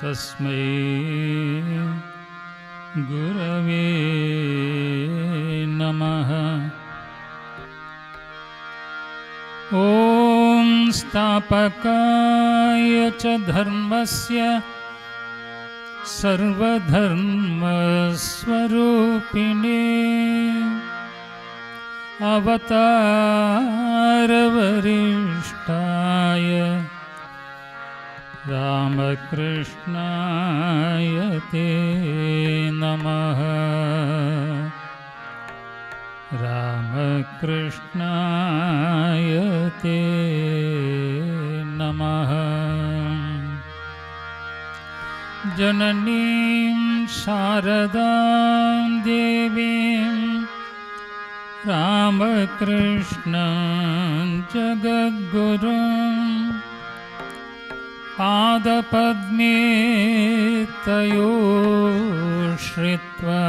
तस्मै गुरवे नमः। ॐ स्थापकाय च धर्मस्य सर्वधर्मस्वरूपिणे अवतारवरिष्ठाय रामकृष्णाय ते नमः। रामकृष्णाय ते नमः। जननीं शारदां देवीं रामकृष्णं जगद्गुरुं पादपद्मे तयोः श्रित्वा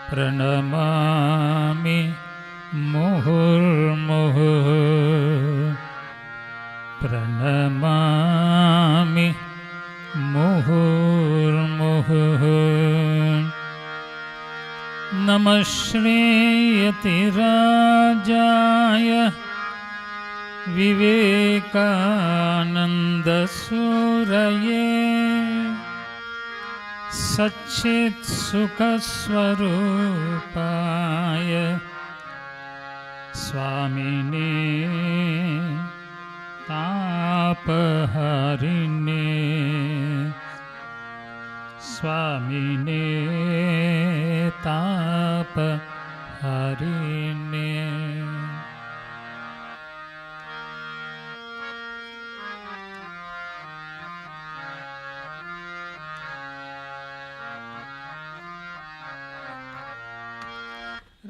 प्रणमामि मुहुर्मुहुः। प्रणमामि मुहुर्मुहुः। नमः श्रीयतिराजाय विवेकानन्दसूरये सच्चित्सुखस्वरूपाय स्वामिने तापहरिणे। स्वामिने तापहरिणे।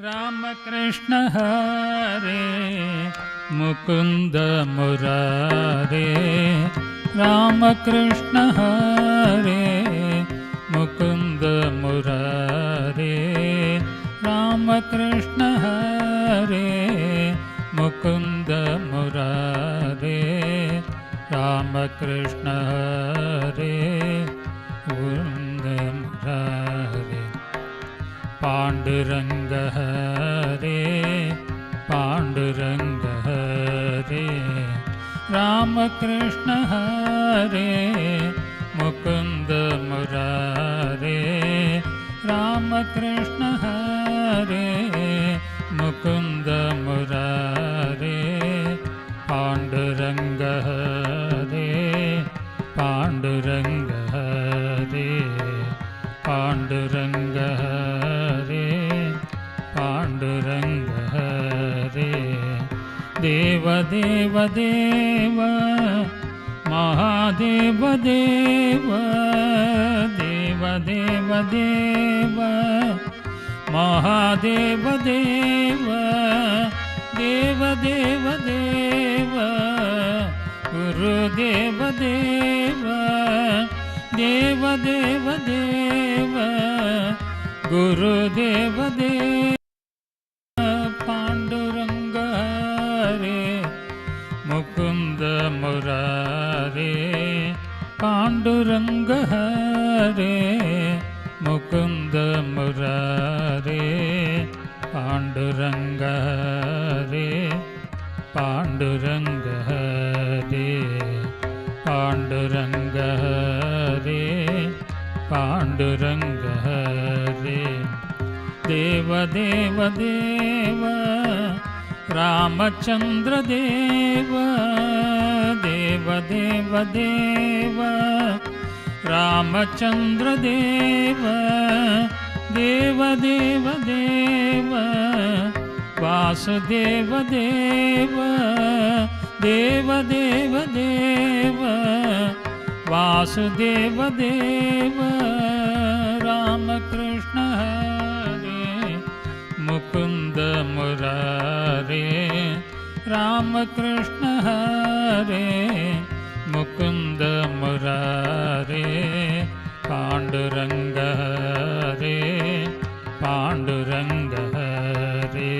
रामकृष्ण हरे मुकुंद मुरारे। रामकृष्ण हरे मुकुंद मुरारे। रामकृष्ण हरे मुकुंद मुरारे। रामकृष्ण हरे मुकुंद मुरारे। पांडुरंग हरे पांडुरंग हरे। रामकृष्ण हरे मुकुंद मुरारे। रामकृष्ण हरे मुकुंद मुरारे। पांडुरंग हरे पांडुरंग हरे। पांडुरंग हरे पांडुरंग हरे। देव देव देव महादेव देव। देव देव देव महादेव देव। देव देव देव गुरुदेव देव। देव देव देव गुरुदेव देव। पांडुरंग हरे मुकुंद मुरारे। पांडुरंग हरे मुकुंद मुरारे। पांडुरंग हरे पांडुरंग हरे। पांडुरंग हरे पांडुरंग हरे। देव देव देव रामचंद्र देव। देव देव देव रामचंद्र देव। देव देव देव वासुदेव देव। देव देव देव वासुदेव देव। रामकृष्ण हरे मुकुंद मुरारे। रामकृष्ण हरे मुकुंद मुरारे। पांडुरंग हरे पांडुरंग हरे।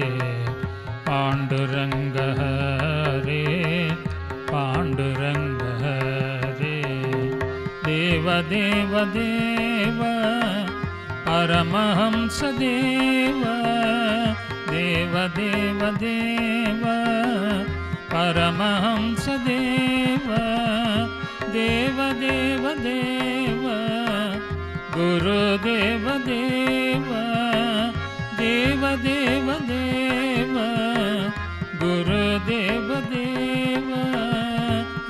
पांडुरंग हरे पांडुरंग हरे। देव देव देव परमहंस देव देव देव देव परमहंस देव देव देव देव गुरुदेव देव देव देव देव गुरुदेव देव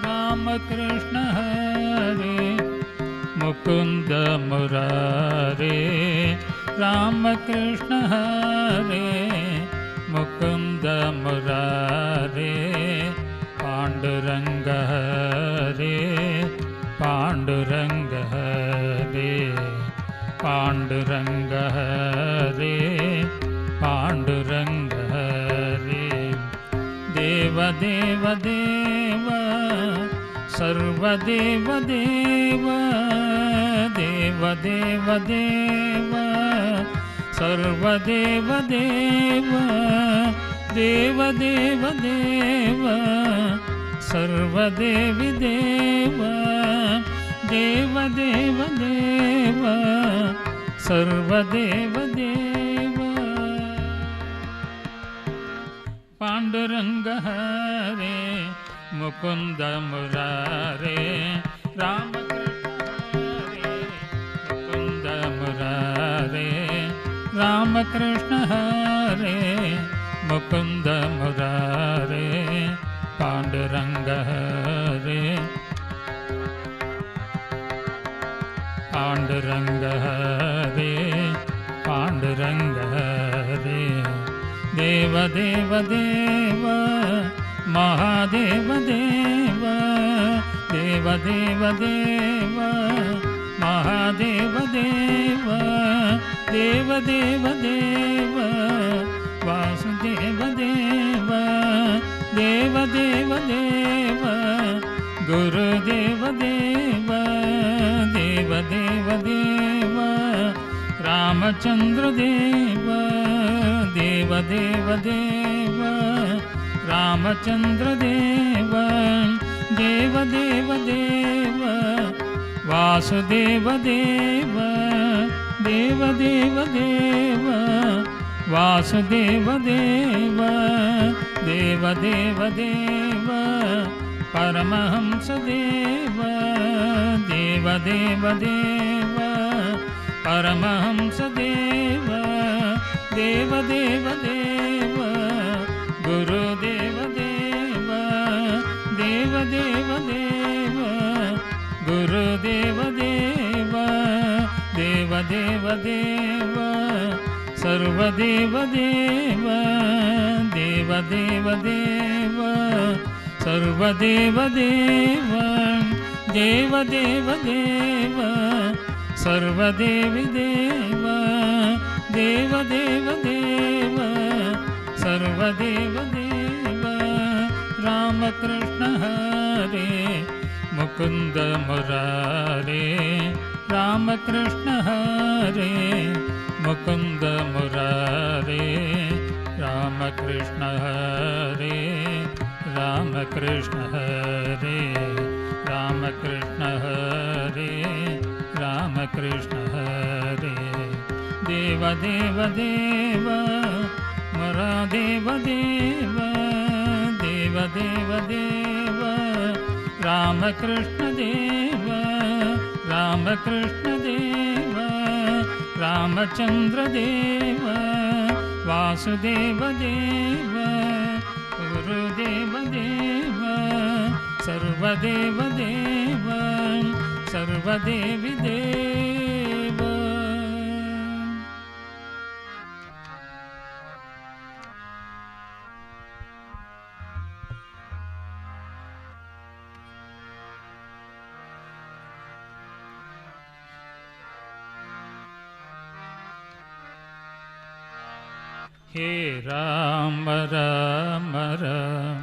रामकृष्ण हरे मुकुंद मुरारे रामकृष्ण हरे मुकुंद मुरारे पांडुरंग हरे पांडुरंग हरे पांडुरंग हरे पांडुरंग हरे देव देव देव सर्वदेव देव देव देव देव सर्वदेव देव देव देव देव सर्वदेवी देव देव देव देव सर्वदेव देव पांडुरंग हरे मुकुंद मुरारे रामकृष्ण हरे मुकुंद मुरारे पांडुरंग हरे पांडुरंग हरे पांडुरंग हरे देव देव देव महादेव देव देव देव देव महादेव देव देव देव देव वासुदेव देव देव देव देव गुरुदेव देव देव देव देव रामचंद्र देव देव देव देव रामचंद्र देव देव देव देव वासुदेव देव देव देव देव वासुदेव देव देव देव देव परमहंस देव देव देव देव परमहंस देव देव देव देव गुरुदेव देव देव देव देव गुरुदेव देव देव देव देव सर्वदेव देव देव देव देव सर्वदेव देव देव देव देव सर्वदेवी देव देव देव देव सर्वदेव देव रामकृष्ण हरे मुकुंद मुरारे रामकृष्ण हरे मुकुंद मुरारे रामकृष्ण हरे रामकृष्ण हरे रामकृष्ण हरे रामकृष्ण हरे देव देव देव मरा देव देव देव देव देव रामकृष्ण देव रामकृष्ण देव रामचंद्र देव वासुदेव देव गुरुदेव देव सर्वदेव देव सर्वदेवी देव हे राम राम राम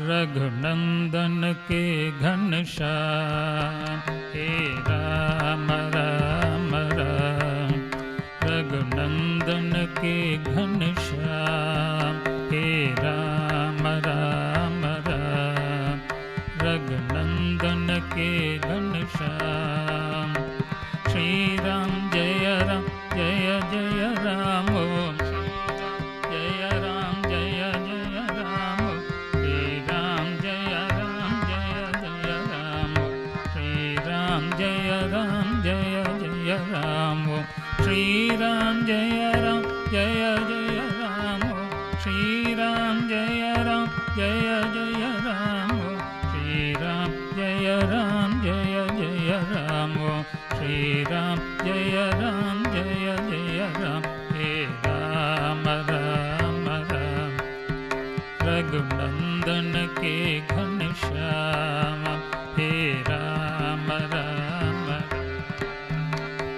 रघुनंदन के घनश्याम हे राम राम राम रघुनंदन के घनश्याम हे राम राम राम रघुनंदन रघुनंदन के घनश्याम। श्री राम जय जय राम, ओम जय राम जय राम, श्री राम जय राम, श्री राम जय राम, श्री राम जय राम, श्री राम जय राम, श्री राम जय राम, श्री राम जय राम, हे राम राम राम, रघुनंदन के घनश्याम, हे राम राम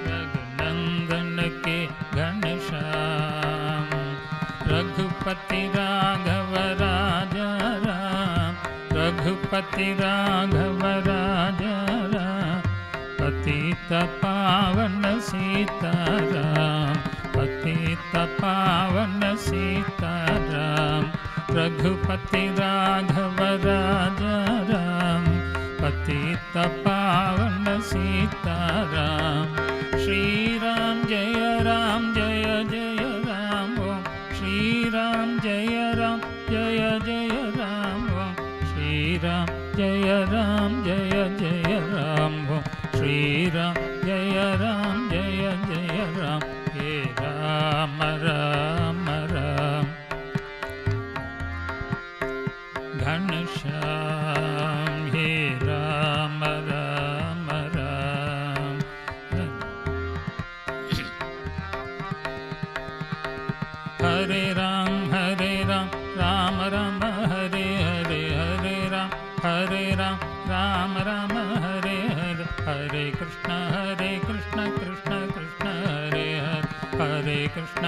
रघुनंदन के घनश्याम। रघुपति राघव राजा राम, रघुपति राघव राजा राम, पतित पावन सीताराम, पतित पावन सीताराम। रघुपति राघव राजा राम, पतित पावन सीताराम। श्री राम जय राम, ओम श्री राम जय राम, ओम श्री राम जय राम, ओम श्री राम जय राम, हे राम राम राम, घनश्याम, हे राम राम राम। हरे राम राम राम हरे हरे, हरे राम राम राम हरे हरे, हरे कृष्ण कृष्ण कृष्ण हरे हरे, हरे कृष्ण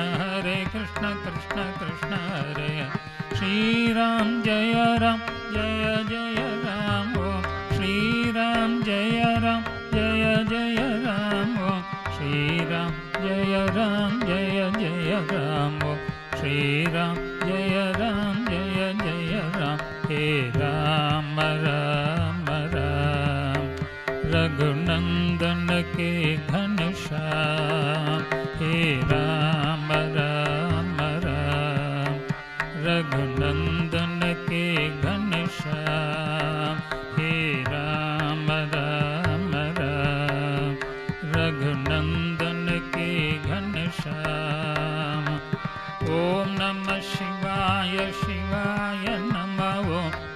कृष्ण कृष्ण हरे हरे। श्री राम जय राम, ओम श्री राम जय राम, ओम श्री राम जय राम, ओम श्री राम जय राम, हे राम राम राम, रघुनंदन के घनश्याम, हे राम राम राम, रघुनंदन के घनश्याम, हे राम राम राम, रघुनंदन के घनश्याम। ओम नमः शिवाय नमः,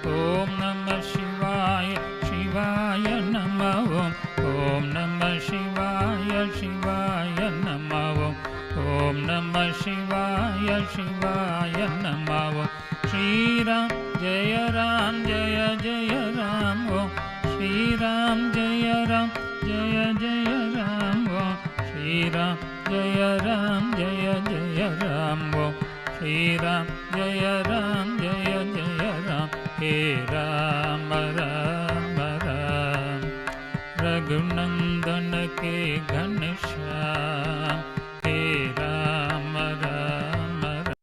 ओम नमः शिवाय नमः, ओम नमः शिवाय नमः, ओम नमः शिवाय नमः। श्री राम जय राम, ओम श्री राम जय राम, ओम श्री राम जय राम, ओम श्री राम जय राम, हे राम राम राम, रघुनंदन के घनश्याम, हे Ram Ram Ram.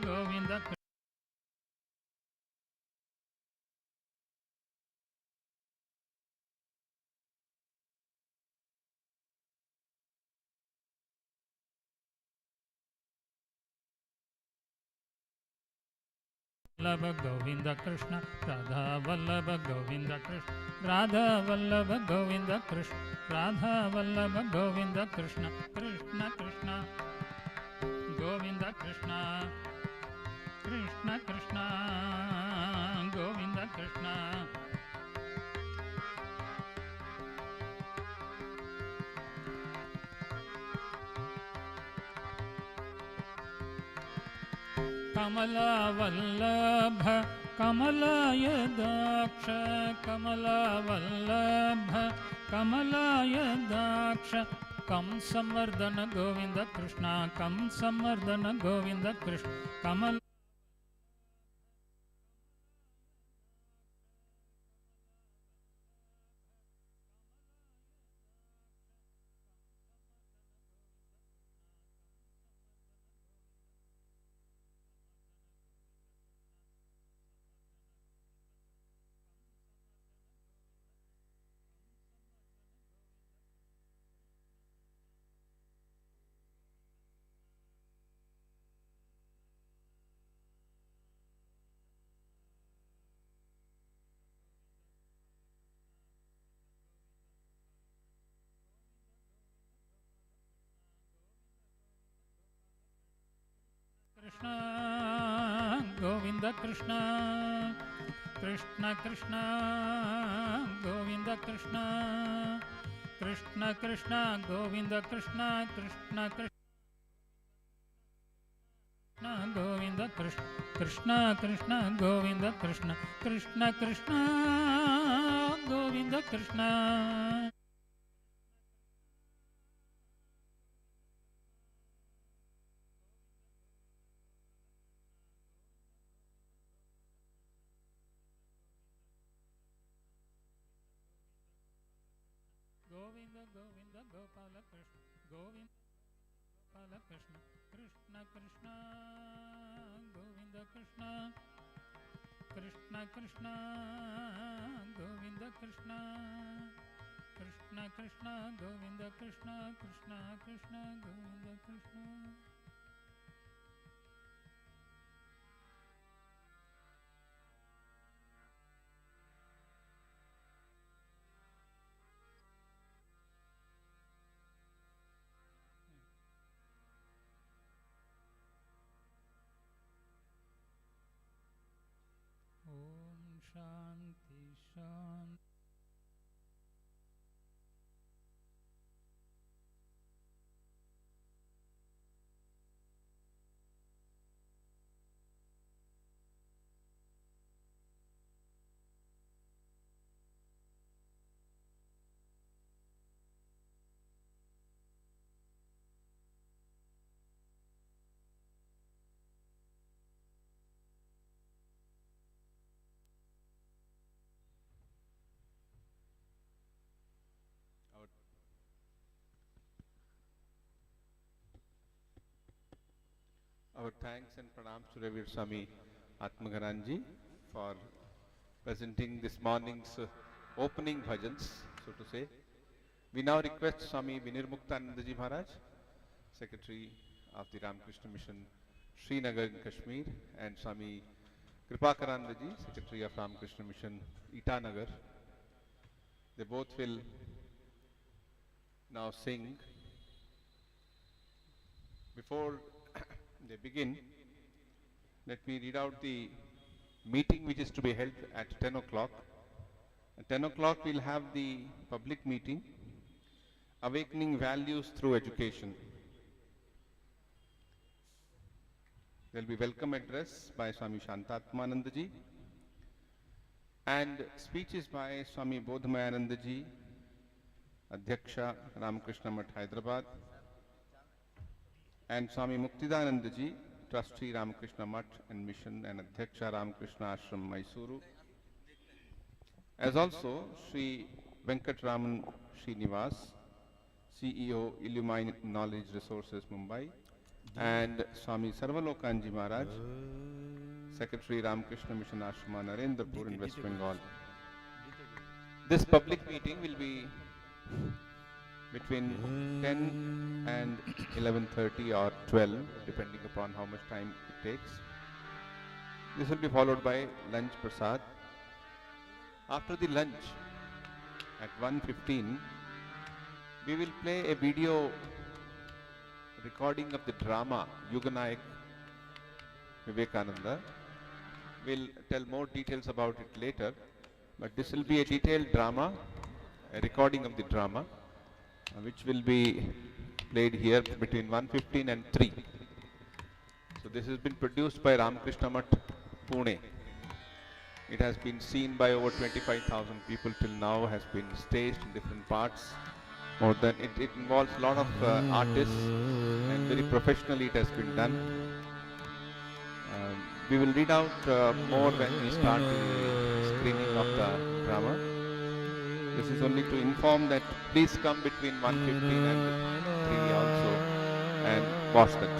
Govinda Vallabha Govinda Krishna, Radha Vallabha Govinda Krishna, Radha Vallabha Govinda Krishna, Radha Vallabha Govinda Krishna, Krishna Krishna, Govinda Krishna, Krishna Krishna, Govinda Krishna. Kamala Vallabha Kamalaya Daksha Kamala Vallabha Kamalaya Daksha Kam Samardana Govinda Krishna Kam Samardana Govinda Krishna Kamal Krishna Govinda Krishna Krishna Krishna Govinda Krishna Krishna Krishna Govinda Krishna Krishna Krishna Govinda Krishna Krishna Krishna Govinda Krishna Krishna Krishna Govinda Krishna Govinda Govinda Gopala Krishna Govinda Gopala Krishna Krishna Krishna Govinda Krishna Krishna Krishna Govinda Krishna Krishna Krishna Govinda Krishna Krishna Krishna Govinda Krishna. Om Shanti Shanti. Our thanks and pranams to Revere Swami Atmagaranji for presenting this morning's opening bhajans, so to say. We now request Swami Vinirmuktanandaji Maharaj, Secretary of the Ramakrishna Mission, Srinagar in Kashmir, and Swami Kripakarandaji, Secretary of Ramakrishna Mission, Itanagar. They both will now sing. Before they begin, let me read out the meeting which is to be held at 10 o'clock. At 10 o'clock we'll have the public meeting, Awakening Values Through Education. There will be welcome address by Swami Shantatmanandaji and speeches by Swami Bodhamayanandaji, Adhyaksha Ramakrishna Math Hyderabad, and Swami Muktidanandaji, Trustee Ramakrishna Math and Mission and Adhyaksha Ramakrishna Ashram Mysuru, as also Sri Venkatraman Srinivas, CEO Illumine Knowledge Resources Mumbai, and Swami Sarvalokanji Maharaj, Secretary Ramakrishna Mission Ashrama, Narendrapur in West Bengal. This public meeting will be between 10 and 11:30 or 12, depending upon how much time it takes. This will be followed by lunch prasad. After the lunch, at 1:15, we will play a video recording of the drama Yuganayak Vivekananda. We'll tell more details about it later, but this will be a detailed drama, a recording of the drama, which will be played here between 1:15 and 3. So this has been produced by Ramakrishna Math, Pune. It has been seen by over 25,000 people till now, has been staged in different parts. More than it involves a lot of artists, and very professionally it has been done. We will read out more when we start the screening of the drama. This is only to inform that please come between 1:15 and 3 also and watch that.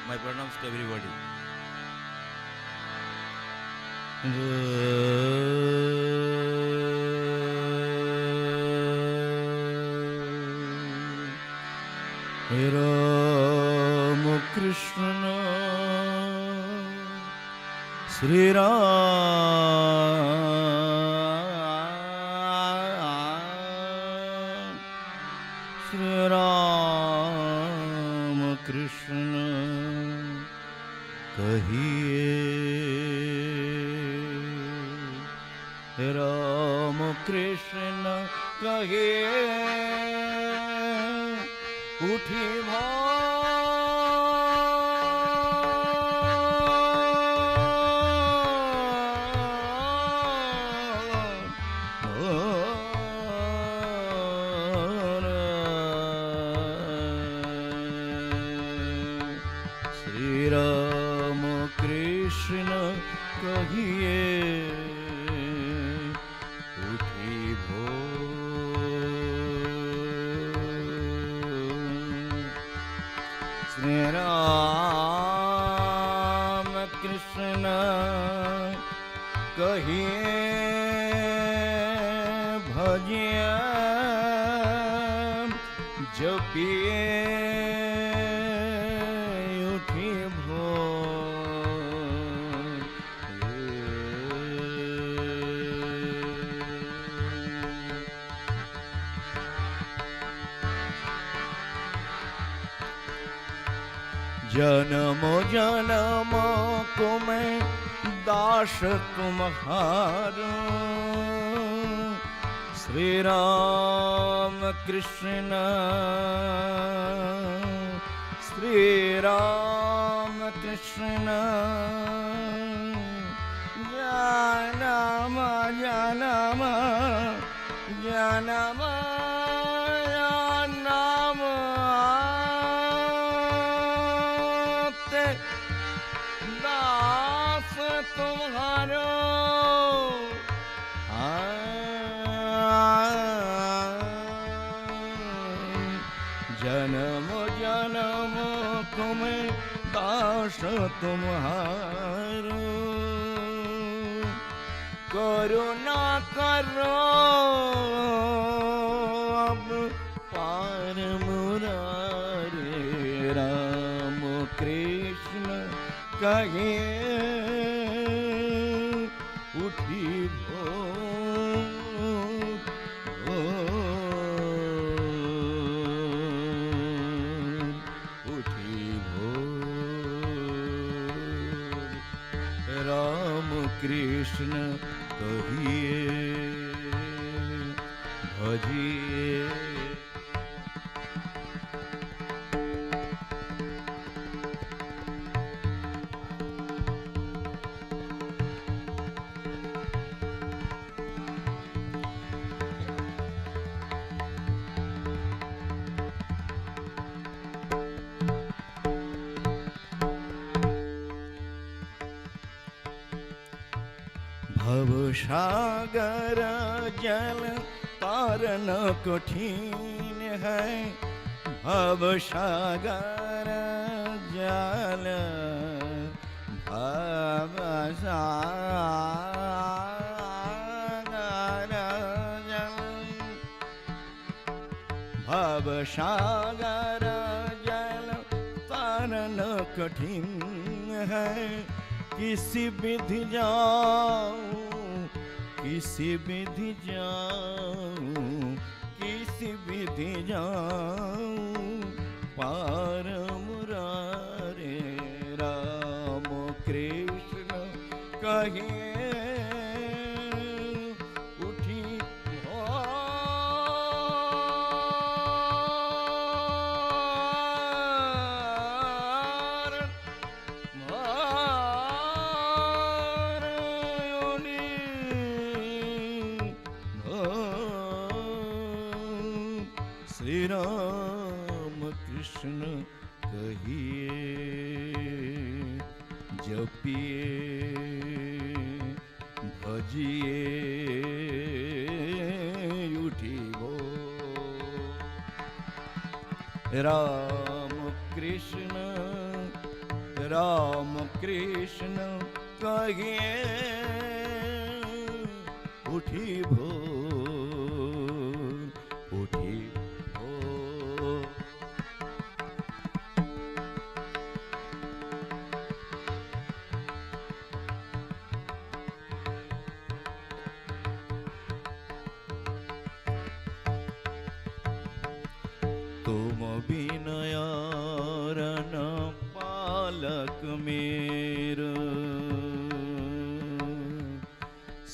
My pranams to everybody. Ramakrishna Sri Ram Sri Ramakrishna कहिए रामकृष्ण कहिए उठी श्री राम कृष्ण कहिए उठी श्री राम कृष्ण कहिए भजिए जपिए जन्म जन्म को मैं दास तुम्हारा श्री राम कृष्ण श्री राम कृष्ण जनम जनम जनम तुम्हारो जन्म जन्म को मैं दास तुम्हारो करुणा करो अब पार मुरारे राम कृष्ण कहिए उठी उठी राम कृष्ण कहिए भजिए भवसागर जल तारन कठिन है, भवसागर जल भवसागर जल तारन कठिन है, किसी विधि जाऊं किसी विधि जाऊं किसी विधि जाऊं पार मुरारे राम कृष्ण कहिए उठी श्री राम कृष्ण कहिए जपिए भजिए उठी वो राम कृष्ण कहिए उठी भोर उठी भोर तुम विनयारन पालक मेरा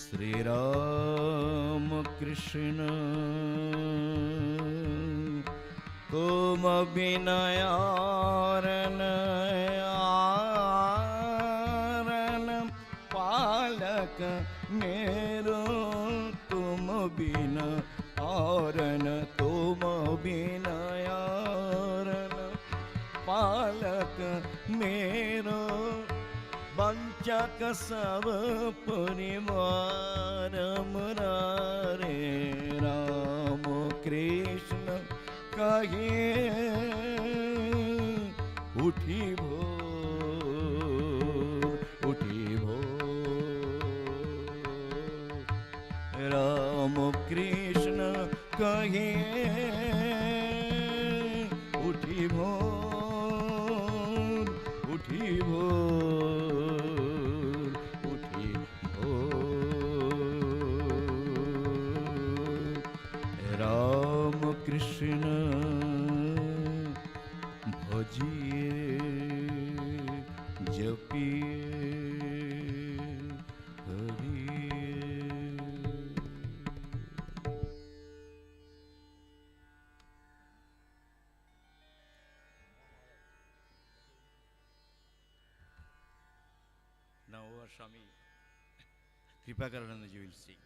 श्री राम कृष्ण तुम विनयारन आरन पालक मेरो तुम बिन आरन तुम विनयारन पालक मेरो वंचक सब परिवार मुरारे राम कृष्ण कहिए उठी भोर राम कृष्ण कहिए उठी भोर Ram Krishna भजिए जपिए Now our Swami Vivekananda ji will sing.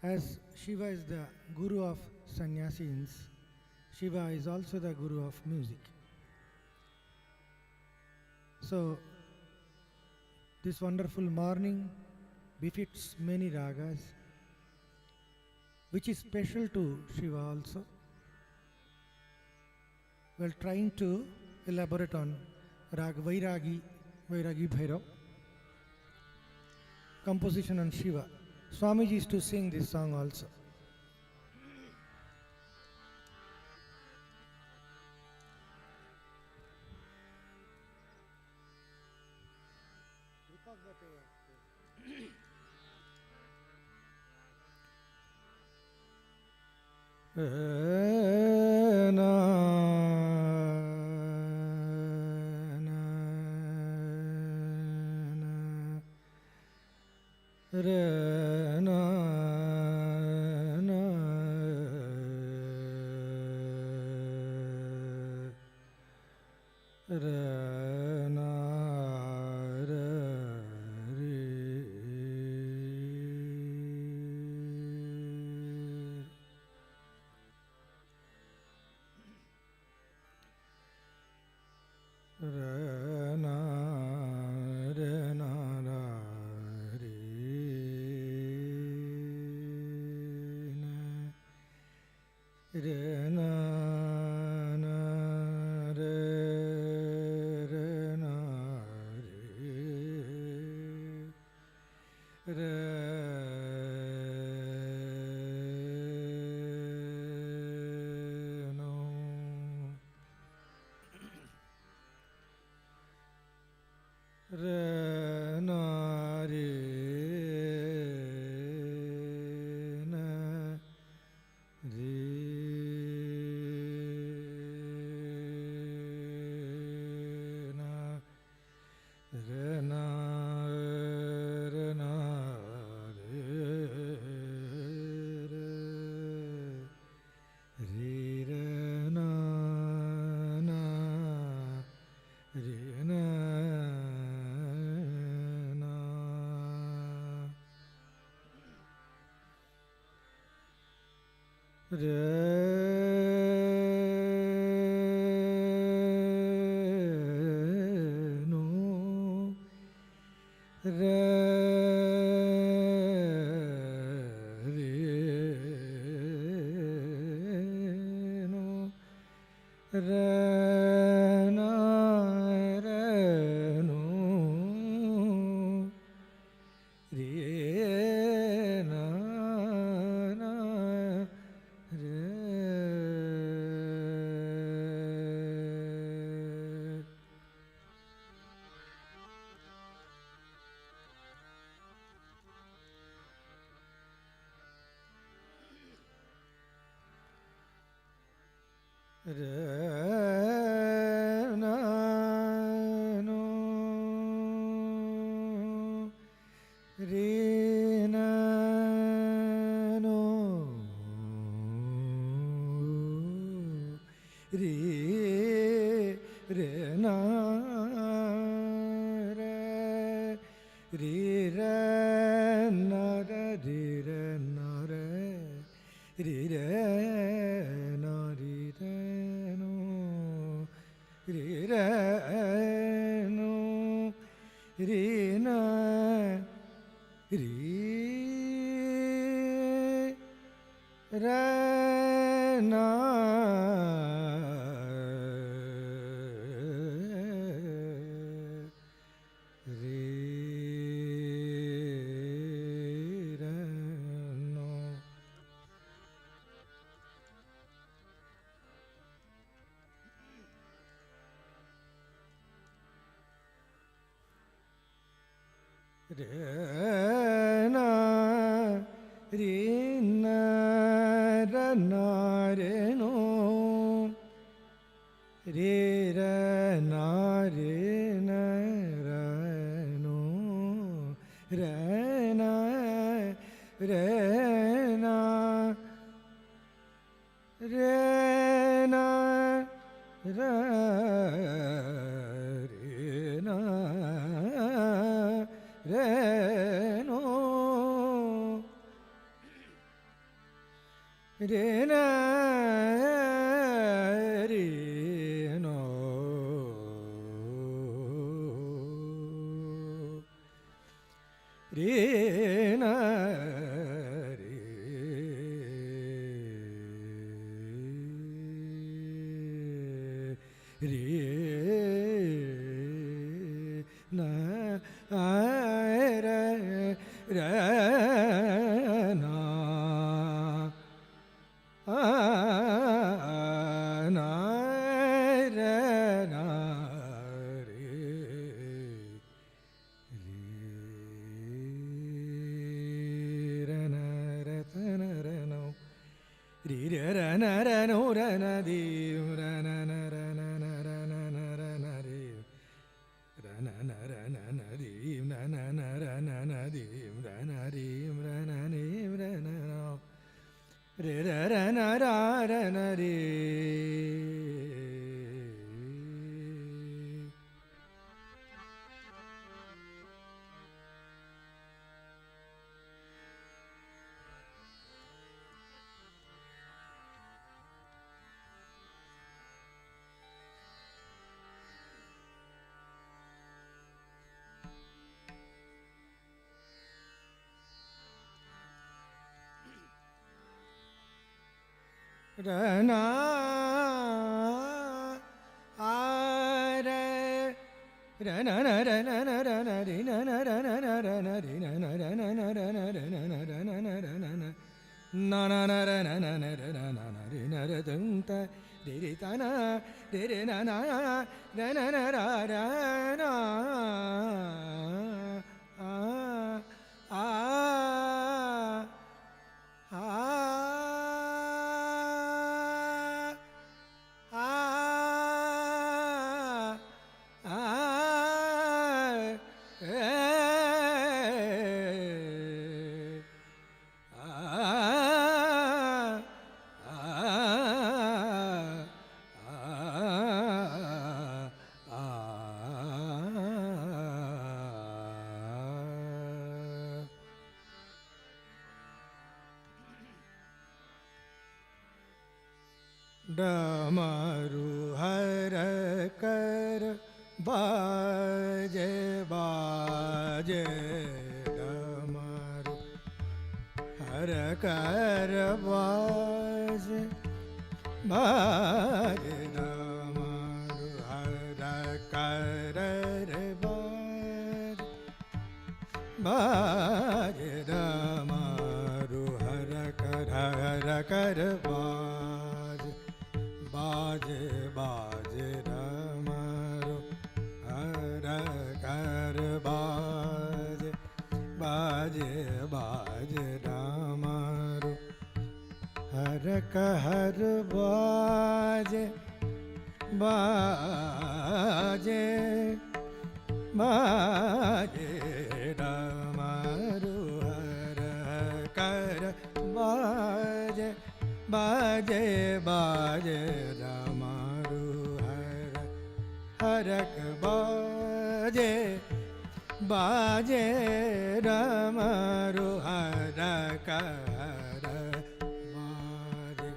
As Shiva is the guru of sannyasins, Shiva is also the guru of music. So, this wonderful morning befits many ragas, which is special to Shiva also. We are trying to elaborate on Rag Vairagi Bhairav, composition on Shiva. Swamiji is to sing this song also. re na re no re na re re na ra ra na na ra na re re ra na ra ta na ra no re ra na ra no ra na di ra na na ra na na ra na na ra na re ra na na ra na na di na na na ra na na di ra na ri ra na ni ra na no re ra ra na ra ra na re ra na a ra ra na na ra na na ra na ri na na ra na na ra na ri na na ra na na ra na ra na na ra na na ra na na na na na ra na na na ra na na na ri na ra tum ta ri ri ta na ri ri na na ra na na ra ra na a a डमरू हर कर बाजे बाजे डमरू हर कर बाजे बाजे डमरू हर कर रे बाजे बाजे डमरू हर कर बाजे बाजे बाजे डमरू हर कर बाजे बाजे बाजे डमरू हर कहर बाजे बाजे बाजे डमरू हर कर बाजे बाजे बाजे डमरू हर हरक बाजे बाजे डमरू हरक हर बाजे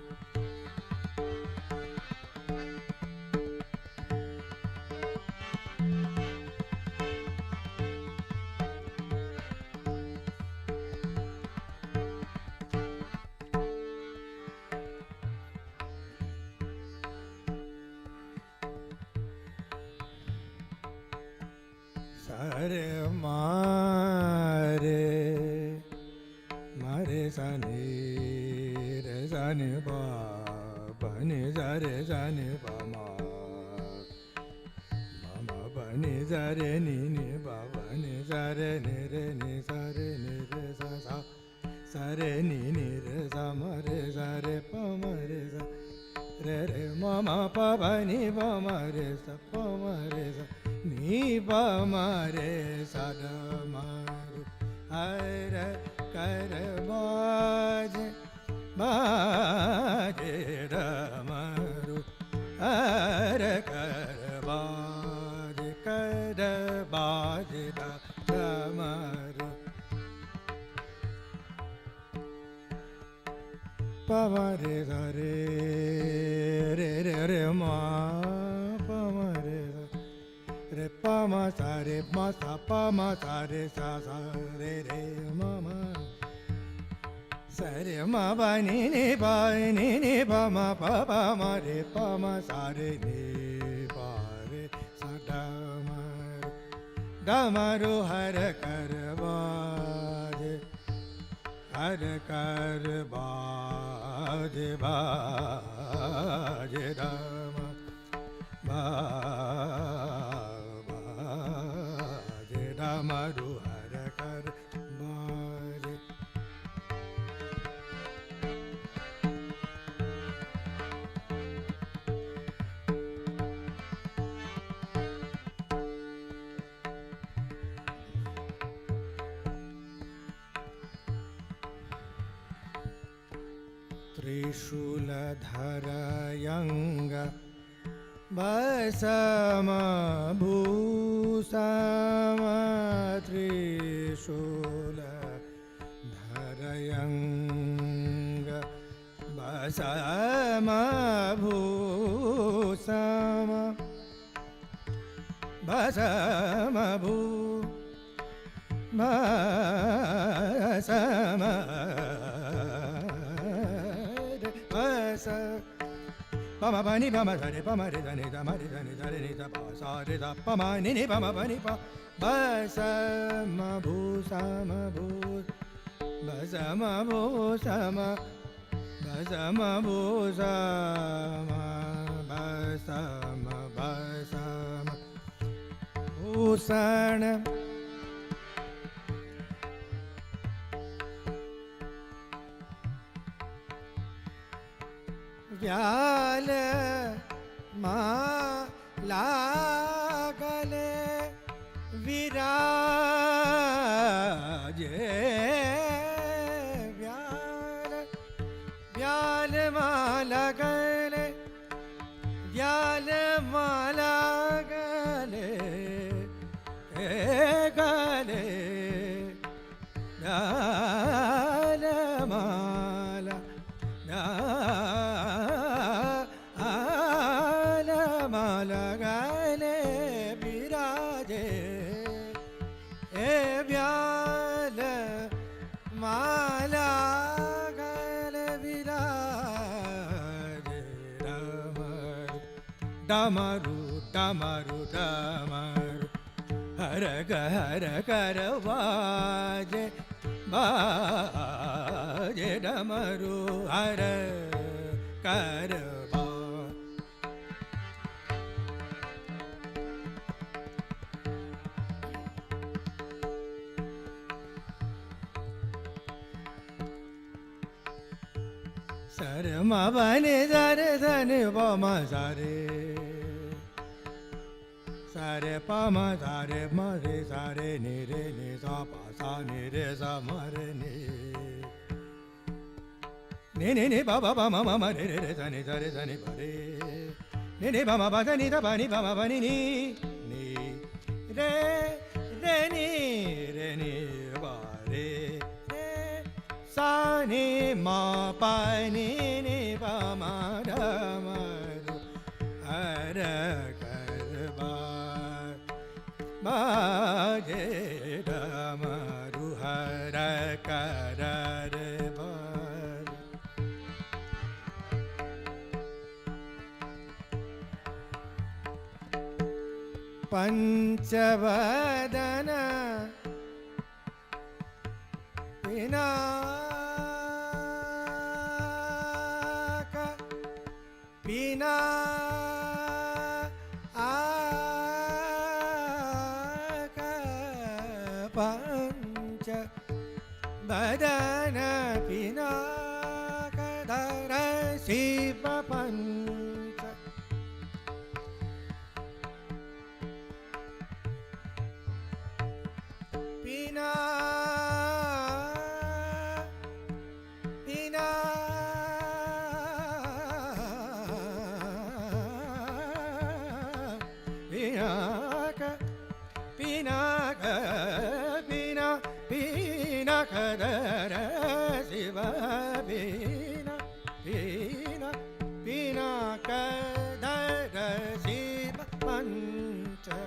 सरे मारे मारे सनी रे सनी पा बनी सरे सनी पा मा मा बनी सरे नी नी पा बनी सरे नी रे सा सा सरे नी रे सा म रे सरे प म रे सा रे रे म म प बनी प म रे सा प म रे सा नी प म रे सा द म रे हर कर बाजे बाजे डमरू हर कर बाजे डमरू pa ma re sa re re re re ma pa ma re sa re pa ma sa pa ma sa re re ma ma sa re ma ba ni pa ma re pa ma sa re ni pa re sa da ma ru har kar baje har kar baje baje da ma baje da ma ru har kar baje Trishula-dharayanga Basama Bhusama Trishula-dharayanga Basama Bhusama Basama Basama Pama pani pama sare pama re da ni da ma re da ni da re ni da pa sa re da pama ni ni pama pani pa ba sa ma bhu sa ma bhu ba sa ma bhu sa ma ba sa ma bhu sa ma ba sa ma bhusana व्याल माँ लागले विराजे व्याल व्याल माँ लागले व्याल माँ लागले गले व्याल माला लगने विराजे ए व्याल माला गल विराजे डमरू डमरू डमरू हर कर बाजे बाजे डमरू हर कर सर मा बने सरे धने पमा सारे सारे पमा सारे मरे सारे नि रे नि सा पा सा नि रे सा मरे नि नि नि पा पा मा मा रे रे रे सा नि सा रे सा नि परे नि नि पा मा पा सा नि सा पा नि पा मा पा नि नि रे रे नि पा रे सा नि मा पा नि नि पा मा ध मा ru हर कर बा जे ध मा ru हर कर रे बा पंचवदन पिनाक पिना आक पंच वदन पिनाक धर शिव पंच पिना पिना पिनाक पिनाक पिना पिनाक धर शिव पिना pina pinakadara shiva pancha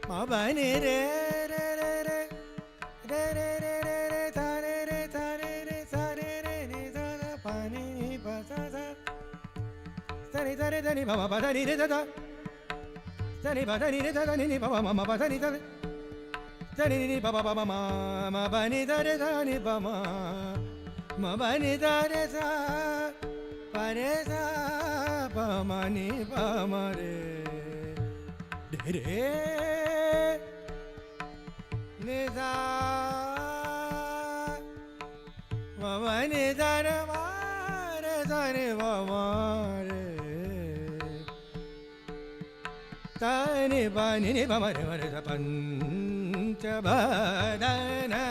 ma bani re re re re re re re re re ta re re ta re re sa re re ni sa sa pa ni ni pa sa sa sa ni ta re ta ni pa ma pa ta ni re ta ta sa ni pa ta ni re ta ta ni ni pa ma ma pa ta ni ta sa ni ni pa pa pa ma ma pa ni ta re ta ni pa ma pa ni ta re sa pa re sa pa ma ni pa ma re re re ni sa ma ma ni ta re ma re sa ni pa ma re sa ni pa ni ni pa ma re sa pancha badana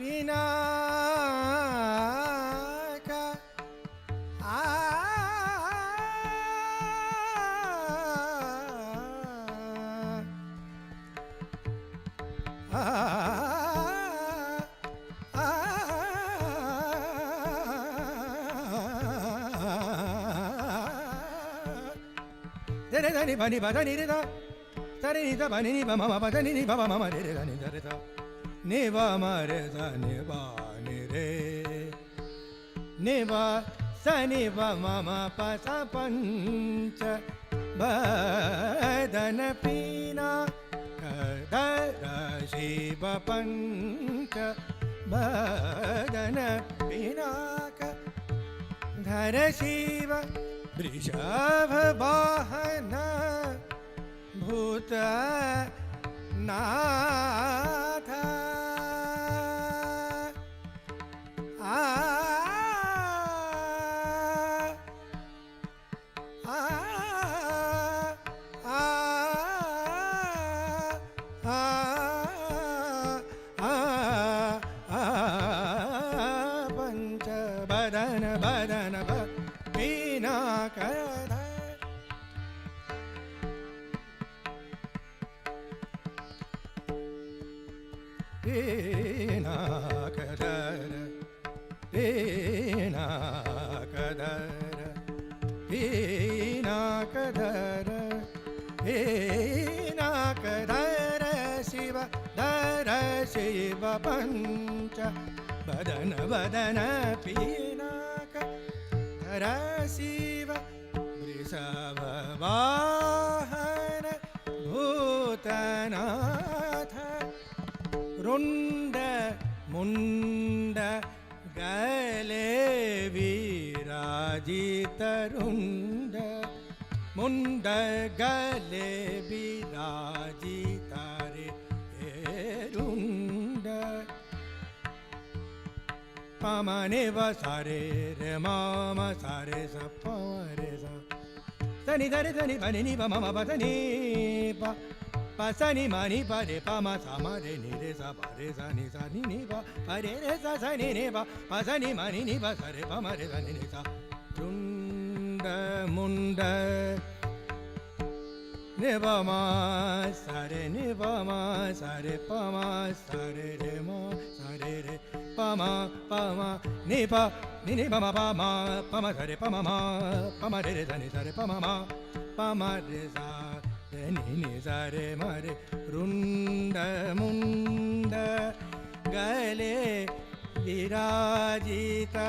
Pinaka ni pa ni pa da ni re da da ni da pa ni pa ma ma pa da ni pa pa ma ma re re da ni da re da ni pa ma re sa ni pa ni re ni pa sa ni pa ma ma pa sa pancha badana pina kadara shiva pancha badana pinaka dhara shiva वृषभ वाहन भूत नाथ पंच बदन बदन शिव पंच बदन बदन पीनाक धर शिव वृषभ वाहन भूतनाथ रुंड मुंड गले विराजित रुंड मुंड गले विराजित pama ne va sa re re ma ma sa re sa pa re sa sa ni da re sa ni pa ni pa ma ma pa sa ni pa sa ni ma ni pa re pa ma sa ma re ni re sa pa re sa ni pa re re sa sa ni pa sa ni ma ni pa sa re pa ma re sa ni sa chunda munda ne pa ma sa re pa ma sa re re ma sa re re pa ma ni pa ma pa ma sa re pa ma re re sa ni pa ma re sa ni sa re ma re runda munda gale virajita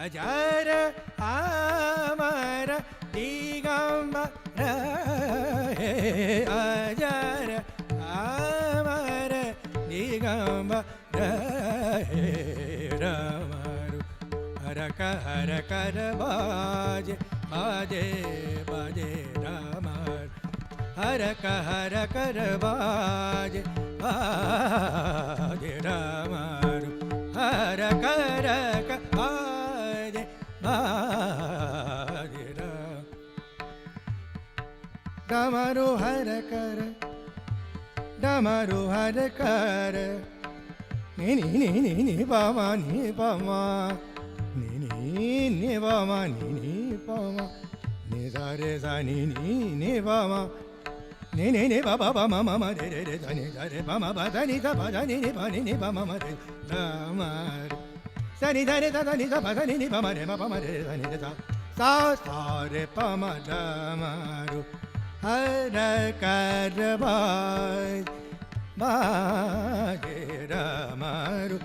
ajar amar digambara ajar amar Ram He Ramaru Haraka Harakara Baje Baje Baje Ramaru Haraka Harakara Baje Baje Ramaru Haraka Haraka Baje Baje Ramaru Harakara Damaru Harakara Ni ni ni ni ni Bama ni Bama Ni ni ni Bama ni ni Bama Ni za re za ni ni ni Bama Ni ni ni ba ba ba ma ma ma re re re za ni za re ba ma ba za ni za ba za ni ni ba ni ni ba ma ma re Damaru za ni za re za ni za ba za ni ni ba ma re za ni re za sa re pa ma Damaru Harakara Baje Ramaru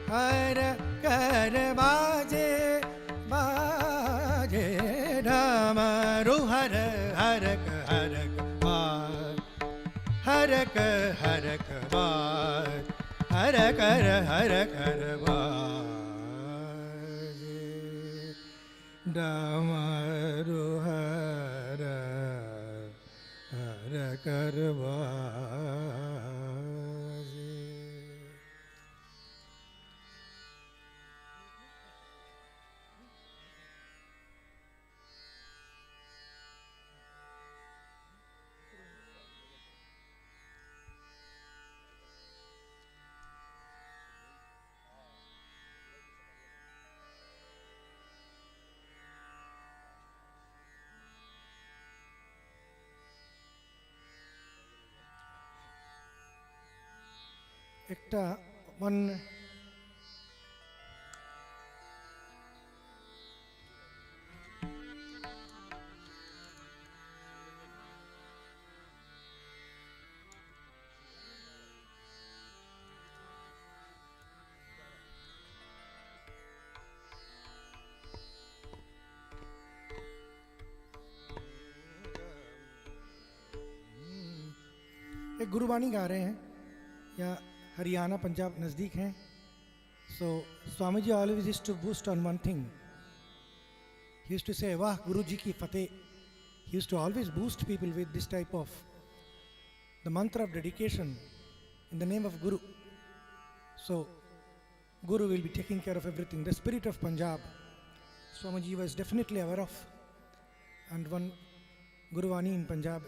Harakara Baje Baje Ramaru Haraka Haraka Haraka Harakara Baje Ramaru একটা one एक गुरुबानी गा रहे हैं या हरियाणा पंजाब नज़दीक हैं. So Swamiji always used to boost on one thing. He used to say, "Wah, Guruji ki fateh." He used to always boost people with this type of the mantra of dedication in the name of Guru. So Guru will be taking care of everything. The spirit of Punjab, Swamiji was definitely aware of. And one Guruvani in Punjab,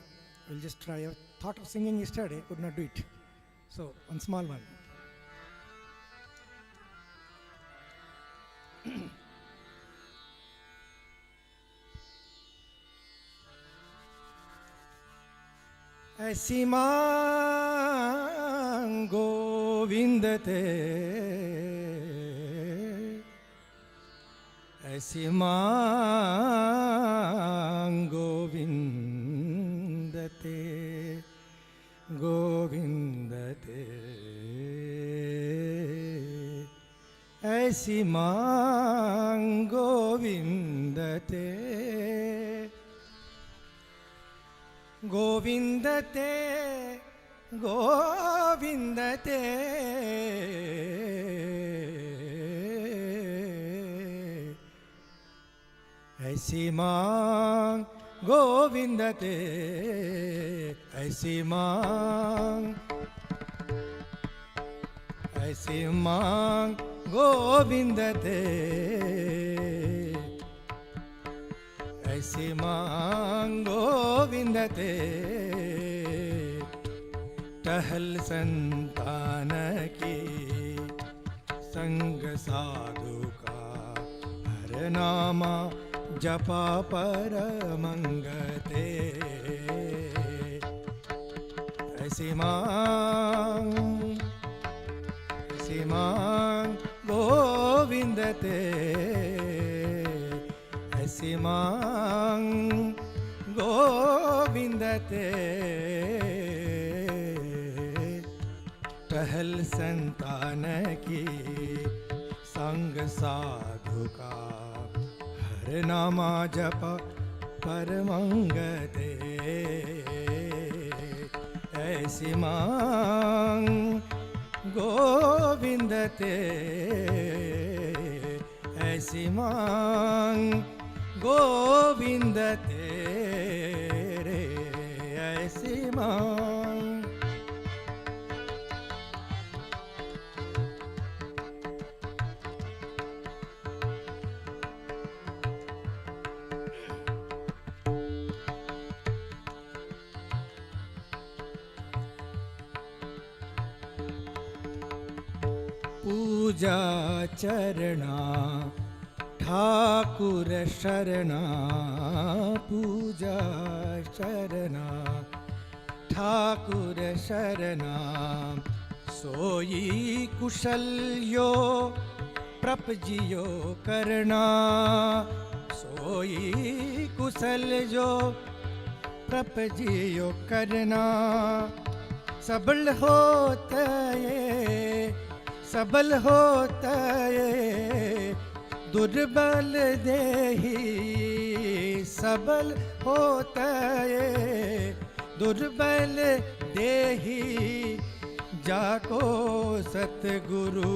we'll just try. I thought of singing yesterday, could not do it. So one small one. ऐसी मां गोविंद ते, ऐसी मां गोविंद ते, गोविंद ते, ऐसी मां गोविंद ते, गोविंद ते, गोविंद ते, ऐसी मां गोविंद ते, ऐसी मां, ऐसी मां गोविंद ते, ऐसी मां गोविंद ते, टहल संतान की संग साधु का हर नामा जपा परमंगते, ऐसी मां, ऐसी मां गोविंद ते, ऐसी मां गोविंद ते, टहल संतान की संग साधु का हर नामा जप परमंगते, ऐसी मां गोविंद ते ऐसी मांग गोविंद तेरे ऐसी मांग। पूजा चरणा ठाकुर शरणा, पूजा शरणा ठाकुर शरणा। सोई कुशल्यो प्रपजियो करना, सोई कुशल्यो प्रपजियो करना। सबल होता ये सबल होता ये दुर्बल देही, सबल होता ये दुर्बल देही। जाको सतगुरु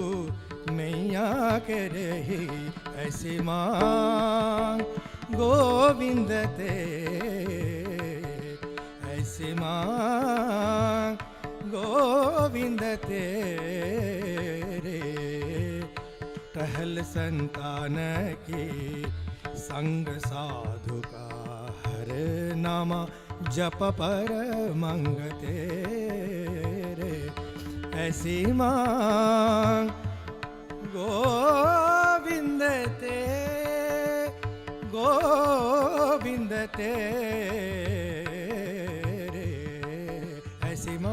मैया के रही ऐसी मांग गोविंद ते ऐसी मांग गोविंद तेरे। टहल संतान की संग साधु का हर नामा जप पर मंग तेरे ऐसी मांग गोविंद ते गोविंद तेरे ऐसी मांग।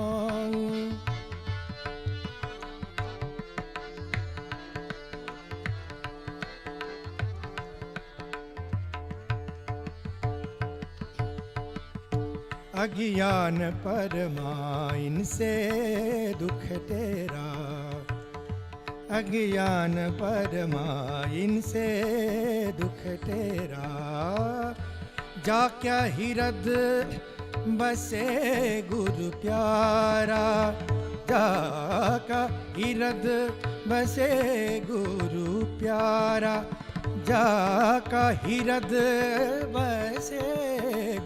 अज्ञान परमा इनसे दुख तेरा, अज्ञान परमा इनसे दुख तेरा। जा क्या हिरद बसे गुरु प्यारा, जाका हिरद बसे गुरु प्यारा। जाका हिरद बसे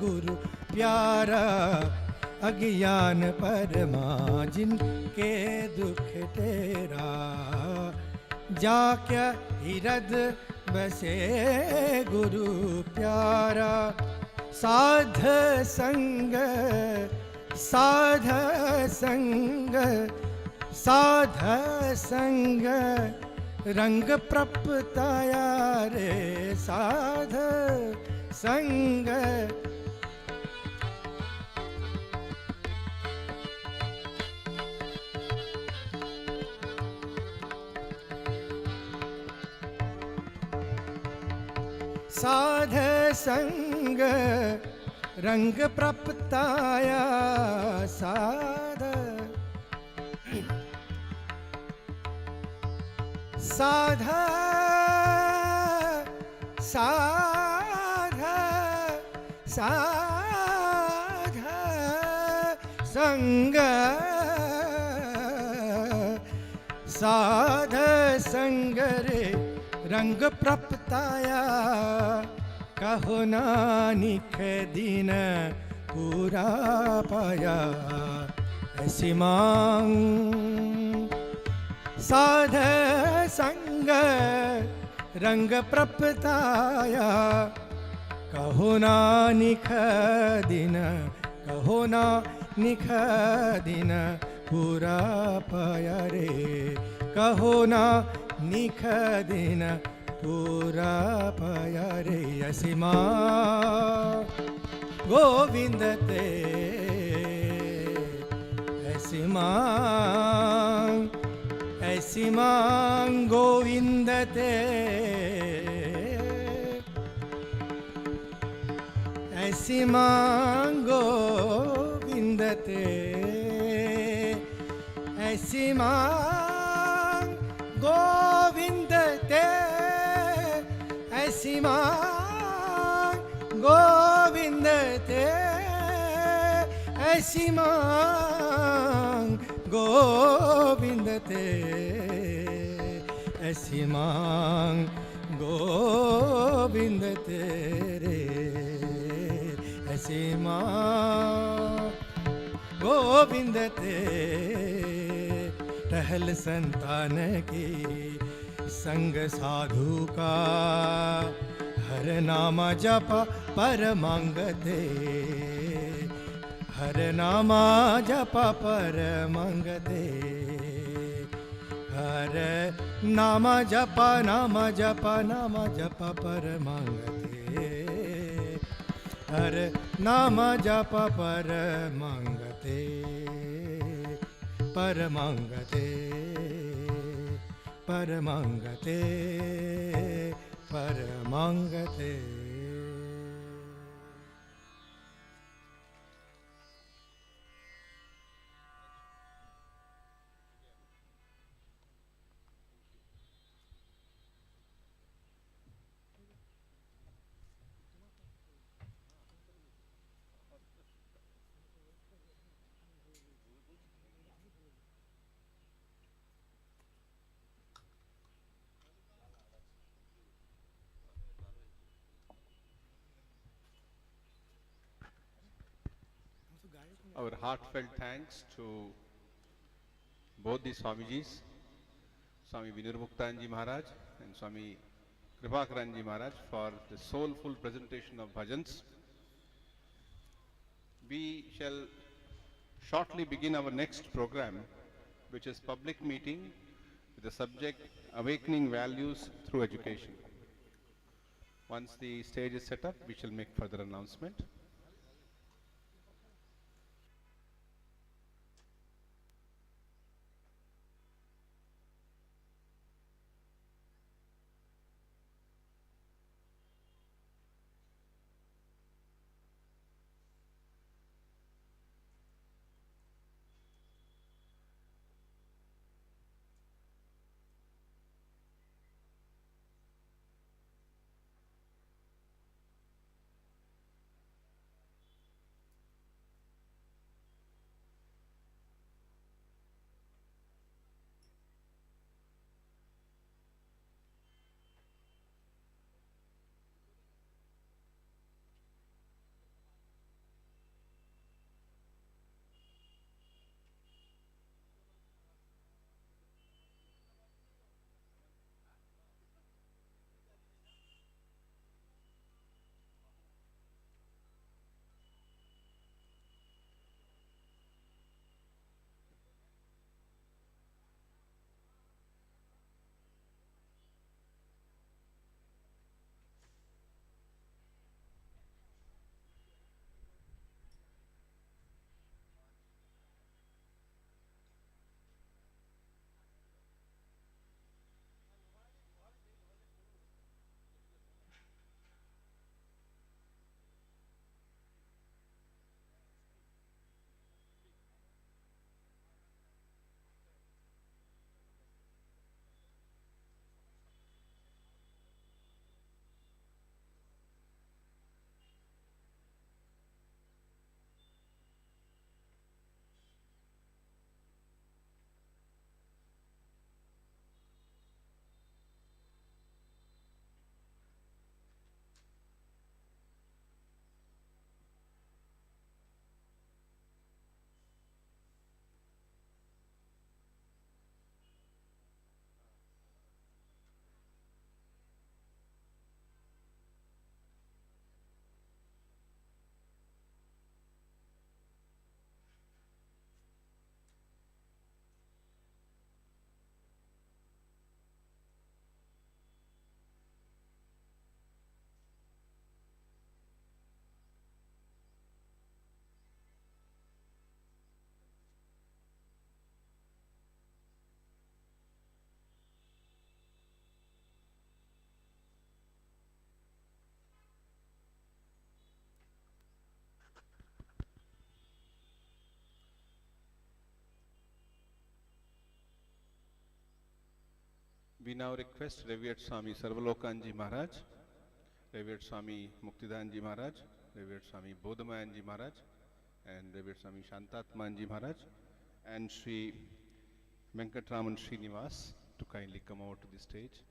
गुरु प्यारा। अज्ञान परमा जिनके दुख तेरा। जा क्या हिरद बसे गुरु प्यारा। साध संग साध संग साध संग रंग प्रपताया रे साध संग। साध संग रंग प्रपताया साध। साध साध साध संग साध संग रे रंग प्रपताया। कहो नानिक दिन पूरा पाया ऐसी मांग। साध संग रंग प्रपताया। कहो नानिक दिन कहो नानिक दिन पूरा पाया रे। कहो ना निख दिन पूरा पाया रे ऐसी मां गोविंद ते ऐसी मां गोविंद ते ऐसी मां गोविंद ते ऐसी मां गोविंद ते ऐसी मां गोविंद ते ऐसी मां गोविंद ऐसी मांग गोविंद तेरे, ऐसी मांग गोविंद तेरे, टहल संतान की संग साधु का, हर नाम जप पर मांगते, हर नाम जप पर मांगते, हर नाम जप नाम जप नाम जप पर मांगते, हर नाम जप पर मांगते, पर मांगते, पर मांगते, पर मांगते. Our heartfelt thanks to both the Swamijis, Swami Vinirmuktanji Maharaj and Swami Kripakaranji Maharaj, for the soulful presentation of bhajans. We shall shortly begin our next program, which is public meeting with the subject Awakening Values Through Education. Once the stage is set up, we shall make further announcement. We now request Revered Swami Sarvalokanji Maharaj, Revered Swami Muktidanji Maharaj, Revered Swami Bodhamayanji Maharaj, and Revered Swami Shantatmanji Maharaj, and Sri Venkatraman Srinivas to kindly come over to the stage.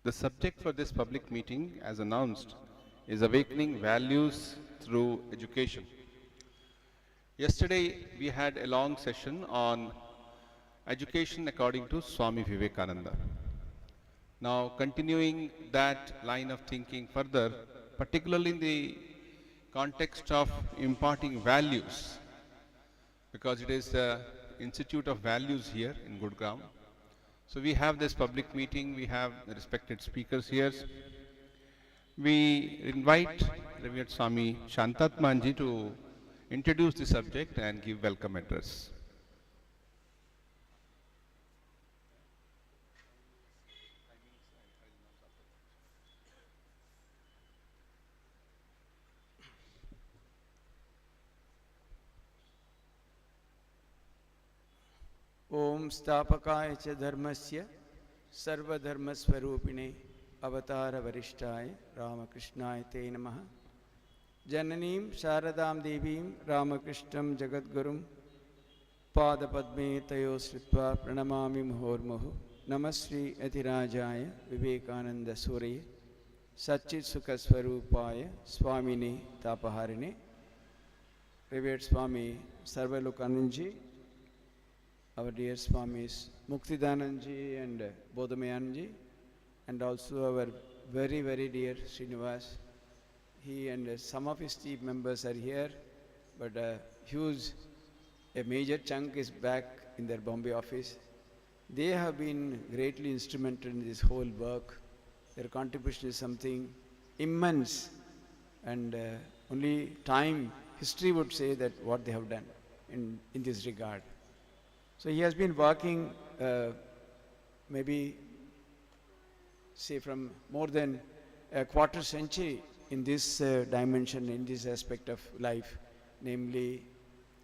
The subject for this public meeting, as announced, is Awakening Values Through Education. Yesterday, we had a long session on education according to Swami Vivekananda. Now, continuing that line of thinking further, particularly in the context of imparting values, because it is the Institute of Values here in Gurugram. So we have this public meeting, we have the respected speakers here. We invite Revered Swami Shantatmanji to introduce the subject and give welcome address. ओम स्थापकाय च धर्मस्य सर्वधर्मस्वरूपिणे अवतार वरिष्ठाय रामकृष्णाय ते नमः। जननीं शारदां देवीं रामकृष्णं जगद्गुरुं पादपद्मे तयो श्रुत्वा प्रणमामि मुहुर्मुहुः। नमः श्री अतिराजाय विवेकानंद सूर्ये सच्चित्सुखस्वरूपाय स्वामिने तापहारिणे। Revered Swami Sarvalokananji, our dear Swamis Muktidananji and Bodhamayanji, and also our very, very dear Srinivas. He and some of his team members are here, but a major chunk is back in their Bombay office. They have been greatly instrumental in this whole work. Their contribution is something immense, and only time, history would say that what they have done in this regard. So he has been working maybe say from more than a quarter century in this dimension, in this aspect of life, namely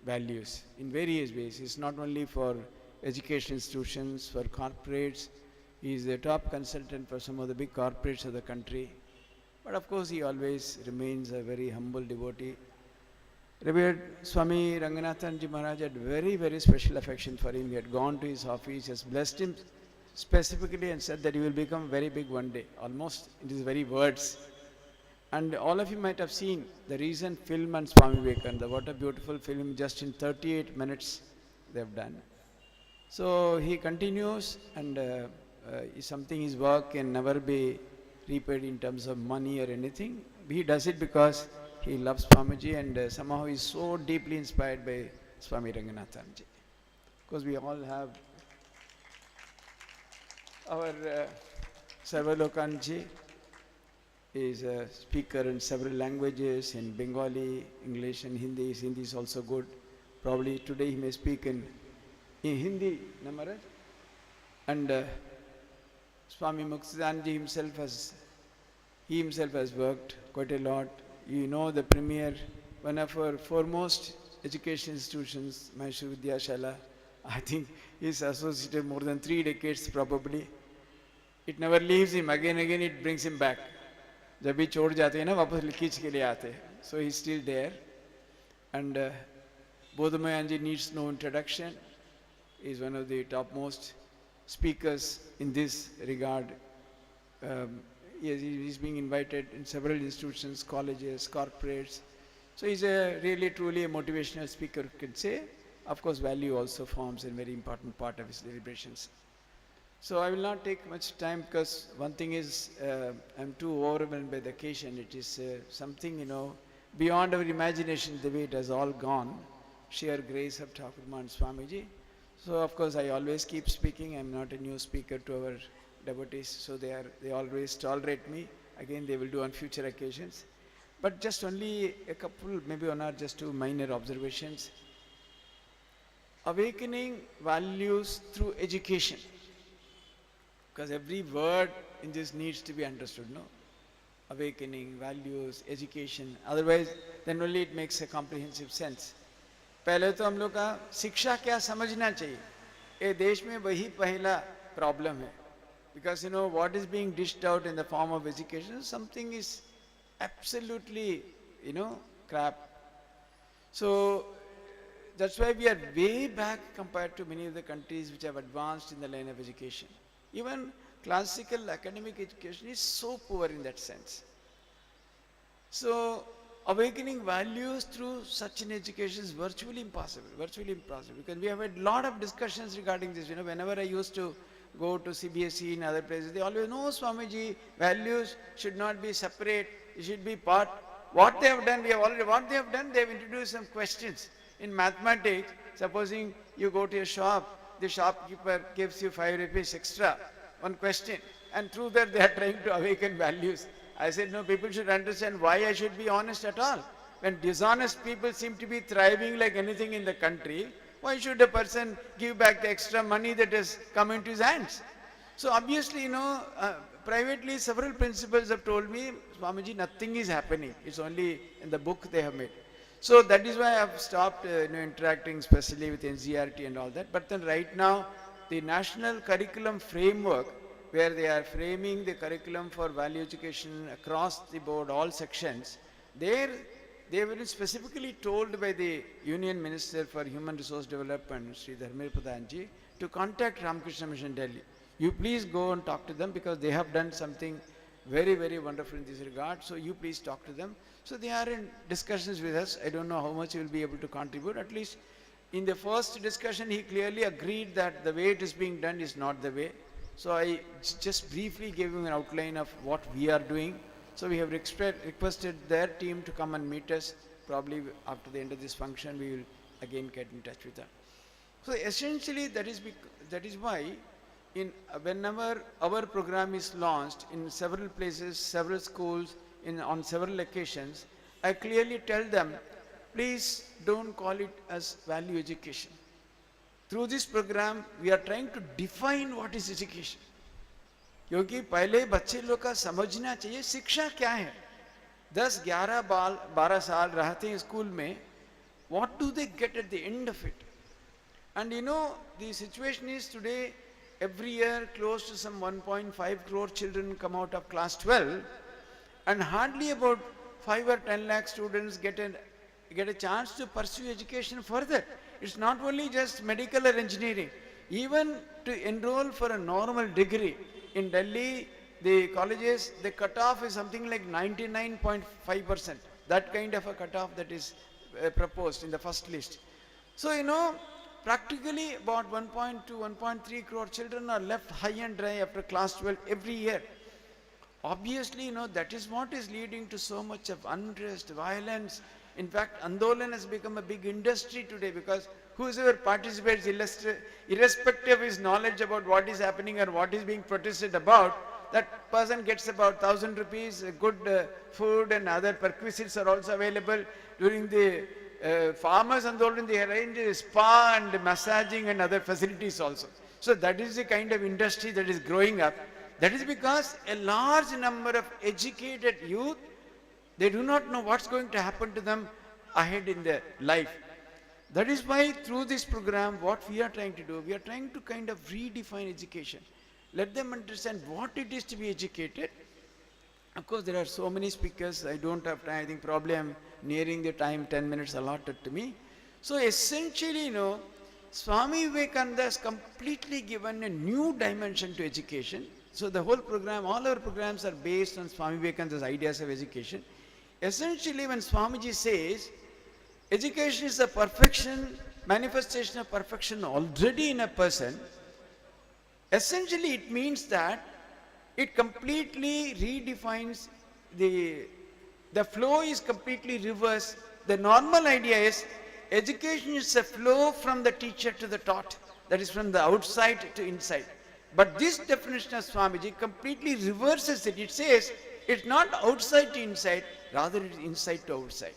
values in various ways. It's not only for education institutions, for corporates. He is the top consultant for some of the big corporates of the country. But of course he always remains a very humble devotee. Revered Swami Ranganathanji Maharaj had very, very special affection for him. He had gone to his office, has blessed him specifically and said that he will become very big one day, almost in his very words. And all of you might have seen the recent film on Swami Vivekananda. What a beautiful film, just in 38 minutes they have done. So he continues, and something his work can never be repaid in terms of money or anything. He does it because he loves Swamiji, and somehow he is so deeply inspired by Swami Ranganathanji. Because we all have our Sarvalokanji is a speaker in several languages, in Bengali, English and Hindi. His Hindi is also good. Probably today he may speak in Hindi, no Maharaj? And Swami Muktidananji himself has worked quite a lot. You know the premier, one of our foremost education institutions, Mysore Vidyashala. I think he's associated more than 3 decades probably. It never leaves him. Again it brings him back. जब भी छोड़ जाते हैं ना वापस खींच के लिए आते हैं. So he's still there. And Bodhamayanji needs no introduction. He is one of the topmost speakers in this regard. He's being invited in several institutions, colleges, corporates. So he's a really, truly a motivational speaker, you can say. Of course, value also forms a very important part of his deliberations. So I will not take much time, because one thing is, I'm too overwhelmed by the occasion. It is something, beyond our imagination, the way it has all gone. Sheer grace of Thakurman Swamiji. So of course I always keep speaking. I'm not a new speaker to our devotees, so they always tolerate me. Again, they will do on future occasions. But just only a couple, maybe one or just two minor observations. Awakening values through education, because every word in this needs to be understood, no? Awakening, values, education. Otherwise, then only it makes a comprehensive sense. पहले तो हम लोग का शिक्षा क्या समझना चाहिए, ये देश में वही पहला प्रॉब्लम है. Because what is being dished out in the form of education, something is absolutely crap. So that's why we are way back compared to many of the countries which have advanced in the line of education. Even classical academic education is so poor in that sense. So awakening values through such an education is virtually impossible, because we have had a lot of discussions regarding this. Whenever I used to go to CBSE and other places, they always, no, Swamiji, values should not be separate, it should be part. What they have done, they have introduced some questions. In mathematics, supposing you go to a shop, the shopkeeper gives you 5 rupees extra, one question, and through that they are trying to awaken values. I said, no, people should understand why I should be honest at all. When dishonest people seem to be thriving like anything in the country, why should a person give back the extra money that has come into his hands? So obviously, privately several principals have told me, Swamiji, nothing is happening. It's only in the book they have made. So that is why I have stopped interacting especially with NCERT and all that. But then right now, the national curriculum framework, where they are framing the curriculum for value education across the board, all sections, they were specifically told by the Union Minister for Human Resource Development, Sri Dharmir Pradhanji, to contact Ramakrishna Mission Delhi. You please go and talk to them, because they have done something very, very wonderful in this regard. So you please talk to them. So they are in discussions with us. I don't know how much he will be able to contribute. At least in the first discussion, he clearly agreed that the way it is being done is not the way. So I just briefly gave him an outline of what we are doing. So we have requested their team to come and meet us. Probably after the end of this function, we will again get in touch with them. So essentially, that is why whenever our program is launched in several places, several schools, on several occasions, I clearly tell them, please don't call it as value education. Through this program, we are trying to define what is education. क्योंकि पहले बच्चे लोग का समझना चाहिए शिक्षा क्या है. 10, 11, 12 साल रहते हैं स्कूल में, what do they get at the end of it? And the situation is today, every year close to some 1.5 crore children come out of class 12, and hardly about 5 or 10 lakh students get a chance to pursue education further. It's not only just medical or engineering. Even to enroll for a normal degree, in Delhi, the colleges, the cutoff is something like 99.5%. That kind of a cutoff that is proposed in the first list. So, practically about 1.2, 1.3 crore children are left high and dry after class 12 every year. Obviously, that is what is leading to so much of unrest, violence. In fact, Andolan has become a big industry today, because whoever participates, irrespective of his knowledge about what is happening or what is being protested about, that person gets about 1,000 rupees, good food and other perquisites are also available. During the farmers Andolan, they arrange spa and massaging and other facilities also. So that is the kind of industry that is growing up. That is because a large number of educated youth, they do not know what's going to happen to them ahead in their life. That is why through this program, what we are trying to do, we are trying to kind of redefine education. Let them understand what it is to be educated. Of course, there are so many speakers, I don't have time. I think probably I'm nearing the time, 10 minutes allotted to me. So essentially, Swami Vivekananda has completely given a new dimension to education. So the whole program, all our programs are based on Swami Vivekananda's ideas of education. Essentially, when Swamiji says, education is the perfection, manifestation of perfection already in a person, essentially it means that it completely redefines the flow is completely reversed. The normal idea is education is a flow from the teacher to the taught, that is from the outside to inside. But this definition of Swamiji completely reverses it. It says it's not outside to inside, rather it is inside to outside.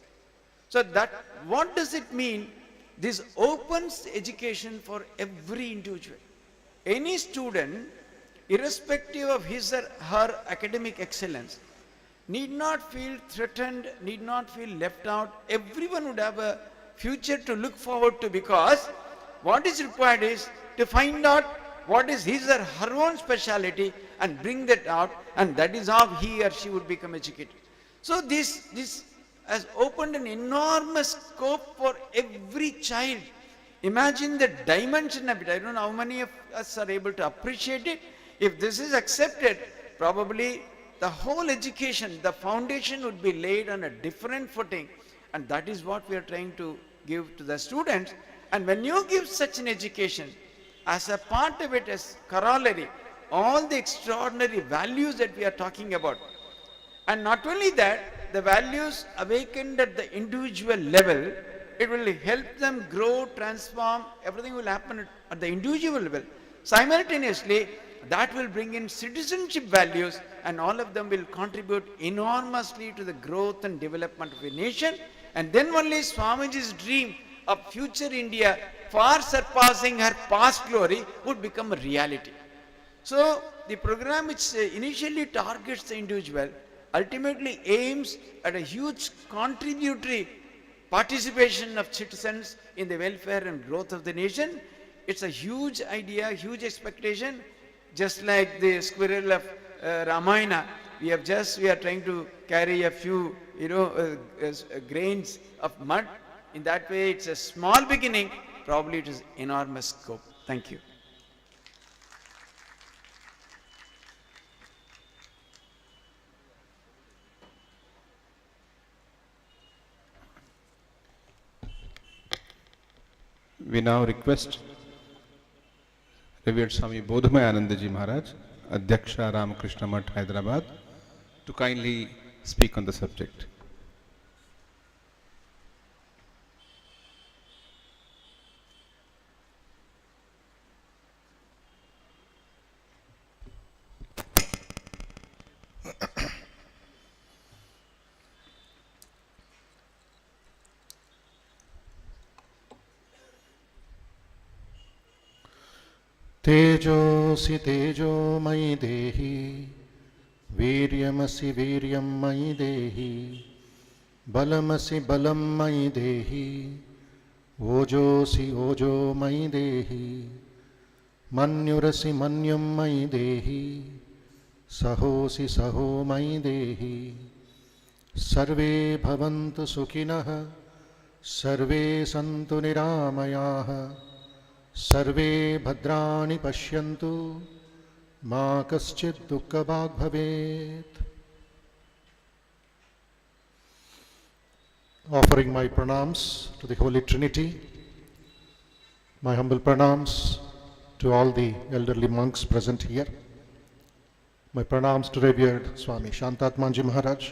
So that, what does it mean? This opens education for every individual. Any student, irrespective of his or her academic excellence, need not feel threatened, need not feel left out. Everyone would have a future to look forward to, because what is required is to find out what is his or her own speciality and bring that out, and that is how he or she would become educated. So this has opened an enormous scope for every child. Imagine the dimension of it. I don't know how many of us are able to appreciate it. If this is accepted, probably the whole education, the foundation would be laid on a different footing, and that is what we are trying to give to the students. And when you give such an education, as a part of it, as corollary, all the extraordinary values that we are talking about, and not only that, the values awakened at the individual level, it will help them grow, transform, everything will happen at the individual level. Simultaneously, that will bring in citizenship values, and all of them will contribute enormously to the growth and development of a nation. And then only Swamiji's dream of future India, far surpassing her past glory, would become a reality. So the program, which initially targets the individual, ultimately aims at a huge contributory participation of citizens in the welfare and growth of the nation. It's a huge idea, huge expectation. Just like the squirrel of Ramayana, we are trying to carry a few, grains of mud. In that way, it's a small beginning. Probably it is enormous scope. Thank you. We now request Revered Swami Bodhamayanandaji Maharaj, Adhyaksha Ramakrishna Math, Hyderabad, to kindly speak on the subject. तेजोसि तेजोमयि देहि वीर्यमसि वीर्यं मयि देहि बलमसि बलं मयि देहि ओजोसि ओजो मयि देहि मन्युरसि मन्युं मयि देहि सहोसि सहो मयि देहि सर्वे भवन्तु सुखिनः सर्वे सन्तु निरामयाः सर्वे भद्राणि पश्यन्तु मा कश्चित् दुःखभाग् भवेत्. Offering my pranams to the Holy Trinity, my humble pranams to all the elderly monks present here, my pranams to Revered Swami Shantatmanji Maharaj,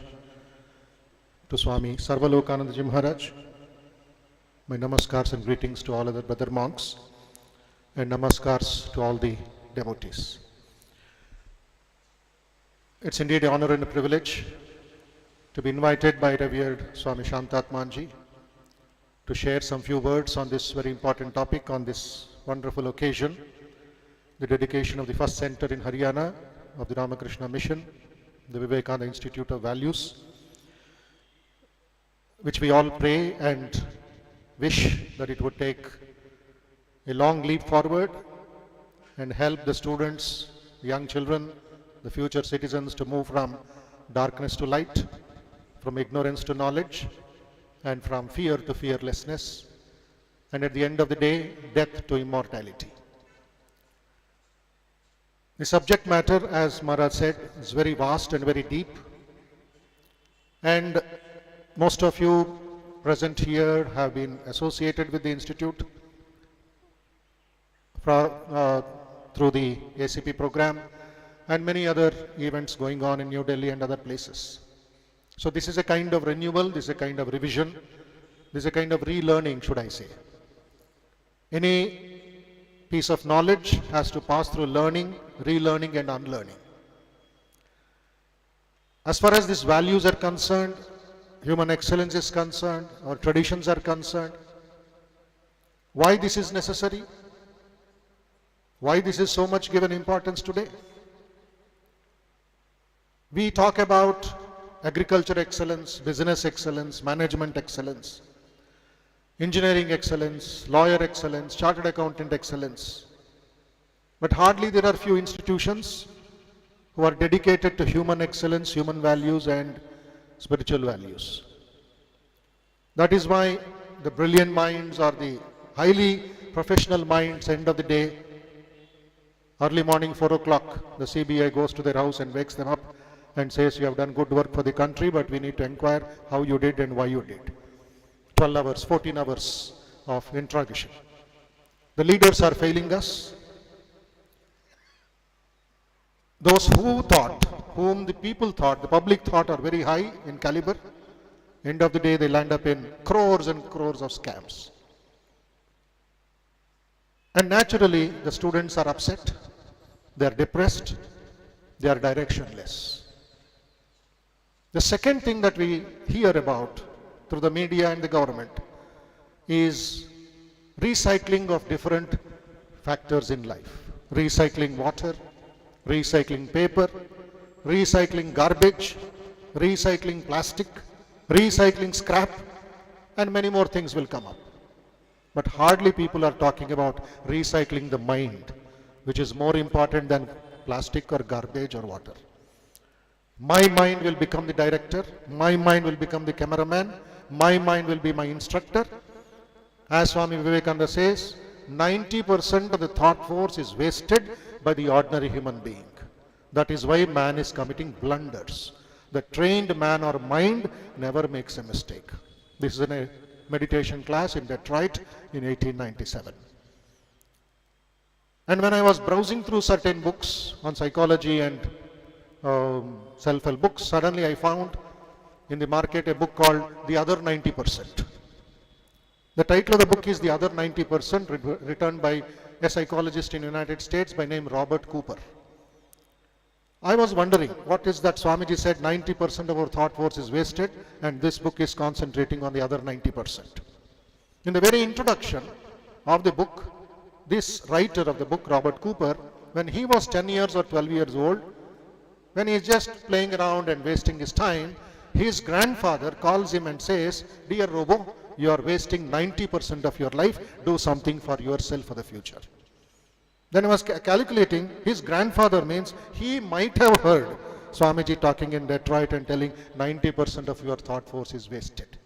to Swami Sarvalokanandaji Maharaj, my namaskars and greetings to all other brother monks, and namaskars to all the devotees. It's indeed an honor and a privilege to be invited by Revered Swami Shantatmanji to share some few words on this very important topic on this wonderful occasion, the dedication of the first center in Haryana of the Ramakrishna Mission, the Vivekananda Institute of Values, which we all pray and wish that it would take a long leap forward and help the students, the young children, the future citizens to move from darkness to light, from ignorance to knowledge, and from fear to fearlessness, and at the end of the day, death to immortality. The subject matter, as Maharaj said, is very vast and very deep. And most of you present here have been associated with the Institute through the ACP program and many other events going on in New Delhi and other places. So this is a kind of renewal, this is a kind of revision, this is a kind of relearning, should I say. Any piece of knowledge has to pass through learning, relearning and unlearning. As far as these values are concerned, human excellence is concerned, our traditions are concerned, why this is necessary? Why this is so much given importance today? We talk about agriculture excellence, business excellence, management excellence, engineering excellence, lawyer excellence, chartered accountant excellence. But hardly there are few institutions who are dedicated to human excellence, human values and spiritual values. That is why the brilliant minds or the highly professional minds, end of the day, early morning 4 o'clock, the CBI goes to their house and wakes them up and says, you have done good work for the country, but we need to inquire how you did and why you did. 12 hours, 14 hours of interrogation. The leaders are failing us. Those who thought, whom the people thought, the public thought are very high in caliber, end of the day they land up in crores and crores of scams. And naturally the students are upset, they are depressed, they are directionless. The second thing that we hear about through the media and the government is recycling of different factors in life. Recycling water, recycling paper, recycling garbage, recycling plastic, recycling scrap, and many more things will come up. But hardly people are talking about recycling the mind, which is more important than plastic or garbage or water. My mind will become the director, my mind will become the cameraman, my mind will be my instructor. As Swami Vivekananda says, 90% of the thought force is wasted by the ordinary human being. That is why man is committing blunders. The trained man or mind never makes a mistake. This is in a meditation class in Detroit in 1897. And when I was browsing through certain books on psychology and self-help books, suddenly I found in the market a book called The Other 90%. The title of the book is The Other 90%, written by a psychologist in the United States by name Robert Cooper. I was wondering, what is that Swamiji said 90% of our thought force is wasted, and this book is concentrating on the other 90%. In the very introduction of the book, this writer of the book, Robert Cooper, when he was 10 years or 12 years old, when he is just playing around and wasting his time, his grandfather calls him and says, "Dear Robo, you are wasting 90% of your life, do something for yourself for the future." Then I was calculating, his grandfather means he might have heard Swamiji talking in Detroit and telling 90% of your thought force is wasted.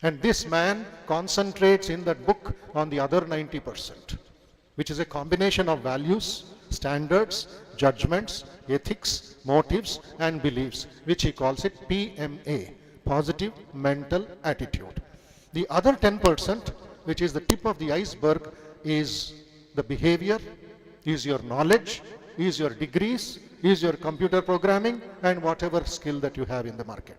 And this man concentrates in that book on the other 90%, which is a combination of values, standards, judgments, ethics, motives and beliefs, which he calls it PMA, positive mental attitude. The other 10%, which is the tip of the iceberg, is the behavior, is your knowledge, is your degrees, is your computer programming and whatever skill that you have in the market.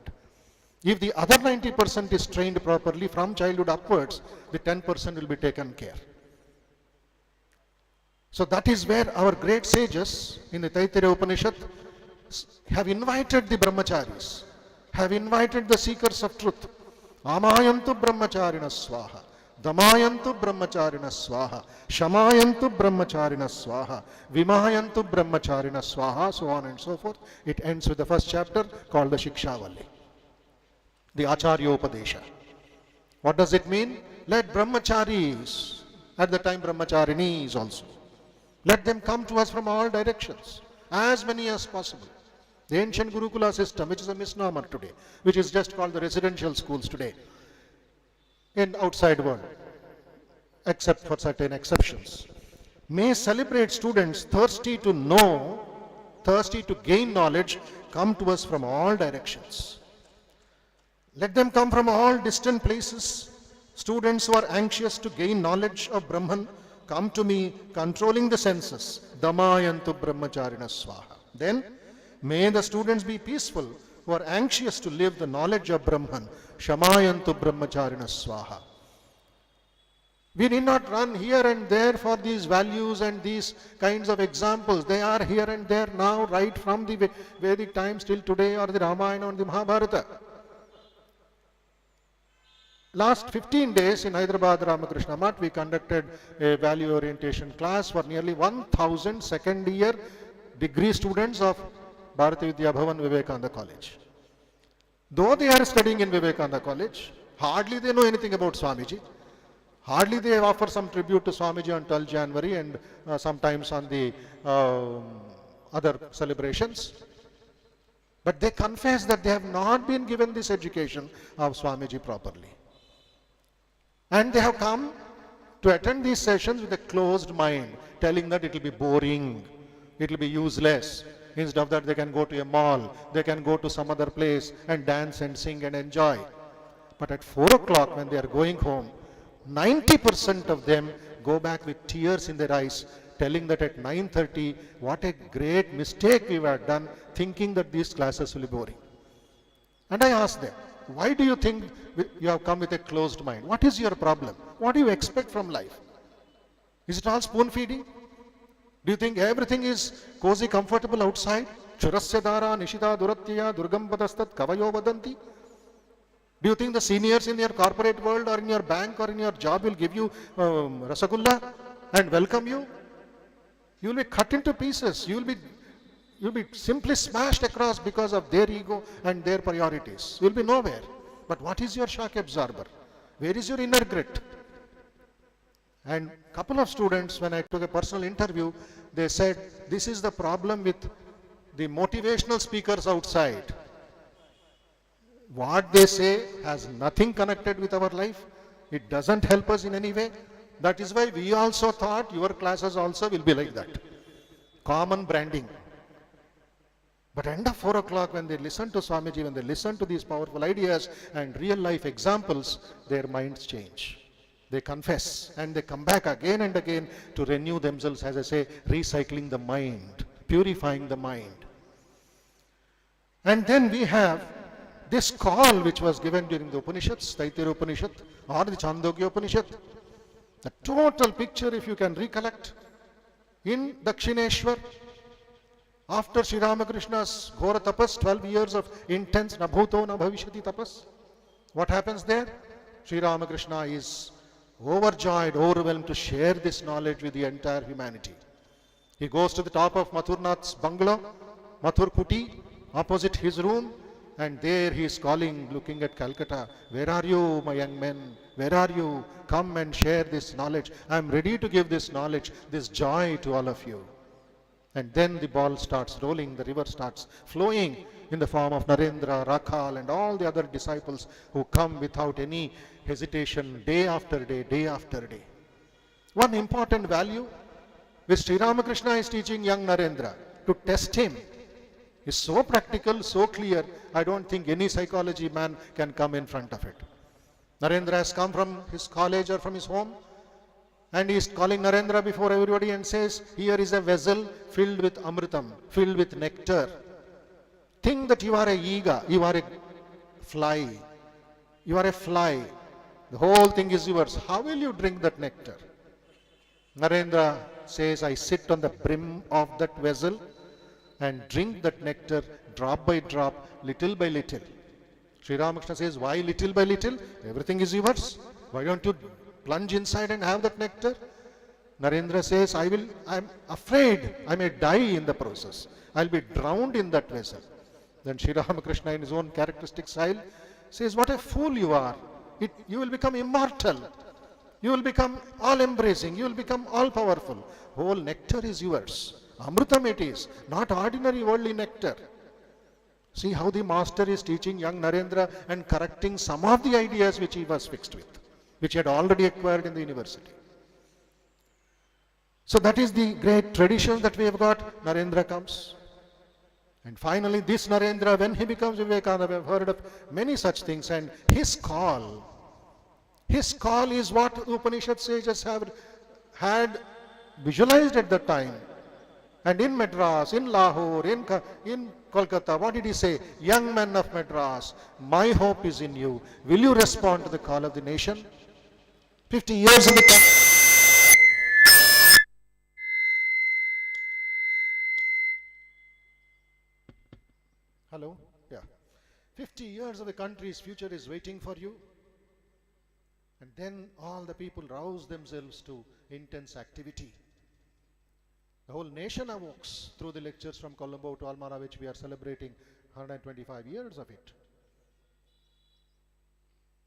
If the other 90% is trained properly from childhood upwards, the 10% will be taken care. So that is where our great sages in the Taittiriya Upanishad have invited the brahmacharis, have invited the seekers of truth. Amayantu brahmacharina swaha, damayantu brahmacharina swaha, shamayantu brahmacharina swaha, vimayantu brahmacharina swaha, so on and so forth. It ends with the first chapter called the Shikshavali, the Acharyopadesha. What does it mean? Let brahmacharis, at the time brahmacharinis also, let them come to us from all directions, as many as possible. The ancient Gurukula system, which is a misnomer today, which is just called the residential schools today in outside world. except for certain exceptions. May celebrate students thirsty to know, thirsty to gain knowledge, come to us from all directions. Let them come from all distant places. Students who are anxious to gain knowledge of Brahman, come to me, controlling the senses. Damayantu brahmacharina swaha. Then, may the students be peaceful who are anxious to live the knowledge of Brahman. Shamayantu brahmacharina swaha. We need not run here and there for these values and these kinds of examples. They are here and there now, right from the Vedic times till today, or the Ramayana or the Mahabharata. Last 15 days in Hyderabad Ramakrishna Math, we conducted a value orientation class for nearly 1,000 second year degree students of Bharati Vidya Bhavan Vivekananda College. Though they are studying in Vivekananda College, hardly they know anything about Swamiji. Hardly they offer some tribute to Swamiji on 12 January and sometimes on the other celebrations. But they confess that they have not been given this education of Swamiji properly. And they have come to attend these sessions with a closed mind, telling that it will be boring, it will be useless. Instead of that, they can go to a mall, they can go to some other place and dance and sing and enjoy. But at 4 o'clock when they are going home, 90% of them go back with tears in their eyes, telling that at 9:30, what a great mistake we have done, thinking that these classes will be boring. And I asked them, why do you think you have come with a closed mind? What is your problem? What do you expect from life? Is it all spoon feeding? Do you think everything is cozy, comfortable outside? Churasya dara nishita duratya durgam padastat kavayo vadanti? Do you think the seniors in your corporate world or in your bank or in your job will give you rasagulla and welcome you? You will be cut into pieces. You will be simply smashed across because of their ego and their priorities. You will be nowhere. But what is your shock absorber? Where is your inner grit? And a couple of students, when I took a personal interview, they said, this is the problem with the motivational speakers outside. What they say has nothing connected with our life. It doesn't help us in any way. That is why we also thought your classes also will be like that. Common branding. But end of 4 o'clock, when they listen to Swamiji, when they listen to these powerful ideas and real life examples, their minds change. They confess and they come back again and again to renew themselves, as I say, recycling the mind, purifying the mind. And then we have this call which was given during the Upanishads, Taittiriya Upanishad or the Chandogya Upanishad. The total picture, if you can recollect, in Dakshineshwar, after Sri Ramakrishna's Ghora Tapas, 12 years of intense Nabhuto na Bhavishyati Tapas, what happens there? Sri Ramakrishna is overjoyed, overwhelmed to share this knowledge with the entire humanity. He goes to the top of Mathurnath's bungalow, Mathur Kuti, opposite his room, and there he is calling, looking at Calcutta, where are you, my young men? Where are you? Come and share this knowledge. I am ready to give this knowledge, this joy to all of you. And then the ball starts rolling, the river starts flowing in the form of Narendra, Rakhal and all the other disciples who come without any hesitation day after day, day after day. One important value which Sri Ramakrishna is teaching young Narendra to test him is so practical, so clear, I don't think any psychology man can come in front of it. Narendra has come from his college or from his home, and he is calling Narendra before everybody and says, here is a vessel filled with amritam, filled with nectar. Think that you are a ega, you are a fly. You are a fly. The whole thing is yours. How will you drink that nectar? Narendra says, I sit on the brim of that vessel and drink that nectar drop by drop, little by little. Sri Ramakrishna says, why little by little? Everything is yours. Why don't you plunge inside and have that nectar? Narendra says, I'm afraid I may die in the process. I'll be drowned in that vessel. Then Sri Ramakrishna, in his own characteristic style, says, what a fool you are. You will become immortal. You will become all-embracing. You will become all-powerful. Whole nectar is yours. Amritam it is, not ordinary worldly nectar. See how the master is teaching young Narendra and correcting some of the ideas which he was fixed with, which he had already acquired in the university. So that is the great tradition that we have got. Narendra comes. And finally this Narendra, when he becomes Vivekananda, we have heard of many such things, and his call is what the Upanishad sages have had visualized at that time. And in Madras, in Lahore, in Kolkata, what did he say? Young men of Madras, my hope is in you. Will you respond to the call of the nation? 50 years in the country. Hello? Yeah. 50 years of the country's future is waiting for you. And then all the people rouse themselves to intense activity. The whole nation awakes through the lectures from Colombo to Almara, which we are celebrating 125 years of it.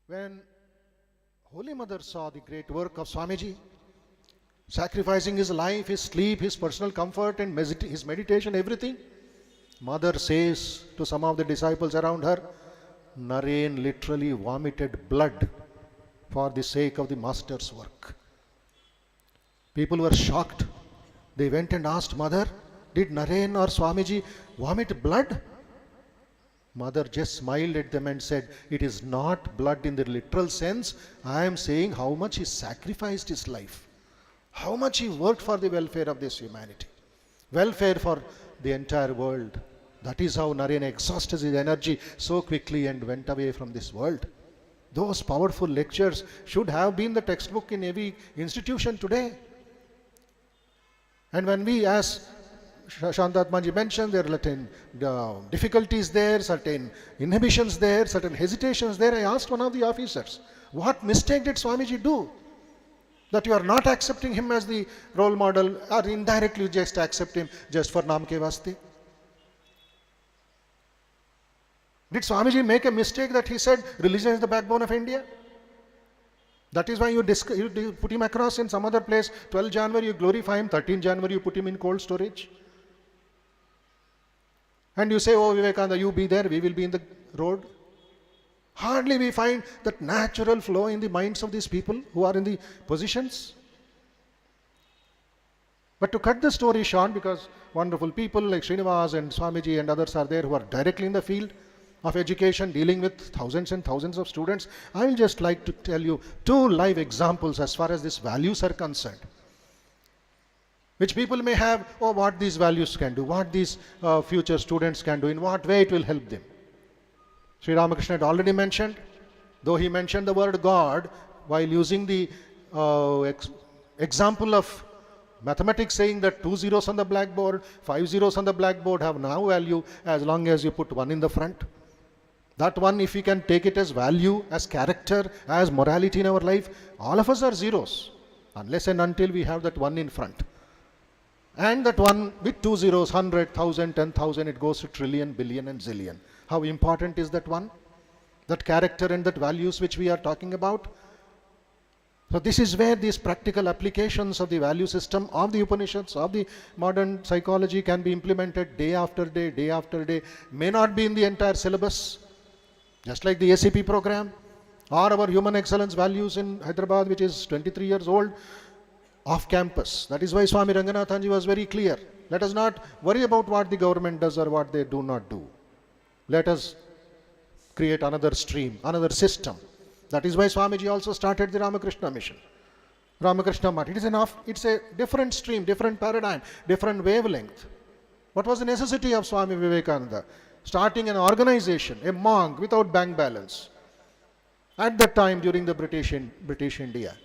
When Holy Mother saw the great work of Swamiji, sacrificing his life, his sleep, his personal comfort and his meditation, everything, Mother says to some of the disciples around her, Naren literally vomited blood for the sake of the Master's work. People were shocked. They went and asked Mother, did Naren or Swamiji vomit blood? Mother just smiled at them and said, it is not blood in the literal sense. I am saying how much he sacrificed his life, how much he worked for the welfare of this humanity, welfare for the entire world. That is how Naren exhausted his energy so quickly and went away from this world. Those powerful lectures should have been the textbook in every institution today. And when we, as Shantatmaji mentioned, there are certain difficulties there, certain inhibitions there, certain hesitations there. I asked one of the officers, what mistake did Swamiji do? That you are not accepting him as the role model, or indirectly just accept him just for Naam ke vaste? Did Swamiji make a mistake that he said religion is the backbone of India? That is why you put him across in some other place. 12 January you glorify him, 13 January you put him in cold storage. And you say, oh Vivekananda, you be there, we will be in the road. Hardly we find that natural flow in the minds of these people who are in the positions. But to cut the story short, because wonderful people like Srinivas and Swamiji and others are there who are directly in the field of education, dealing with thousands and thousands of students, I will just like to tell you 2 live examples as far as these values are concerned, which people may have, oh, what these values can do, what these future students can do, in what way it will help them. Sri Ramakrishna had already mentioned, though he mentioned the word God while using the example of mathematics, saying that 2 zeros on the blackboard, 5 zeros on the blackboard have no value as long as you put 1 in the front. That one, if we can take it as value, as character, as morality in our life, all of us are zeros, unless and until we have that 1 in front. And that 1 with 2 zeros, 100, 1000, 10,000, it goes to trillion, billion and zillion. How important is that 1? That character and that values which we are talking about. So this is where these practical applications of the value system of the Upanishads, of the modern psychology can be implemented day after day, day after day. May not be in the entire syllabus, just like the ACP program or our human excellence values in Hyderabad, which is 23 years old, off campus. That is why Swami Ranganathanji was very clear. Let us not worry about what the government does or what they do not do. Let us create another stream, another system. That is why Swamiji also started the Ramakrishna mission. Ramakrishna Math. It's a different stream, different paradigm, different wavelength. What was the necessity of Swami Vivekananda? Starting an organization, a monk without bank balance. At that time during the British India,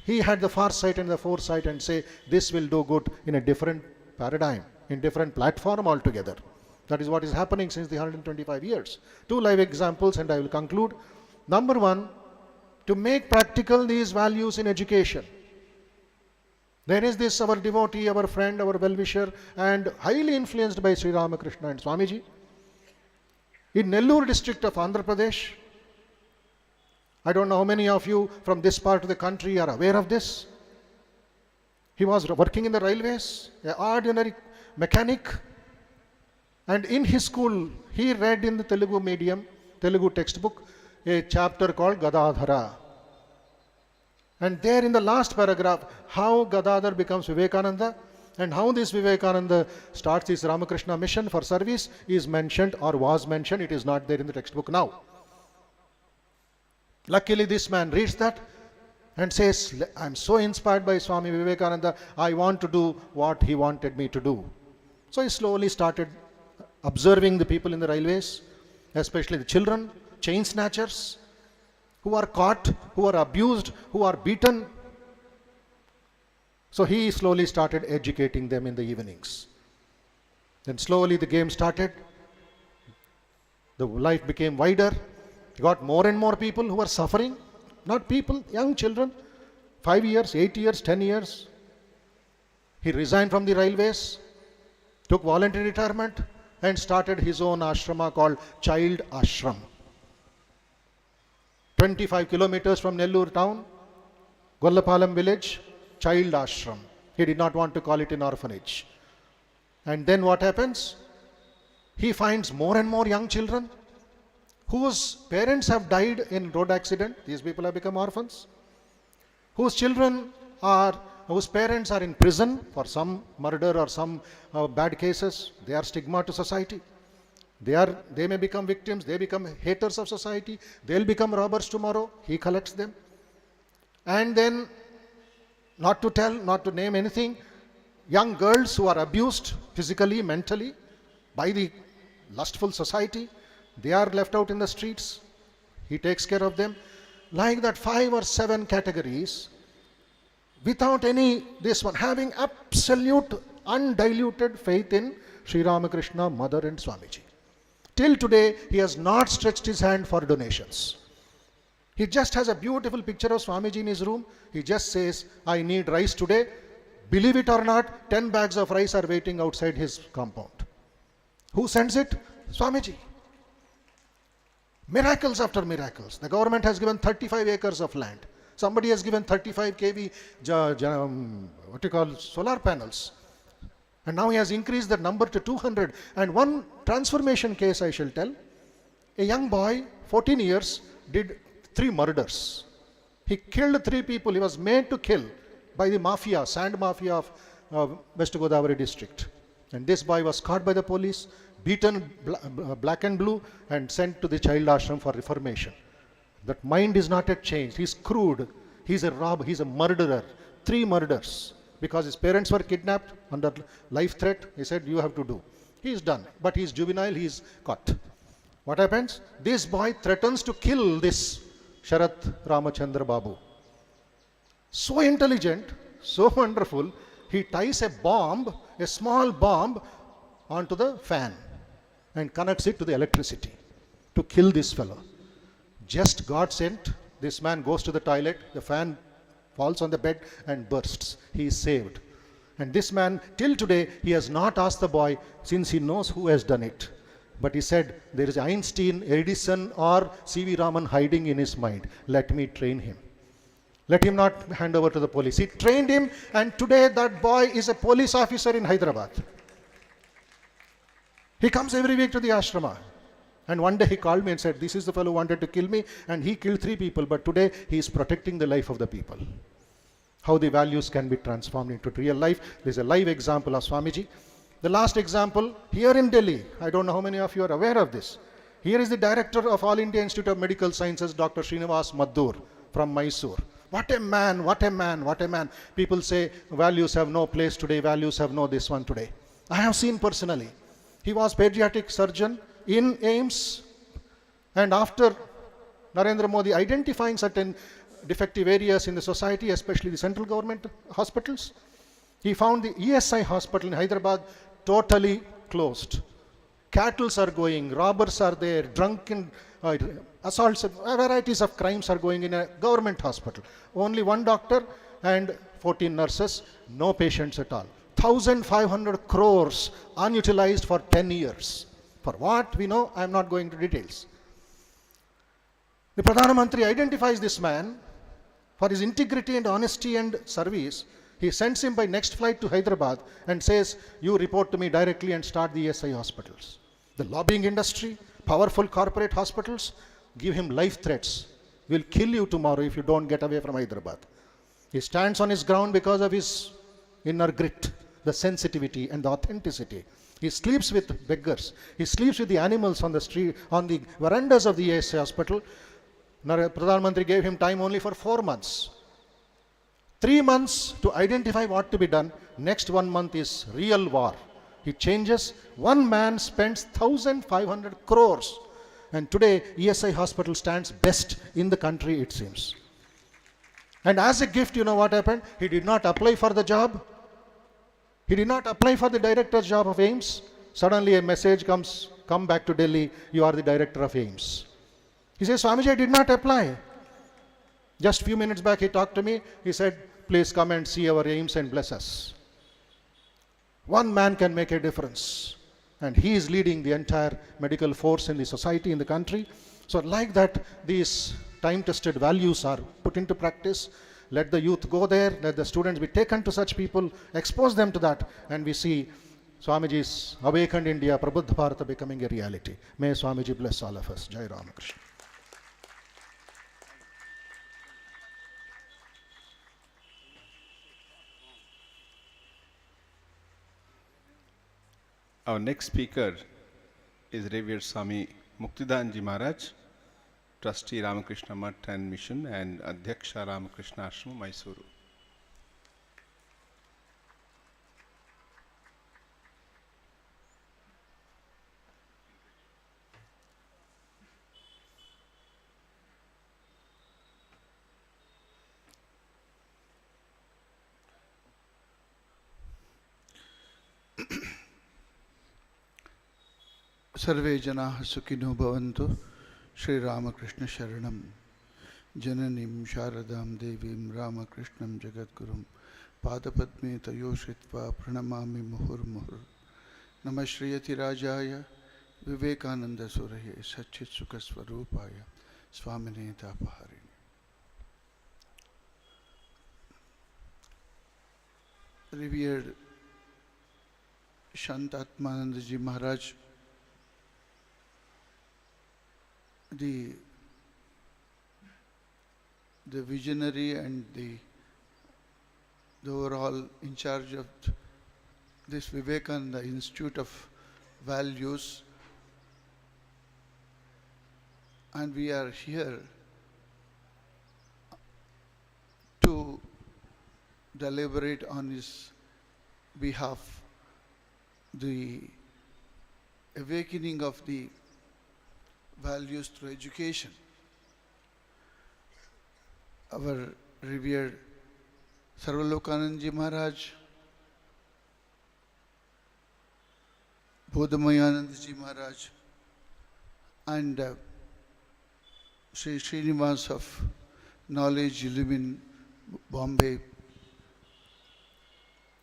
he had the foresight and the foresight and say, this will do good in a different paradigm, in different platform altogether. That is what is happening since the 125 years. 2 live examples and I will conclude. Number 1, to make practical these values in education. There is this our devotee, our friend, our well-wisher, and highly influenced by Sri Ramakrishna and Swamiji. In Nellore district of Andhra Pradesh, I don't know how many of you from this part of the country are aware of this. He was working in the railways, an ordinary mechanic, and in his school, he read in the Telugu medium, Telugu textbook, a chapter called Gadadhara. And there in the last paragraph, how Gadadhar becomes Vivekananda and how this Vivekananda starts his Ramakrishna mission for service is mentioned or was mentioned. It is not there in the textbook now. Luckily, this man reads that and says, I'm so inspired by Swami Vivekananda, I want to do what he wanted me to do. So he slowly started observing the people in the railways, especially the children, chain snatchers, who are caught, who are abused, who are beaten. So he slowly started educating them in the evenings. Then slowly the game started. The life became wider. He got more and more people who were suffering. Not people, young children, 5 years, 8 years, 10 years. He resigned from the railways, took voluntary retirement and started his own ashrama called Child Ashram. 25 kilometers from Nellore town, Gollapalam village, Child Ashram. He did not want to call it an orphanage. And then what happens? He finds more and more young children whose parents have died in road accident. These people have become orphans. Whose parents are in prison for some murder or some bad cases. They are stigma to society. They may become victims, they become haters of society, they'll become robbers tomorrow. He collects them. And then, not to name anything, young girls who are abused physically, mentally by the lustful society, they are left out in the streets. He takes care of them. Like that, 5 or 7 categories, without having absolute, undiluted faith in Sri Ramakrishna, Mother and Swamiji. Till today, he has not stretched his hand for donations. He just has a beautiful picture of Swamiji in his room. He just says, I need rice today. Believe it or not, 10 bags of rice are waiting outside his compound. Who sends it? Swamiji. Miracles after miracles. The government has given 35 acres of land. Somebody has given 35 kV solar panels. And now he has increased that number to 200. And one transformation case I shall tell. A young boy, 14 years, did 3 murders. He killed 3 people. He was made to kill by the mafia, sand mafia of West Godavari district. And this boy was caught by the police, beaten black and blue and sent to the child ashram for reformation. That mind is not yet changed. He's crude. He's a robber. He's a murderer. 3 murders. Because his parents were kidnapped under life threat. He said, you have to do. He's done. But he's juvenile. He's caught. What happens? This boy threatens to kill this Sharat Ramachandra Babu. So intelligent, so wonderful, he ties a bomb, a small bomb, onto the fan and connects it to the electricity to kill this fellow. Just God sent. This man goes to the toilet, the fan falls on the bed and bursts. He is saved. And this man, till today, he has not asked the boy, since he knows who has done it. But he said, there is Einstein, Edison or C.V. Raman hiding in his mind. Let me train him. Let him not hand over to the police. He trained him, and today that boy is a police officer in Hyderabad. He comes every week to the ashrama. And one day he called me and said, this is the fellow who wanted to kill me, and he killed 3 people, but today he is protecting the life of the people. How the values can be transformed into real life. There is a live example of Swamiji. The last example, here in Delhi, I don't know how many of you are aware of this. Here is the director of All India Institute of Medical Sciences, Dr. Srinivas Maddur from Mysore. What a man, what a man, what a man. People say values have no place today, values have no this one today. I have seen personally. He was pediatric surgeon in AIIMS, and after Narendra Modi identifying certain defective areas in the society, especially the central government hospitals, he found the ESI hospital in Hyderabad totally closed. Cattles are going, robbers are there, drunken assaults, varieties of crimes are going in a government hospital. Only 1 doctor and 14 nurses, no patients at all. 1,500 crores unutilized for 10 years. For what we know, I am not going into details. The Pradhana Mantri identifies this man for his integrity and honesty and service. He sends him by next flight to Hyderabad and says, you report to me directly and start the ESI hospitals. The lobbying industry, powerful corporate hospitals give him life threats. We'll kill you tomorrow if you don't get away from Hyderabad. He stands on his ground because of his inner grit, the sensitivity and the authenticity. He sleeps with beggars. He sleeps with the animals on the street, on the verandas of the ESI hospital. Pradhan Mantri gave him time only for 4 months. 3 months to identify what to be done. Next 1 month is real war. He changes. One man spends 1,500 crores. And today, ESI hospital stands best in the country, it seems. And as a gift, you know what happened? He did not apply for the job. He did not apply for the director's job of AIIMS. Suddenly a message comes, come back to Delhi, you are the director of AIIMS. He says, Swamiji, I did not apply. Just few minutes back he talked to me. He said, please come and see our AIIMS and bless us. One man can make a difference. And he is leading the entire medical force in the society, in the country. So like that, these time-tested values are put into practice. Let the youth go there, let the students be taken to such people, expose them to that, and we see Swamiji's Awakened India, Prabuddha Bharata becoming a reality. May Swamiji bless all of us. Jai Ramakrishna. Our next speaker is Revered Swami Muktidanji Maharaj, Trustee Ramakrishna Math and Mission and Adhyaksha Ramakrishna Ashram, Mysuru. सर्वे जनाः सुखिनो भवन्तु श्री रामकृष्ण शरणं जननीं शारदां देवीं रामकृष्णं जगद्गुरुं पादपद्मे तयो श्रित्वा प्रणमामि मुहुर्मुहुर् नमः श्रीयतिराजाय विवेकानन्दसुरये सच्चित्सुखस्वरूपाय स्वामिने तापहारिणे. Revered Shantatmanandaji Maharaj, the visionary and the overall in charge of this Vivekananda Institute of Values, and we are here to deliberate on his behalf the awakening of the values through education. Our revered Sarvalokanandaji Maharaj, Bodhamayanandaji Maharaj, and Sri Srinivas of Knowledge Illumine Bombay.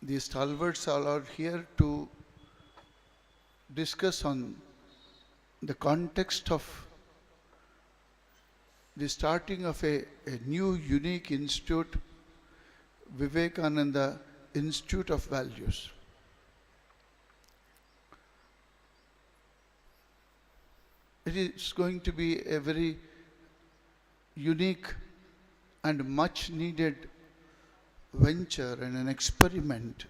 These stalwarts all are here to discuss on the context of the starting of a new unique institute, Vivekananda Institute of Values. It is going to be a very unique and much needed venture and an experiment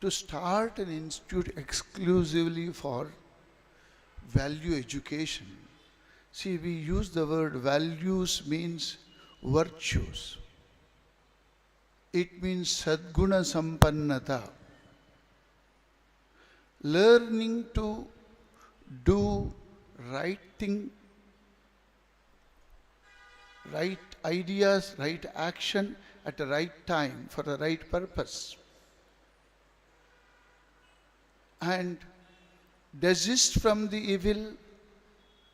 to start an institute exclusively for value education. See, we use the word values means virtues. It means sadguna sampannata. Learning to do right thing, right ideas, right action at the right time for the right purpose. And desist from the evil,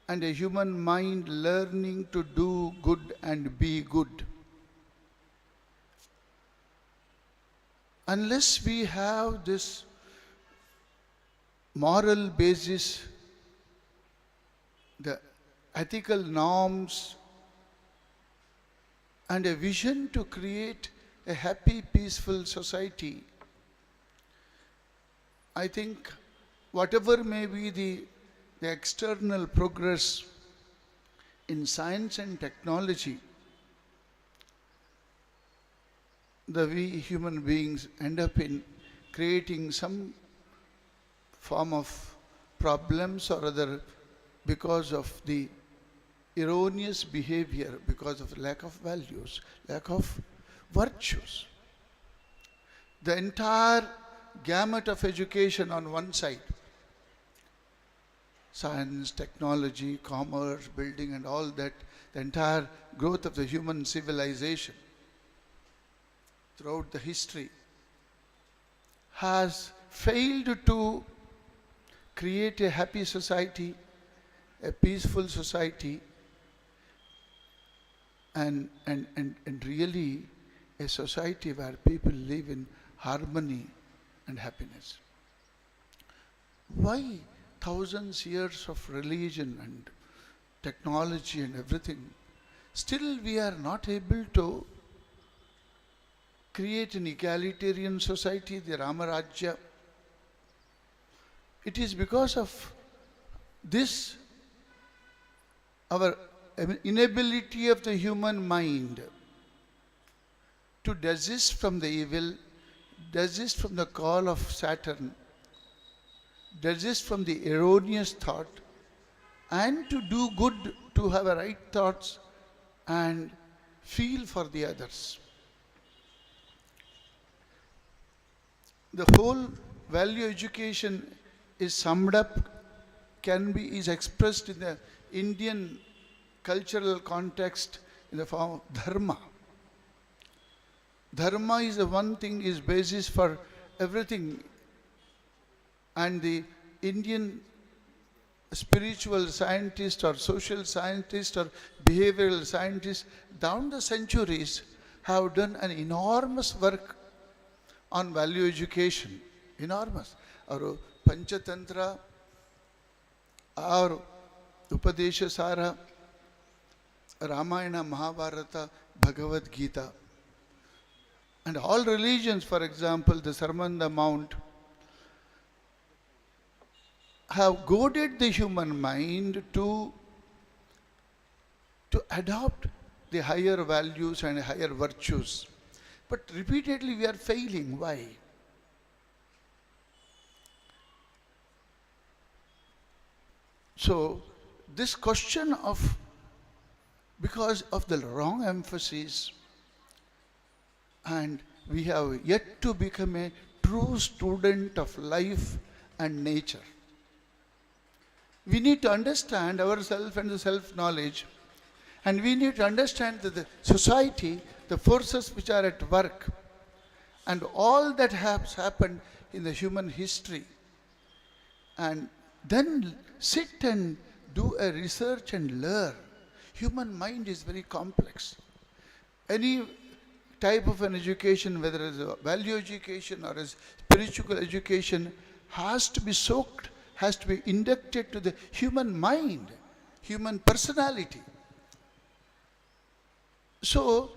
and a human mind learning to do good and be good. Unless we have this moral basis, the ethical norms, and a vision to create a happy, peaceful society, I think whatever may be the external progress in science and technology, we human beings end up in creating some form of problems or other because of the erroneous behavior, because of lack of values, lack of virtues. The entire gamut of education on one side, science, technology, commerce, building and all that, the entire growth of the human civilization throughout the history has failed to create a happy society, a peaceful society, and really a society where people live in harmony and happiness. Why thousands years of religion and technology and everything, still we are not able to create an egalitarian society, the Ramarajya? It is because of this, our inability of the human mind to desist from the evil, desist from the call of Saturn, desist from the erroneous thought, and to do good, to have a right thoughts and feel for the others. The whole value education is summed up, is expressed in the Indian cultural context in the form of dharma. Dharma is the one thing, is basis for everything. And the Indian spiritual scientist or social scientist or behavioral scientist down the centuries have done an enormous work on value education. Enormous. Our Panchatantra, our Upadesha Sara, Ramayana, Mahabharata, Bhagavad Gita, and all religions, for example, the Sermon on the Mount, have goaded the human mind to adopt the higher values and higher virtues. But repeatedly we are failing. Why? So, this question of, because of the wrong emphasis, and we have yet to become a true student of life and nature. We need to understand ourselves and the self-knowledge, and we need to understand that the society, the forces which are at work, and all that has happened in the human history, and then sit and do a research and learn. Human mind is very complex. Any type of an education, whether it's a value education or a spiritual education, has to be soaked, has to be inducted to the human mind, human personality. So,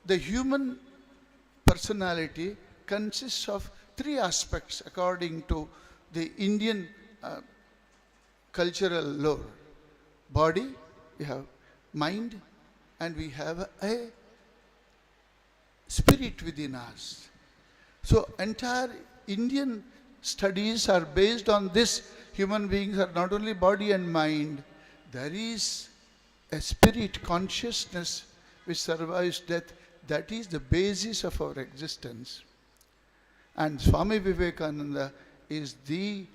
the human personality consists of three aspects according to the Indian cultural lore. Body, we have mind, and we have a spirit within us. So entire Indian studies are based on this. Human beings are not only body and mind, there is a spirit, consciousness which survives death. That is the basis of our existence. And Swami Vivekananda is the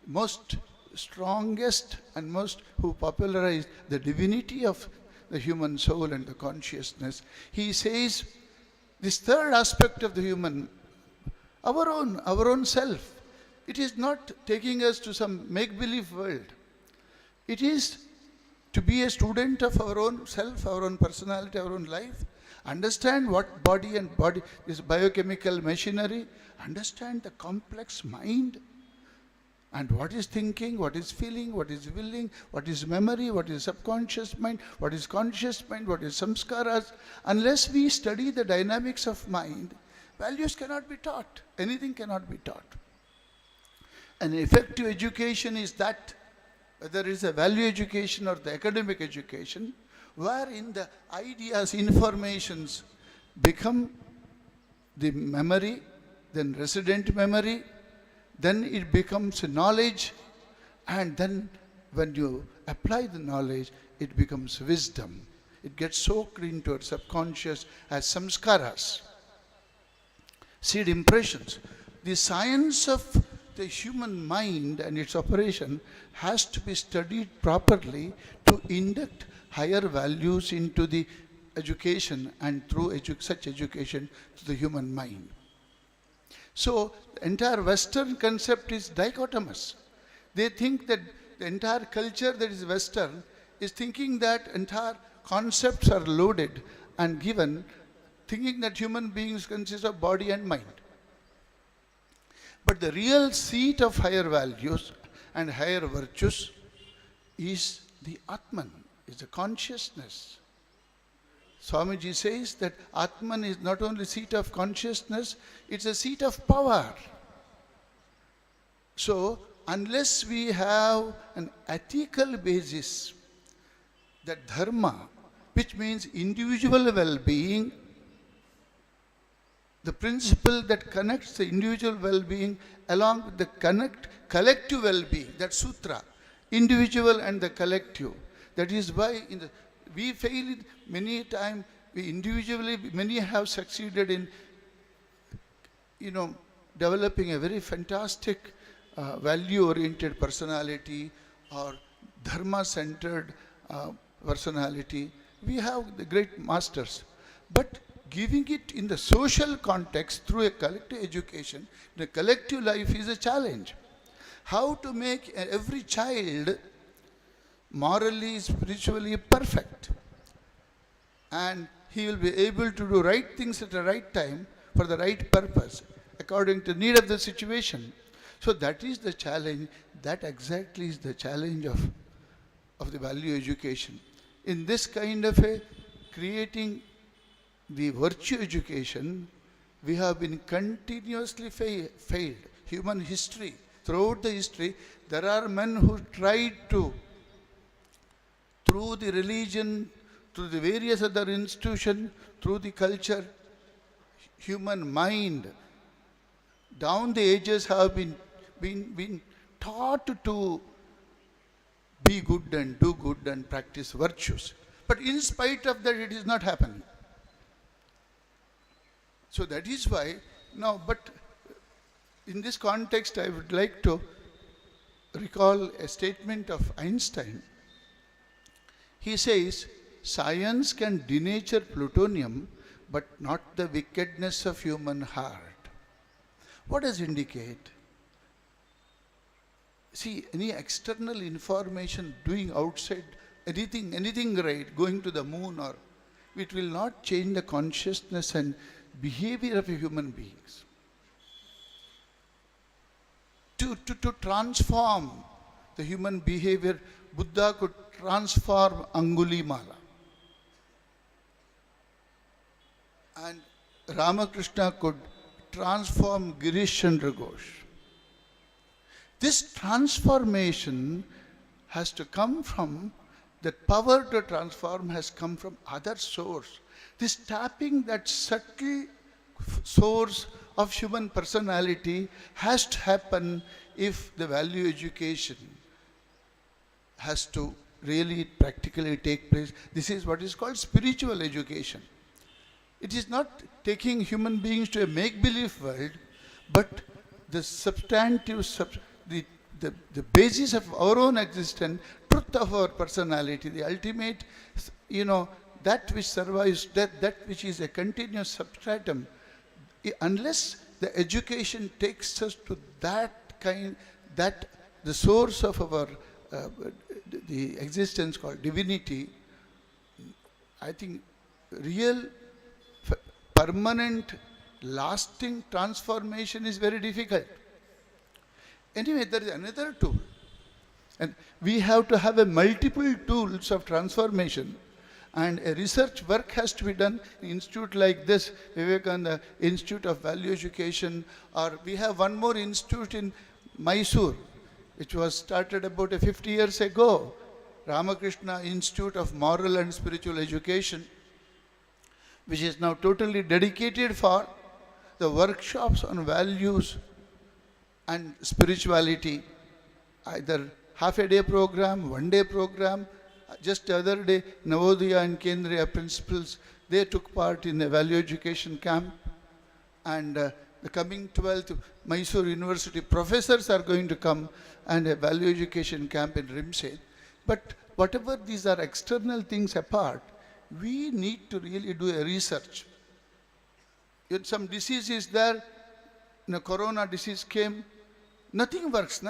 most strongest and most who popularized the divinity of the human soul and the consciousness. He says this third aspect of the human, our own self, it is not taking us to some make-believe world. It is to be a student of our own self, our own personality, our own life, understand what body and body is, biochemical machinery, understand the complex mind, and what is thinking, what is feeling, what is willing, what is memory, what is subconscious mind, what is conscious mind, what is samskaras. Unless we study the dynamics of mind, values cannot be taught. Anything cannot be taught. An effective education is that, whether it is a value education or the academic education, wherein the ideas, informations become the memory, then resident memory, then it becomes knowledge, and then when you apply the knowledge, it becomes wisdom. It gets soaked into our subconscious as samskaras, seed impressions. The science of the human mind and its operation has to be studied properly to induct higher values into the education, and through such education to the human mind. So the entire Western concept is dichotomous. They think that the entire culture that is Western is thinking that entire concepts are loaded and given, thinking that human beings consist of body and mind. But the real seat of higher values and higher virtues is the Atman, is the consciousness. Swamiji says that Atman is not only seat of consciousness, it's a seat of power. So, unless we have an ethical basis, that dharma, which means individual well-being, the principle that connects the individual well-being along with the collective well-being, that sutra, individual and the collective. That is why we fail many times. We individually, many have succeeded in, developing a very fantastic value-oriented personality or dharma-centered personality. We have the great masters. But giving it in the social context through a collective education, the collective life is a challenge. How to make every child morally, spiritually perfect, and he will be able to do right things at the right time for the right purpose according to the need of the situation. So that is the challenge. That exactly is the challenge of the value education. In this kind of a creating the virtue education, we have been continuously failed. Human history, throughout the history, there are men who tried to, through the religion, through the various other institutions, through the culture, human mind, down the ages have been taught to be good and do good and practice virtues. But in spite of that, it is not happening. So that is why now, but in this context, I would like to recall a statement of Einstein. He says, science can denature plutonium, but not the wickedness of human heart. What does it indicate? See, any external information doing outside, anything right, going to the moon, or it will not change the consciousness and behavior of human beings. To transform the human behavior, Buddha could transform Angulimala. And Ramakrishna could transform Girish Chandra Ghosh. This transformation has to come from, that power to transform has come from other source. This tapping that subtle source of human personality has to happen if the value education has to really practically take place. This is what is called spiritual education. It is not taking human beings to a make-believe world, but the substantive, the basis of our own existence, truth of our personality, the ultimate, that which survives, that which is a continuous substratum. Unless the education takes us to that kind, that the source of our the existence called divinity, I think real permanent lasting transformation is very difficult. Anyway, there is another tool, and we have to have a multiple tools of transformation, and a research work has to be done in an institute like this, Vivekananda Institute of Value Education, or we have one more institute in Mysore, which was started about 50 years ago, Ramakrishna Institute of Moral and Spiritual Education, which is now totally dedicated for the workshops on values and spirituality, either half a day program, 1 day program. Just the other day, Navodaya and Kendriya principals, they took part in the value education camp. And the coming 12th, Mysore University professors are going to come and a value education camp in Rimse. But whatever these are external things apart, we need to really do a research. If some disease is there, corona disease came, nothing works.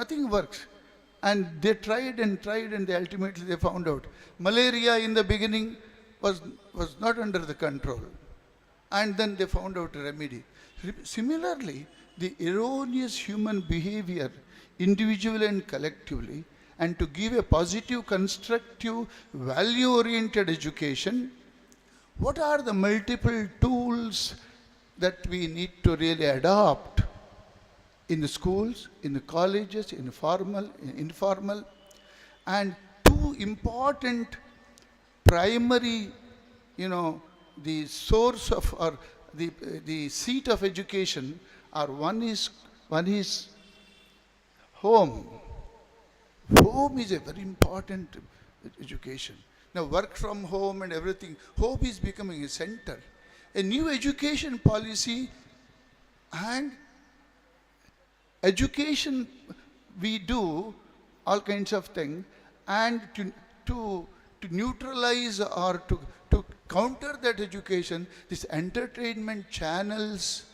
And they tried and they ultimately found out. Malaria in the beginning was not under the control. And then they found out a remedy. Similarly, the erroneous human behavior, individually and collectively, and to give a positive, constructive, value-oriented education, what are the multiple tools that we need to really adopt in the schools, in the colleges, in formal, in informal? And two important primary, the source of, or the seat of education are one is home. Home is a very important education. Now work from home and everything, home is becoming a center. A new education policy and education, we do all kinds of things, and to neutralize or to counter that education, this entertainment channels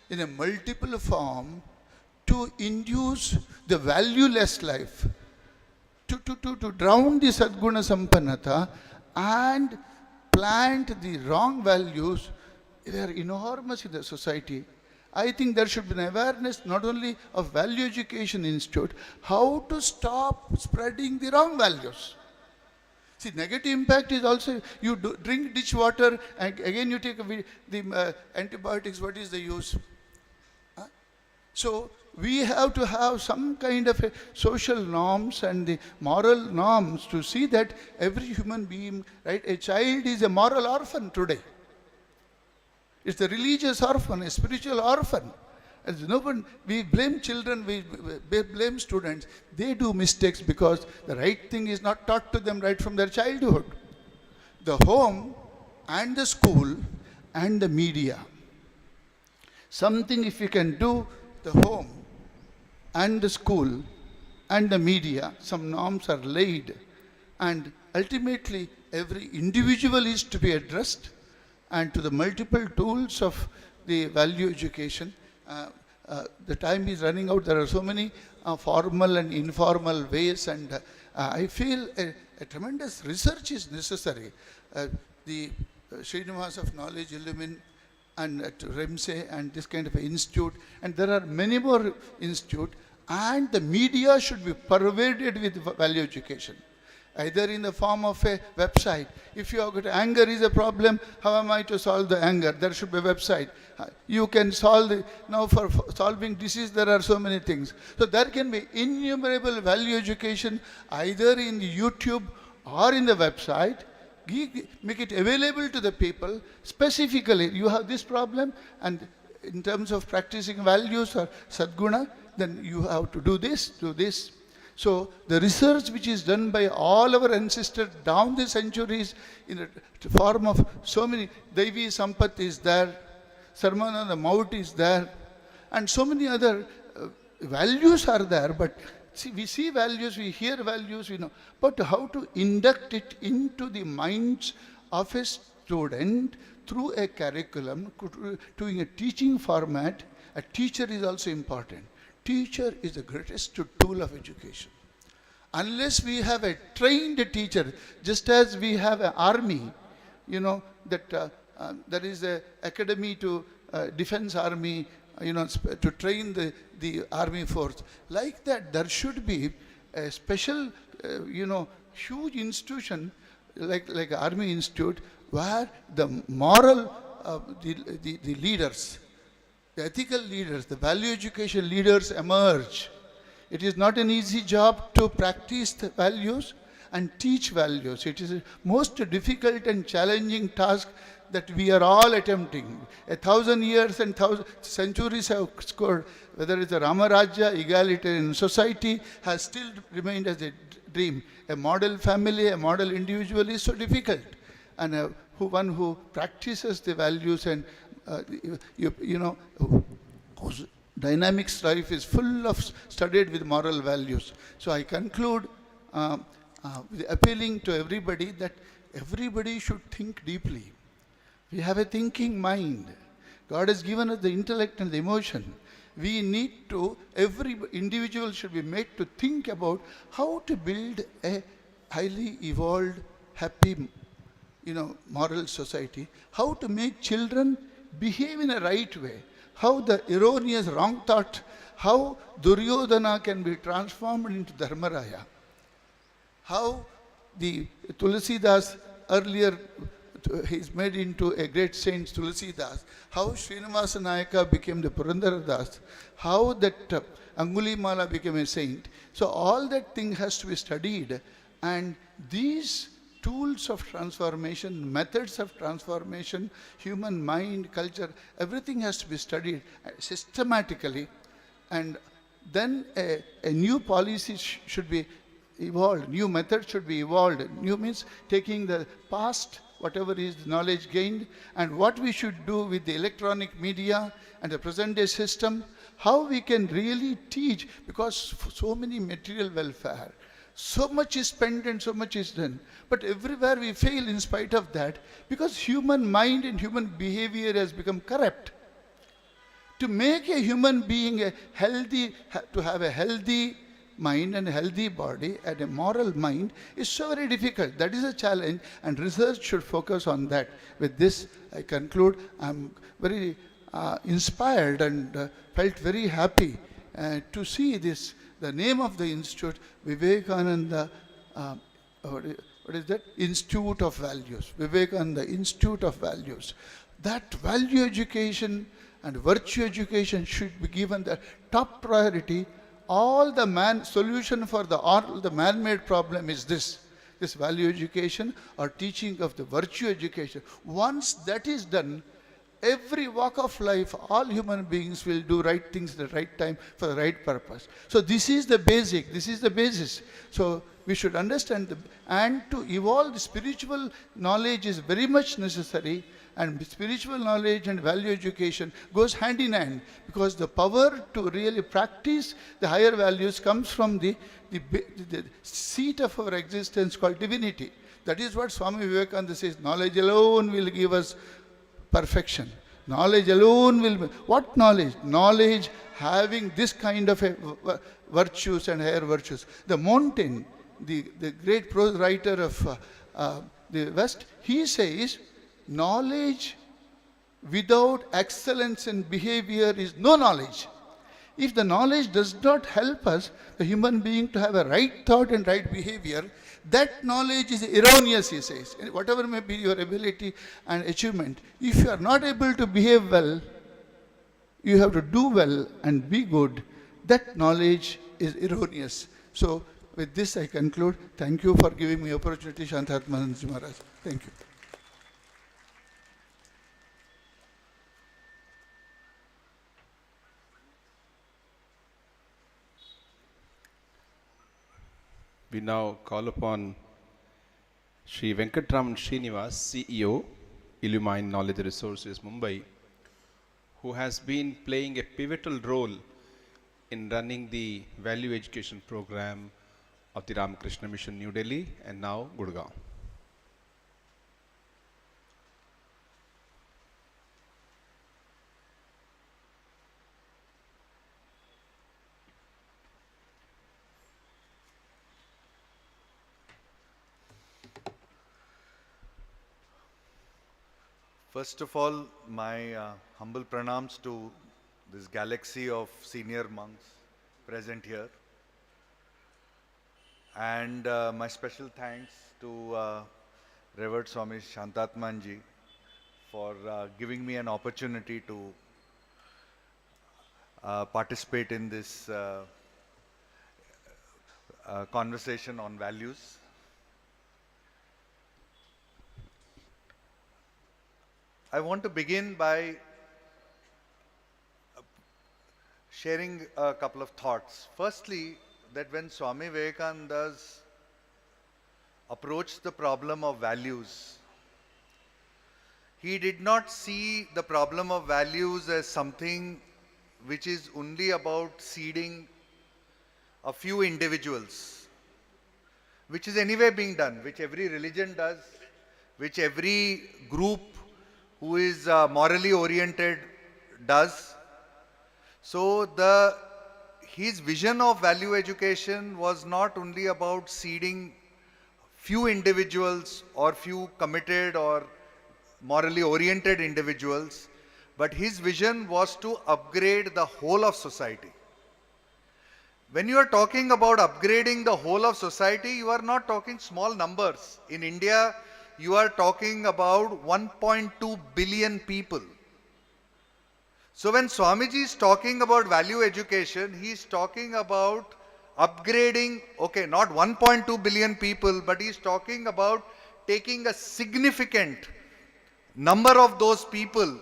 in a multiple form to induce the valueless life, to drown the Sadguna Sampannata and plant the wrong values. They are enormous in the society. I think there should be an awareness not only of Value Education Institute, how to stop spreading the wrong values. See, negative impact is also, you drink ditch water and again you take the antibiotics, what is the use? So we have to have some kind of a social norms and the moral norms to see that every human being, right? A child is a moral orphan today. It's a religious orphan, a spiritual orphan. As no one, we blame children, we blame students. They do mistakes because the right thing is not taught to them right from their childhood. The home and the school and the media. Something if we can do the home and the school and the media, some norms are laid, and ultimately every individual is to be addressed, and to the multiple tools of the value education. The time is running out. There are so many formal and informal ways, and I feel a tremendous research is necessary. The Srinivas of Knowledge Illumine and at REMSE and this kind of institute, and there are many more institutes, and the media should be pervaded with value education, either in the form of a website. If you have got anger is a problem, how am I to solve the anger? There should be a website. You can solve now for solving disease, there are so many things. So there can be innumerable value education either in the YouTube or in the website. Make it available to the people. Specifically, you have this problem, and in terms of practicing values or Sadguna, then you have to do this, do this. So the research which is done by all our ancestors down the centuries in the form of so many, Devi Sampat is there, Sarmananda Mount is there, and so many other values are there. But see, we see values, we hear values, we know. But how to induct it into the minds of a student through a curriculum, doing a teaching format. A teacher is also important. Teacher is the greatest tool of education. Unless we have a trained teacher, just as we have an army, that there is an academy to defense army, to train the army force. Like that, there should be a special, huge institution like Army Institute, where the moral, the leaders, the ethical leaders, the value education leaders emerge. It is not an easy job to practice the values and teach values. It is a most difficult and challenging task that we are all attempting. 1,000 years and 1,000 centuries have scored. Whether it's a Ramarajya, egalitarian society, has still remained as a dream. A model family, a model individual is so difficult. And one who practices the values and, whose dynamics life is full of studied with moral values. So I conclude with appealing to everybody that everybody should think deeply. We have a thinking mind. God has given us the intellect and the emotion. We need to, every individual should be made to think about how to build a highly evolved, happy, moral society, how to make children behave in a right way, how the erroneous wrong thought, how Duryodhana can be transformed into Dharmaraya, how the Tulsidas earlier he's made into a great saint Tulsidas, how Srinivasa Nayaka became the Purandara Das, how that Angulimala became a saint. So all that thing has to be studied, and these tools of transformation, methods of transformation, human mind, culture, everything has to be studied systematically, and then a new policy should be evolved, new methods should be evolved. New means taking the past, whatever is the knowledge gained, and what we should do with the electronic media and the present day system, how we can really teach, because so many material welfare, so much is spent and so much is done, but everywhere we fail in spite of that, because human mind and human behavior has become corrupt. To make a human being a healthy, to have a healthy mind and a healthy body and a moral mind is so very difficult. That is a challenge, and research should focus on that. With this, I conclude. I'm very inspired and felt very happy to see this. The name of the institute, Vivekananda, what is that? Institute of Values. Vivekananda Institute of Values. That value education and virtue education should be given the top priority. All the solution for all the man-made problem is this value education or teaching of the virtue education. Once that is done, every walk of life, all human beings will do right things at the right time for the right purpose. So this is the basic, this is the basis. So we should understand, and to evolve the spiritual knowledge is very much necessary, and spiritual knowledge and value education goes hand in hand, because the power to really practice the higher values comes from the seat of our existence called divinity. That is what Swami Vivekananda says, knowledge alone will give us perfection. Knowledge alone will... What knowledge? Knowledge having this kind of virtues and higher virtues. The Montaigne, the great prose writer of the West, he says, knowledge without excellence in behavior is no knowledge. If the knowledge does not help us, the human being, to have a right thought and right behavior, that knowledge is erroneous, he says. Whatever may be your ability and achievement, if you are not able to behave well, you have to do well and be good, that knowledge is erroneous. So with this I conclude. Thank you for giving me opportunity, Shantatmananji Maharaj. Thank you. We now call upon Sri Venkatraman Srinivas, CEO, Illumine Knowledge Resources, Mumbai, who has been playing a pivotal role in running the value education program of the Ramakrishna Mission, New Delhi, and now Gurugram. First of all, my humble pranams to this galaxy of senior monks present here. And my special thanks to Revered Swami Shantatmanji for giving me an opportunity to participate in this conversation on values. I want to begin by sharing a couple of thoughts. Firstly, that when Swami Vivekananda's approached the problem of values, he did not see the problem of values as something which is only about seeding a few individuals, which is anyway being done, which every religion does, which every group who is morally oriented does. So his vision of value education was not only about seeding few individuals or few committed or morally oriented individuals, but his vision was to upgrade the whole of society. When you are talking about upgrading the whole of society, you are not talking small numbers. In India, you are talking about 1.2 billion people. So when Swamiji is talking about value education, he is talking about upgrading, okay, not 1.2 billion people, but he is talking about taking a significant number of those people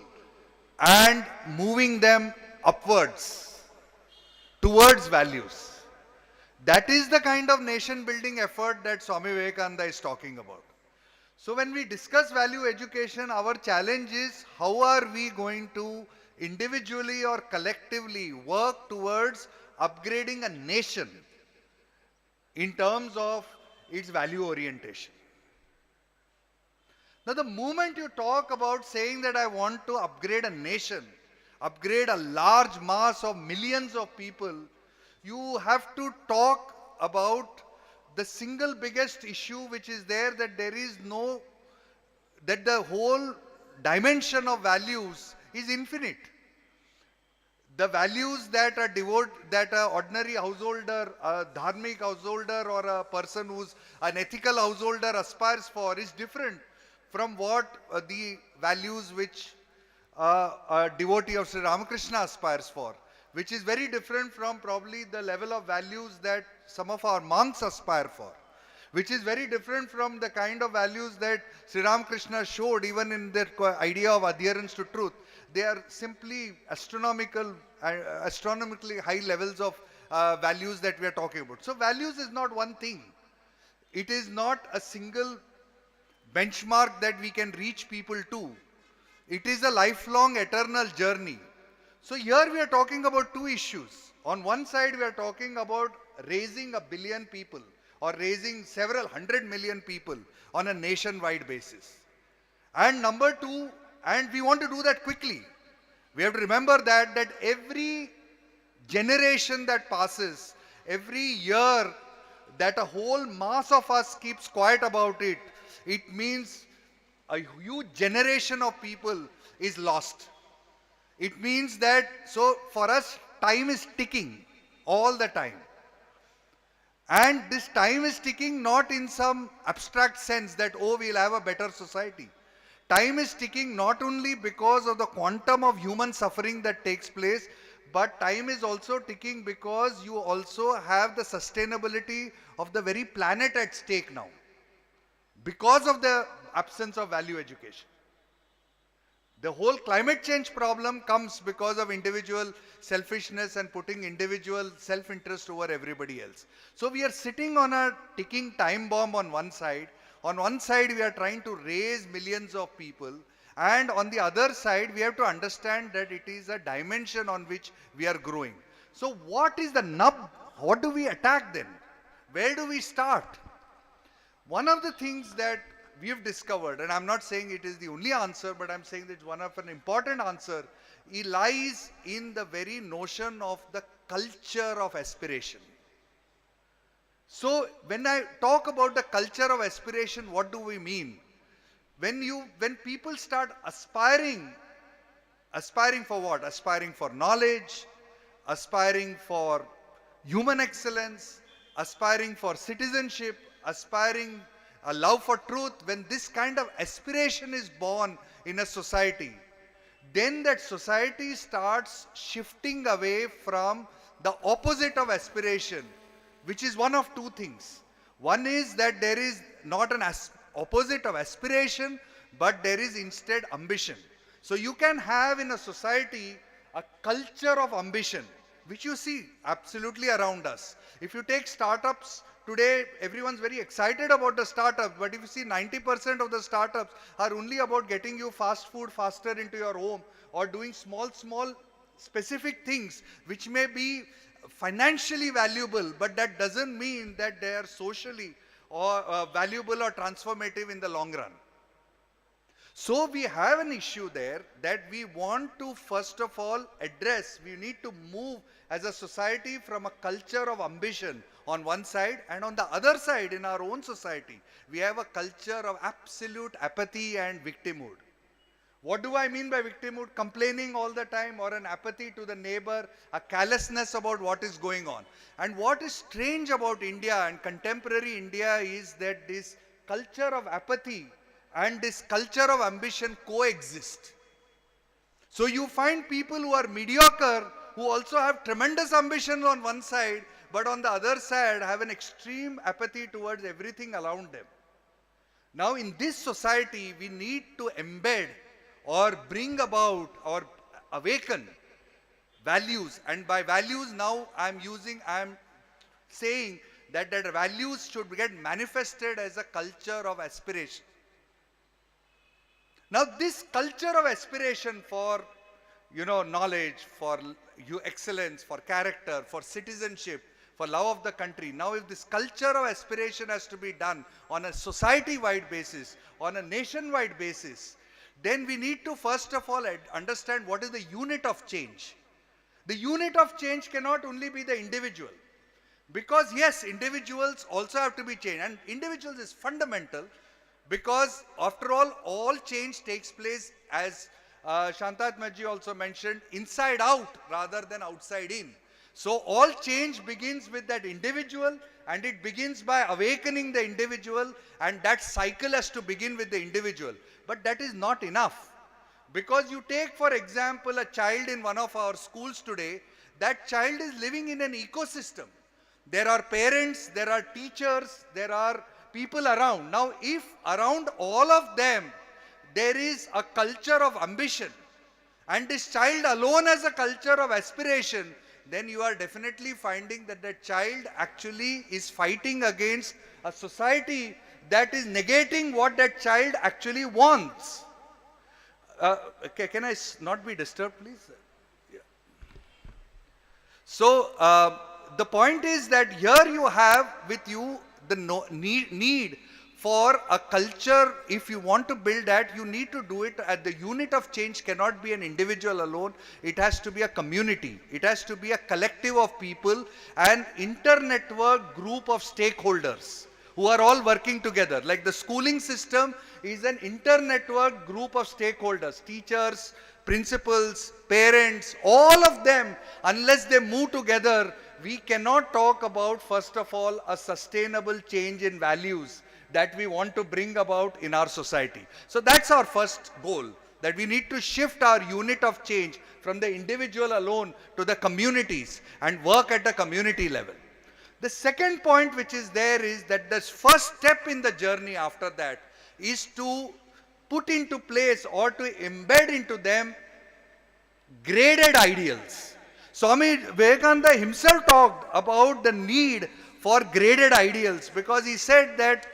and moving them upwards towards values. That is the kind of nation building effort that Swami Vivekananda is talking about. So when we discuss value education, our challenge is how are we going to individually or collectively work towards upgrading a nation in terms of its value orientation. Now the moment you talk about saying that I want to upgrade a nation, upgrade a large mass of millions of people, you have to talk about the single biggest issue which is there, that the whole dimension of values is infinite. The values that an ordinary householder, a dharmic householder or a person who's an ethical householder aspires for is different from what the values which a devotee of Sri Ramakrishna aspires for, which is very different from probably the level of values that some of our monks aspire for, which is very different from the kind of values that Sri Ramakrishna showed even in their idea of adherence to truth. They are simply astronomically high levels of values that we are talking about. So values is not one thing. It is not a single benchmark that we can reach people to. It is a lifelong eternal journey. So here we are talking about two issues. On one side we are talking about raising 1 billion people or raising several 100 million people on a nationwide basis. And number two, and we want to do that quickly. We have to remember that every generation that passes, every year that a whole mass of us keeps quiet about it, it means a huge generation of people is lost. It means that, so for us, time is ticking all the time. And this time is ticking not in some abstract sense that, oh, we'll have a better society. Time is ticking not only because of the quantum of human suffering that takes place, but time is also ticking because you also have the sustainability of the very planet at stake now, because of the absence of value education. The whole climate change problem comes because of individual selfishness and putting individual self-interest over everybody else. So we are sitting on a ticking time bomb on one side. On one side we are trying to raise millions of people, and on the other side we have to understand that it is a dimension on which we are growing. So what is the nub? What do we attack then? Where do we start? One of the things that we have discovered, and I'm not saying it is the only answer, but I'm saying that it's one of an important answer, it lies in the very notion of the culture of aspiration. So when I talk about the culture of aspiration, what do we mean? When people start aspiring for what? Aspiring for knowledge, aspiring for human excellence, aspiring for citizenship, aspiring a love for truth, when this kind of aspiration is born in a society, then that society starts shifting away from the opposite of aspiration, which is one of two things. One is that there is not an opposite of aspiration, but there is instead ambition. So you can have in a society a culture of ambition, which you see absolutely around us. If you take startups, today everyone's very excited about the startup, but if you see 90% of the startups are only about getting you fast food faster into your home, or doing small specific things which may be financially valuable, but that doesn't mean that they are socially or valuable or transformative in the long run. So we have an issue there that we want to first of all address. We need to move as a society from a culture of ambition on one side, and on the other side in our own society we have a culture of absolute apathy and victimhood. What do I mean by victimhood? Complaining all the time, or an apathy to the neighbor, a callousness about what is going on. And what is strange about India and contemporary India is that this culture of apathy and this culture of ambition coexist. So you find people who are mediocre, who also have tremendous ambition on one side, but on the other side have an extreme apathy towards everything around them. Now in this society we need to embed or bring about or awaken values, and by values now I am saying that values should get manifested as a culture of aspiration. Now this culture of aspiration for knowledge, for excellence, for character, for citizenship, for love of the country. Now if this culture of aspiration has to be done on a society-wide basis, on a nation-wide basis, then we need to first of all understand what is the unit of change. The unit of change cannot only be the individual, because yes, individuals also have to be changed, and individuals is fundamental, because after all change takes place, as Shantatmaji also mentioned, inside out rather than outside in. So all change begins with that individual, and it begins by awakening the individual, and that cycle has to begin with the individual. But that is not enough, because you take for example a child in one of our schools today. That child is living in an ecosystem. There are parents, there are teachers, there are people around. Now if around all of them there is a culture of ambition, and this child alone has a culture of aspiration, then you are definitely finding that the child actually is fighting against a society that is negating what that child actually wants. Can I not be disturbed, please? Yeah. So the point is that here you have with you the need for a culture. If you want to build that, you need to do it at the unit of change cannot be an individual alone. It has to be a community. It has to be a collective of people, an inter-network group of stakeholders who are all working together. Like the schooling system is an inter-network group of stakeholders, teachers, principals, parents, all of them. Unless they move together, we cannot talk about, first of all, a sustainable change in values that we want to bring about in our society. So that's our first goal, that we need to shift our unit of change from the individual alone to the communities and work at the community level. The second point which is there is that the first step in the journey after that is to put into place or to embed into them graded ideals. Swami Vivekananda himself talked about the need for graded ideals, because he said that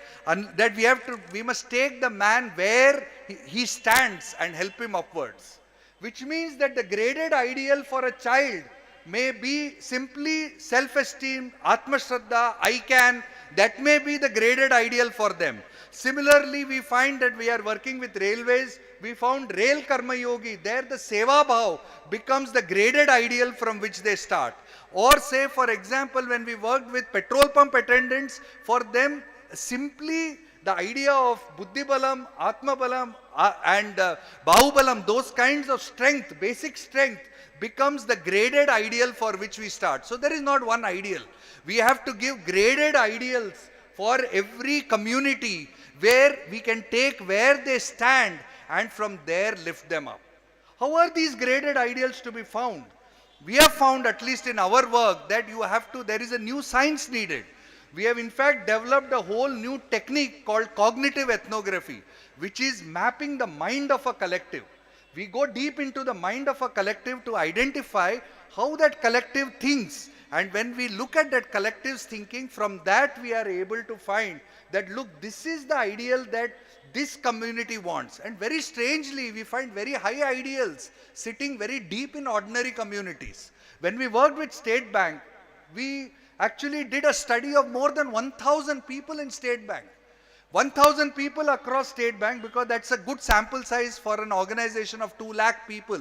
we must take the man where he stands and help him upwards. Which means that the graded ideal for a child may be simply self-esteem, Atma Shraddha, I can. That may be the graded ideal for them. Similarly, we find that we are working with railways. We found Rail Karma Yogi. There the Seva Bhav becomes the graded ideal from which they start. Or say, for example, when we worked with petrol pump attendants, for them simply the idea of Buddhi Balam, Atma Balam and Bahu Balam, those kinds of strength, basic strength, becomes the graded ideal for which we start. So there is not one ideal. We have to give graded ideals for every community, where we can take where they stand and from there lift them up. How are these graded ideals to be found? We have found, at least in our work, that there is a new science needed. We have in fact developed a whole new technique called cognitive ethnography, which is mapping the mind of a collective. We go deep into the mind of a collective to identify how that collective thinks. And when we look at that collective's thinking, from that we are able to find that, look, this is the ideal that this community wants. And very strangely, we find very high ideals sitting very deep in ordinary communities. When we worked with State Bank, we actually did a study of more than 1,000 people in State Bank. 1,000 people across State Bank, because that's a good sample size for an organization of 2 lakh people,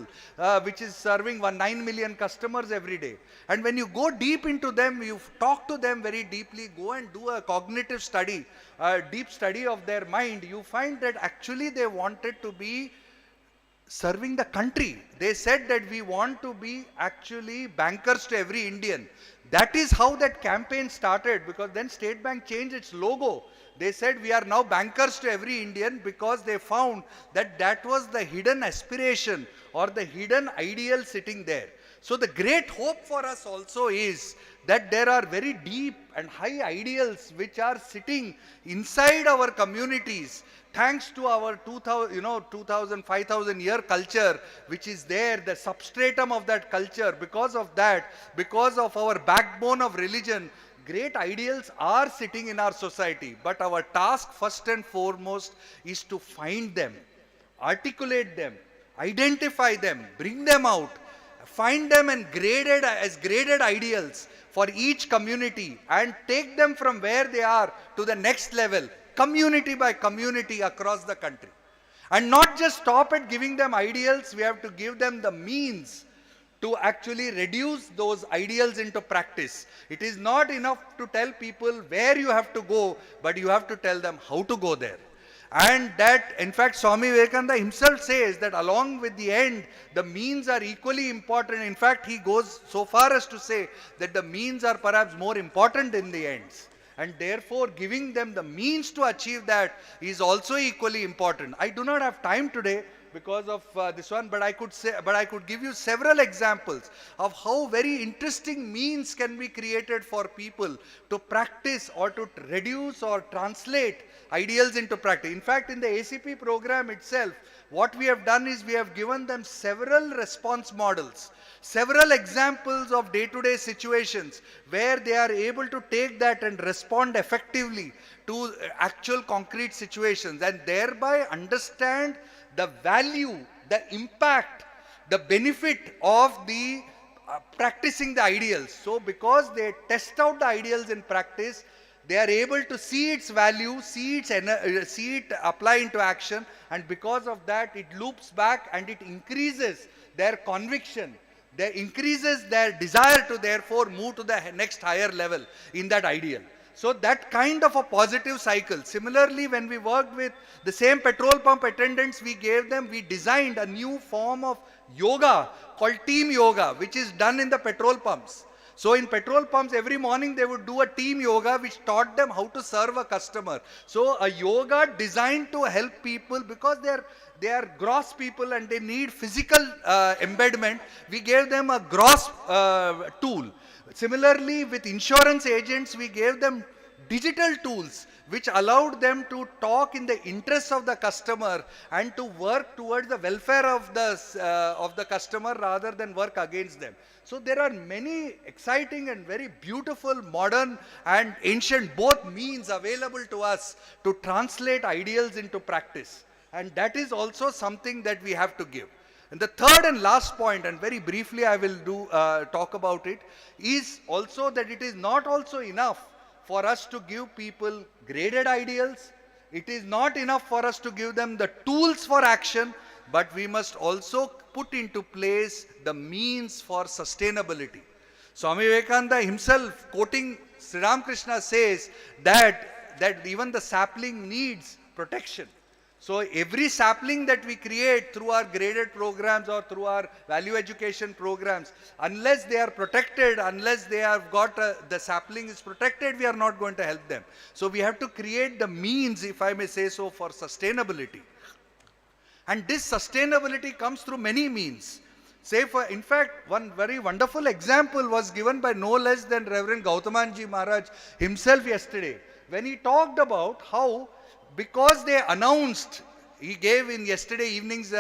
which is serving 9 million customers every day. And when you go deep into them, you talk to them very deeply, go and do a cognitive study, a deep study of their mind, you find that actually they wanted to be serving the country. They said that we want to be actually bankers to every Indian. That is how that campaign started, because then State Bank changed its logo. They said we are now bankers to every Indian, because they found that that was the hidden aspiration or the hidden ideal sitting there. So the great hope for us also is that there are very deep and high ideals which are sitting inside our communities, thanks to our 2,000, 5,000 year culture which is there, the substratum of that culture. Because of that, because of our backbone of religion, great ideals are sitting in our society. But our task first and foremost is to find them, articulate them, identify them, bring them out, find them and graded as graded ideals for each community, and take them from where they are to the next level, community by community across the country. And not just stop at giving them ideals, we have to give them the means to actually reduce those ideals into practice. It is not enough to tell people where you have to go, but you have to tell them how to go there. And that, in fact, Swami Vivekananda himself says that along with the end, the means are equally important. In fact, he goes so far as to say that the means are perhaps more important than the ends. And therefore, giving them the means to achieve that is also equally important. I do not have time today because of this one, but I could give you several examples of how very interesting means can be created for people to practice or to reduce or translate ideals into practice. In fact, in the ACP program itself, what we have done is we have given them several response models, several examples of day-to-day situations where they are able to take that and respond effectively to actual concrete situations, and thereby understand the value, the impact, the benefit of the practicing the ideals. So because they test out the ideals in practice, they are able to see its value, see it apply into action, and because of that it loops back and it increases their conviction, increases their desire to therefore move to the next higher level in that ideal. So that kind of a positive cycle. Similarly, when we worked with the same petrol pump attendants, we designed a new form of yoga called team yoga, which is done in the petrol pumps. So in petrol pumps, every morning they would do a team yoga which taught them how to serve a customer. So a yoga designed to help people, because they are gross people and they need physical embedment. We gave them a gross tool. Similarly, with insurance agents, we gave them digital tools which allowed them to talk in the interests of the customer and to work towards the welfare of the customer rather than work against them. So there are many exciting and very beautiful modern and ancient both means available to us to translate ideals into practice. And that is also something that we have to give. And the third and last point, and very briefly I will talk about it, is also that it is not also enough for us to give people graded ideals. It is not enough for us to give them the tools for action, but we must also put into place the means for sustainability. Swami Vivekananda himself, quoting Sri Ramakrishna, says that even the sapling needs protection. So every sapling that we create through our graded programs or through our value education programs, unless they are protected, unless they have got the sapling is protected, we are not going to help them. So we have to create the means, if I may say so, for sustainability. And this sustainability comes through many means. In fact, one very wonderful example was given by no less than Reverend Gautamanji Maharaj himself yesterday, when he talked about how, because they announced he gave in yesterday evening's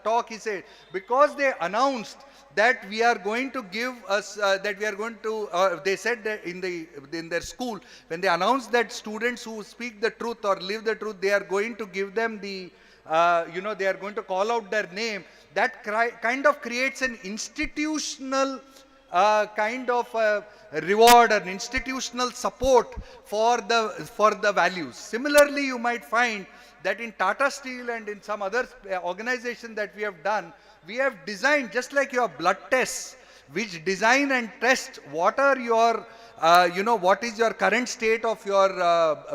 talk, he said, because they announced that we are going to give us, that we are going to, they said that in their school, when they announced that students who speak the truth or live the truth, they are going to give them the, they are going to call out their name. That kind of creates an institutional kind of reward, an institutional support for the values. Similarly, you might find that in Tata Steel and in some other organization that we have done, we have designed, just like your blood tests, which design and test what are your, what is your current state of your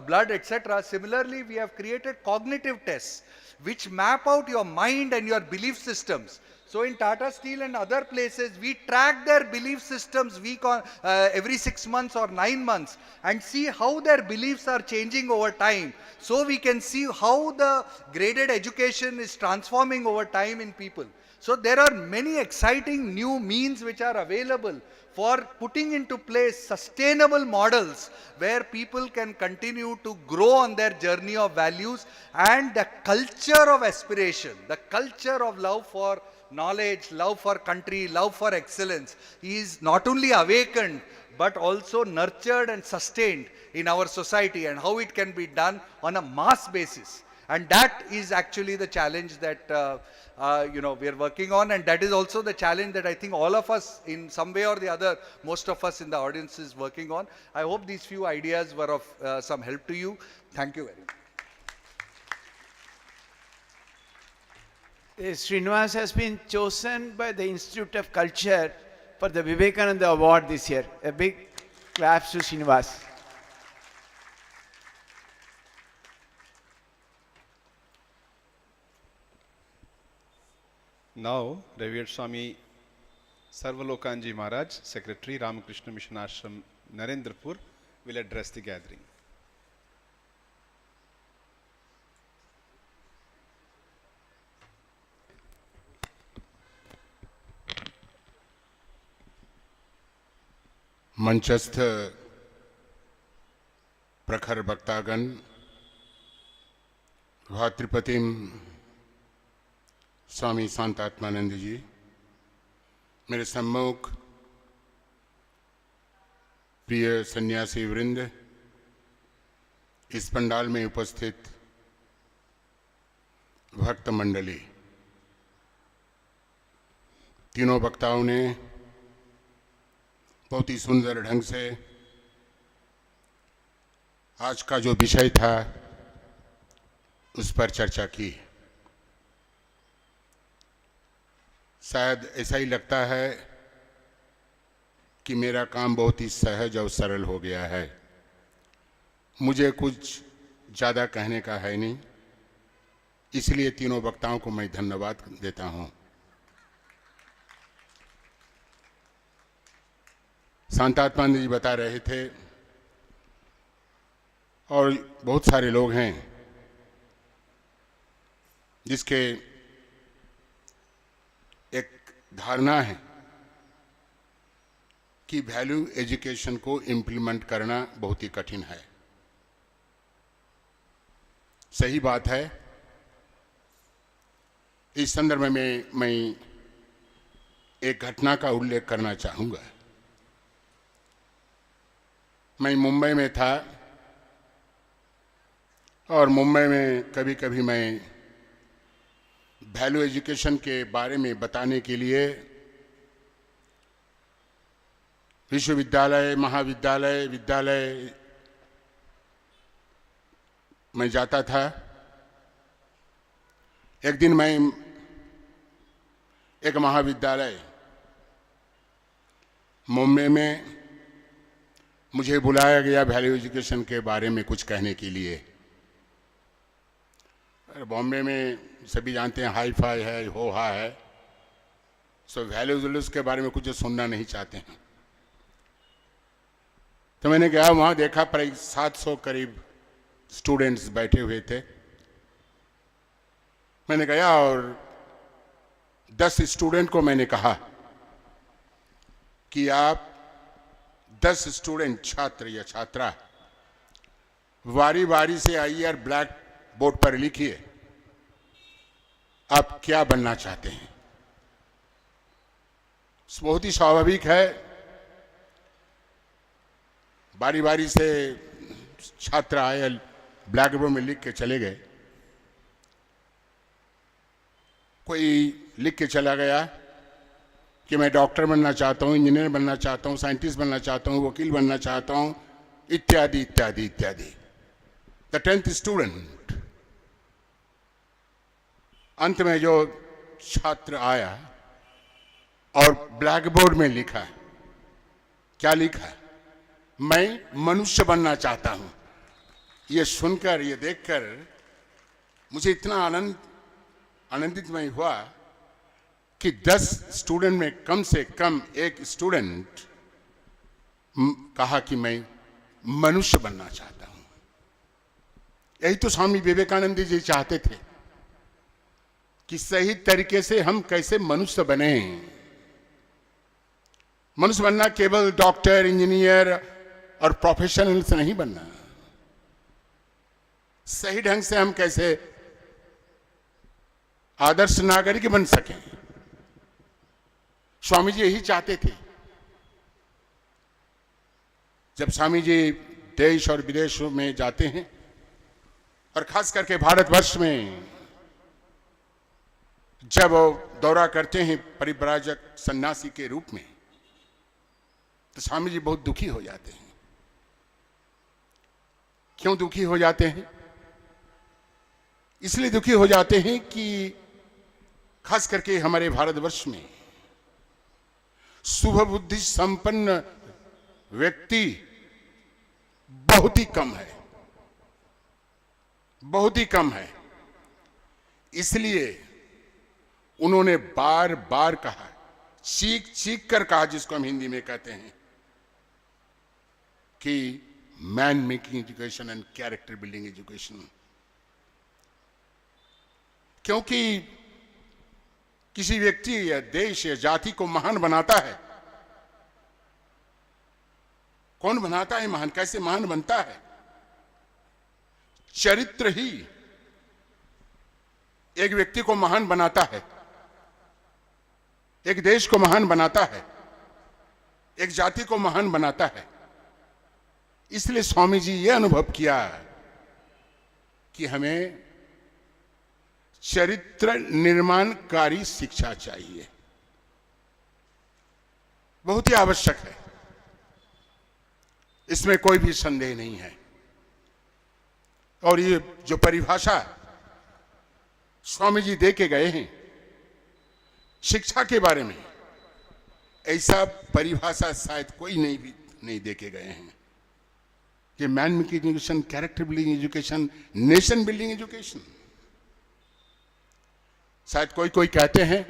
blood, etc. Similarly, we have created cognitive tests, which map out your mind and your belief systems. So in Tata Steel and other places, we track their belief systems every 6 months or 9 months and see how their beliefs are changing over time. So we can see how the graded education is transforming over time in people. So there are many exciting new means which are available for putting into place sustainable models where people can continue to grow on their journey of values, and the culture of aspiration, the culture of love for knowledge, love for country, love for excellence is not only awakened but also nurtured and sustained in our society, and how it can be done on a mass basis. And that is actually the challenge that we are working on, and that is also the challenge that I think all of us in some way or the other, most of us in the audience is working on. I hope these few ideas were of some help to you. Thank you very much. Srinivas has been chosen by the Institute of Culture for the Vivekananda Award this year. A big claps to Srinivas. Now, Revered Swami Sarvalokanji Maharaj, Secretary, Ramakrishna Mission Ashram, Narendrapur, will address the gathering. मंचस्थ प्रखर वक्तागण, भातृपतिम स्वामी शांतात्मानंद जी, मेरे सम्मुख प्रिय सन्यासी वृंद, इस पंडाल में उपस्थित भक्त मंडली, तीनों वक्ताओं ने बहुत ही सुंदर ढंग से आज का जो विषय था उस पर चर्चा की। शायद ऐसा ही लगता है कि मेरा काम बहुत ही सहज और सरल हो गया है। मुझे कुछ ज़्यादा कहने का है नहीं, इसलिए तीनों वक्ताओं को मैं धन्यवाद देता हूँ। शांतात्मानंद जी बता रहे थे और बहुत सारे लोग हैं जिसके एक धारणा है कि वैल्यू एजुकेशन को इम्प्लीमेंट करना बहुत ही कठिन है। सही बात है। इस संदर्भ में मैं एक घटना का उल्लेख करना चाहूँगा। मैं मुंबई में था और मुंबई में कभी कभी मैं वैल्यू एजुकेशन के बारे में बताने के लिए विश्वविद्यालय, महाविद्यालय, विद्यालय में जाता था। एक दिन मैं एक महाविद्यालय मुंबई में मुझे बुलाया गया वैल्यू एजुकेशन के बारे में कुछ कहने के लिए। बॉम्बे में सभी जानते हैं हाई फाई है, होहा है, सो वैल्यूज के बारे में कुछ सुनना नहीं चाहते हैं। तो मैंने गया, वहाँ देखा पर 700 करीब स्टूडेंट्स बैठे हुए थे। मैंने गया और 10 स्टूडेंट को मैंने कहा कि आप 10 स्टूडेंट, छात्र या छात्रा, वारी वारी से आइए और ब्लैक बोर्ड पर लिखिए आप क्या बनना चाहते हैं? बहुत ही स्वाभाविक है, बारी बारी से छात्र आए, ब्लैक बोर्ड में लिख के चले गए। कोई लिख के चला गया कि मैं डॉक्टर बनना चाहता हूं, इंजीनियर बनना चाहता हूं, साइंटिस्ट बनना चाहता हूं, वकील बनना चाहता हूं, इत्यादि इत्यादि इत्यादि। द 10th स्टूडेंट, अंत में जो छात्र आया और ब्लैक बोर्ड में लिखा, क्या लिखा? मैं मनुष्य बनना चाहता हूं। ये सुनकर, ये देखकर मुझे इतना आनंदित मैं हुआ कि 10 स्टूडेंट में कम से कम एक स्टूडेंट कहा कि मैं मनुष्य बनना चाहता हूं। यही तो स्वामी विवेकानंद जी चाहते थे कि सही तरीके से हम कैसे मनुष्य बने। मनुष्य बनना केवल डॉक्टर, इंजीनियर और प्रोफेशनल से नहीं बनना, सही ढंग से हम कैसे आदर्श नागरिक बन सकें। स्वामी जी यही चाहते थे। जब स्वामी जी देश और विदेशों में जाते हैं और खास करके भारतवर्ष में जब वो दौरा करते हैं परिव्राजक सन्यासी के रूप में, तो स्वामी जी बहुत दुखी हो जाते हैं। क्यों दुखी हो जाते हैं? इसलिए दुखी हो जाते हैं कि खास करके हमारे भारतवर्ष में शुभ बुद्धि संपन्न व्यक्ति बहुत ही कम है, बहुत ही कम है। इसलिए उन्होंने बार बार कहा, चीख चीख कर कहा, जिसको हम हिंदी में कहते हैं कि man making education and character building education. क्योंकि किसी व्यक्ति या देश या जाति को महान बनाता है, कौन बनाता है महान? कैसे महान बनता है? चरित्र ही एक व्यक्ति को महान बनाता है, एक देश को महान बनाता है, एक जाति को महान बनाता है। इसलिए स्वामी जी ये अनुभव किया कि हमें चरित्र निर्माणकारी शिक्षा चाहिए, बहुत ही आवश्यक है, इसमें कोई भी संदेह नहीं है। और ये जो परिभाषा स्वामी जी दे के गए हैं शिक्षा के बारे में, ऐसा परिभाषा शायद कोई नहीं दे के गए हैं। ये man making education, character building education, nation building education. शायद कोई कहते हैं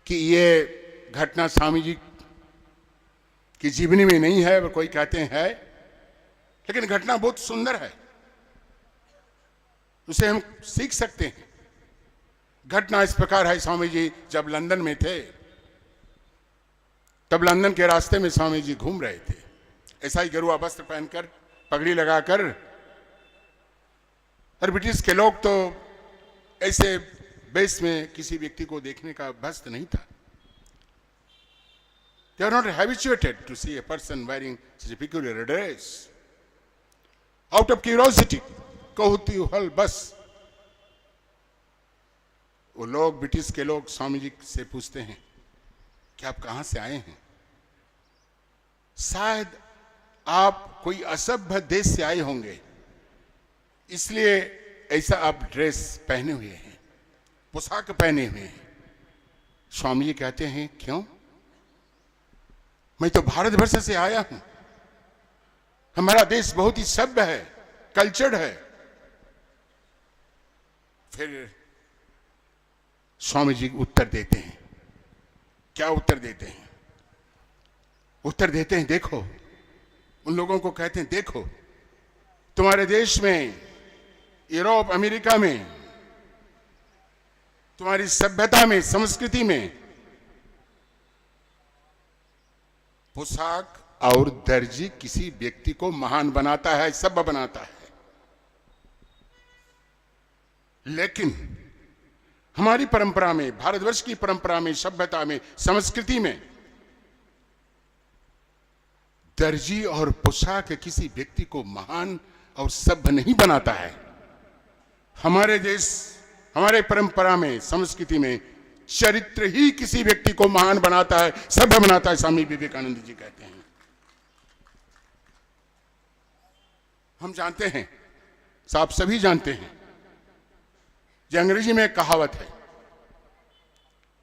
कि ये घटना स्वामी जी की जीवनी में नहीं है, और कोई कहते हैं, लेकिन घटना बहुत सुंदर है, उसे हम सीख सकते हैं। घटना इस प्रकार है, स्वामी जी जब लंदन में थे, तब लंदन के रास्ते में स्वामी जी घूम रहे थे, ऐसा ही गेरुआ वस्त्र पहनकर, पगड़ी लगाकर। और ब्रिटिश के लोग तो ऐसे बेस में किसी व्यक्ति को देखने का अभ्यस्त नहीं था। They are not habituated to see a person wearing such a peculiar dress. Out of curiosity, कौतूहल बस, वो लोग, ब्रिटिश के लोग स्वामी जी से पूछते हैं कि आप कहां से आए हैं? शायद आप कोई असभ्य देश से आए होंगे, इसलिए ऐसा आप ड्रेस पहने हुए हैं, पोशाक पहने हुए हैं। स्वामी जी कहते हैं, क्यों? मैं तो भारतवर्ष से आया हूं, हमारा देश बहुत ही सभ्य है, कल्चर्ड है। फिर स्वामी जी उत्तर देते हैं। क्या उत्तर देते हैं? उत्तर देते हैं, देखो, उन लोगों को कहते हैं, देखो तुम्हारे देश में, यूरोप, अमेरिका में, तुम्हारी सभ्यता में, संस्कृति में पोशाक और दर्जी किसी व्यक्ति को महान बनाता है, सभ्य बनाता है। लेकिन हमारी परंपरा में, भारतवर्ष की परंपरा में, सभ्यता में, संस्कृति में दर्जी और पोशाक किसी व्यक्ति को महान और सभ्य नहीं बनाता है। हमारे देश, हमारे परंपरा में, संस्कृति में चरित्र ही किसी व्यक्ति को महान बनाता है, सभ्य बनाता है। स्वामी विवेकानंद जी कहते हैं। हम जानते हैं, आप सभी जानते हैं, जो अंग्रेजी में एक कहावत है,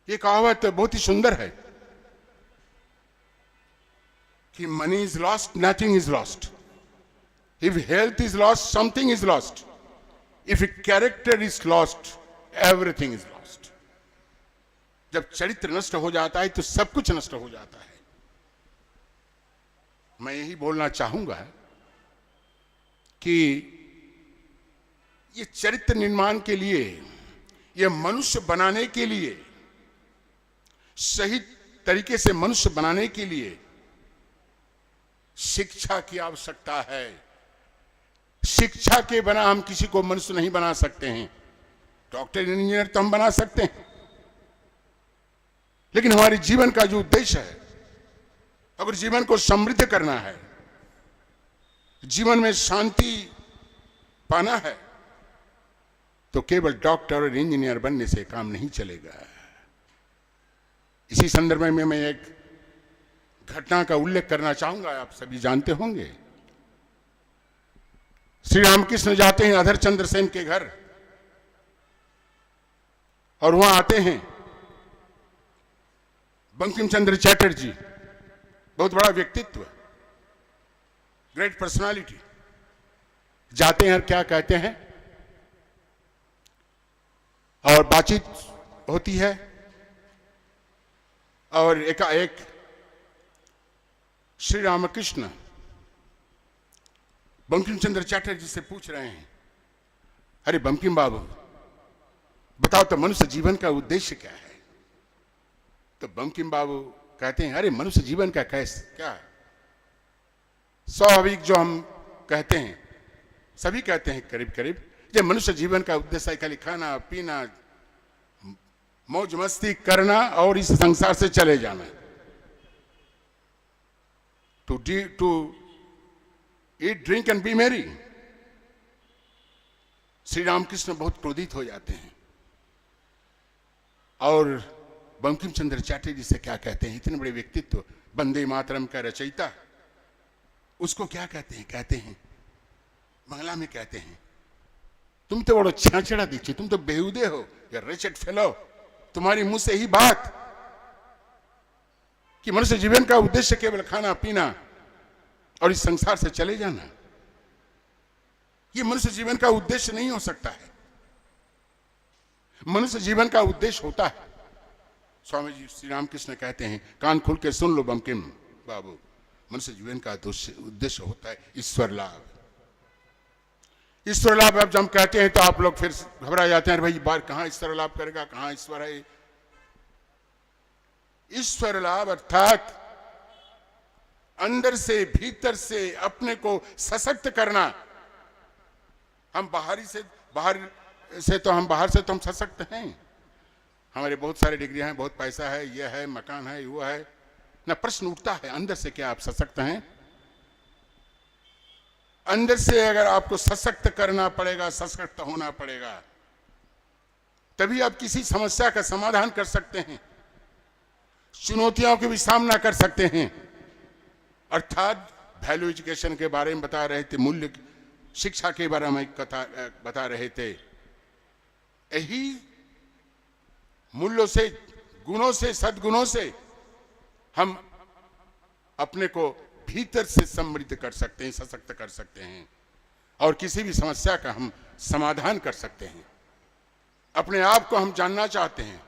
ये कहावत बहुत ही सुंदर है कि money is lost, nothing is lost, if health is lost, something is lost, if character is lost, everything is lost. जब चरित्र नष्ट हो जाता है तो सब कुछ नष्ट हो जाता है। मैं यही बोलना चाहूंगा कि ये चरित्र निर्माण के लिए, ये मनुष्य बनाने के लिए, सही तरीके से मनुष्य बनाने के लिए शिक्षा की आवश्यकता है। शिक्षा के बिना हम किसी को मनुष्य नहीं बना सकते हैं। डॉक्टर, इंजीनियर तो हम बना सकते हैं, लेकिन हमारे जीवन का जो उद्देश्य है, अगर जीवन को समृद्ध करना है, जीवन में शांति पाना है, तो केवल डॉक्टर और इंजीनियर बनने से काम नहीं चलेगा। इसी संदर्भ में मैं एक घटना का उल्लेख करना चाहूंगा। आप सभी जानते होंगे, श्री रामकृष्ण जाते हैं अधर चंद्र सेन के घर, और वहां आते हैं बंकिम चंद्र चटर्जी, बहुत बड़ा व्यक्तित्व, ग्रेट पर्सनालिटी। जाते हैं और क्या कहते हैं, और बातचीत होती है, और एकाएक श्री रामकृष्ण बंकिम चंद्र चटर्जी से पूछ रहे हैं, अरे बंकिम बाबू, बताओ तो मनुष्य जीवन का उद्देश्य क्या है? तो बंकिम बाबू कहते हैं, अरे मनुष्य जीवन का क्या है? स्वाभाविक जो हम कहते हैं, सभी कहते हैं करीब करीब, जब मनुष्य जीवन का उद्देश्य खाली खाना पीना, मौज मस्ती करना और इस संसार से चले जाना, to eat drink and be merry. Shri Ramakrishna बहुत क्रोधित हो जाते हैं और बंकिम चंद्र चटर्जी से क्या कहते हैं, इतने बड़े व्यक्तित्व, वंदे मातरम का रचयिता, उसको क्या कहते हैं? कहते हैं, बांग्ला में कहते हैं, तुम तो बड़ा छाछड़ा दीजिए, तुम तो बेहुदे हो, या रिचर्ड फेलो, तुम्हारी मुंह से ही बात कि मनुष्य जीवन का उद्देश्य केवल खाना पीना और इस संसार से चले जाना, ये मनुष्य जीवन का उद्देश्य नहीं हो सकता है। मनुष्य जीवन का उद्देश्य होता है, स्वामी जी श्री रामकृष्ण कहते हैं, कान खोल के सुन लो बंकिम बाबू, मनुष्य जीवन का उद्देश्य होता है ईश्वर लाभ। ईश्वर लाभ अब जब हम कहते हैं तो आप लोग फिर घबरा जाते हैं, भाई बार कहां ईश्वर लाभ करेगा, कहां ईश्वर है? ईश्वर लाभ अर्थात अंदर से, भीतर से अपने को सशक्त करना। हम बाहर से तो हम सशक्त हैं, हमारे बहुत सारे डिग्री हैं, बहुत पैसा है, यह है, मकान है, वो है ना। प्रश्न उठता है, अंदर से क्या आप सशक्त हैं? अंदर से अगर आपको सशक्त करना पड़ेगा, सशक्त होना पड़ेगा, तभी आप किसी समस्या का समाधान कर सकते हैं, चुनौतियों के भी सामना कर सकते हैं। अर्थात वैल्यू एजुकेशन के बारे में बता रहे थे, मूल्य शिक्षा के बारे में बता रहे थे। यही मूल्यों से, गुणों से, सद्गुणों से हम अपने को भीतर से समृद्ध कर सकते हैं, सशक्त कर सकते हैं, और किसी भी समस्या का हम समाधान कर सकते हैं। अपने आप को हम जानना चाहते हैं,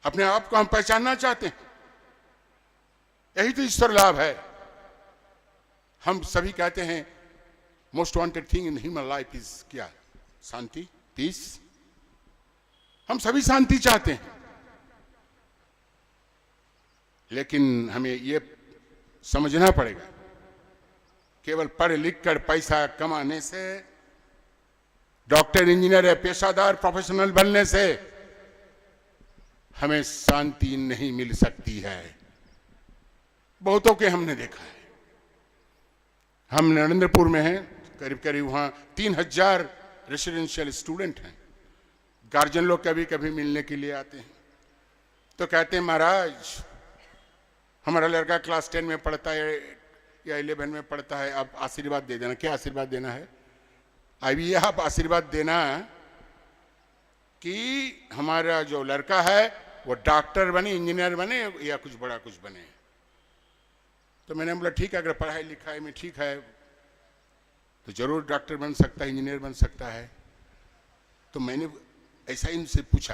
अपने आप को हम पहचानना चाहते हैं, यही तो ईश्वर लाभ है। हम सभी कहते हैं most wanted thing in human life is क्या? शांति, पीस। हम सभी शांति चाहते हैं, लेकिन हमें यह समझना पड़ेगा, केवल पढ़ लिख कर पैसा कमाने से डॉक्टर इंजीनियर या पेशादार प्रोफेशनल बनने से हमें शांति नहीं मिल सकती है। बहुतों के हमने देखा है। हम नरेंद्रपुर में हैं, करीब करीब वहां 3000 रेसिडेंशियल स्टूडेंट हैं। गार्जियन लोग कभी कभी मिलने के लिए आते हैं तो कहते हैं महाराज हमारा लड़का क्लास 10 में पढ़ता है या 11 में पढ़ता है, आप आशीर्वाद दे देना। क्या आशीर्वाद देना है? अभी यह आप आशीर्वाद देना कि हमारा जो लड़का है वो डॉक्टर बने, इंजीनियर बने या कुछ बड़ा कुछ बने। तो मैंने बोला ठीक है, अगर पढ़ाई लिखाई में ठीक है तो जरूर डॉक्टर बन सकता है, इंजीनियर बन सकता है। तो मैंने ऐसा ही इनसे पूछा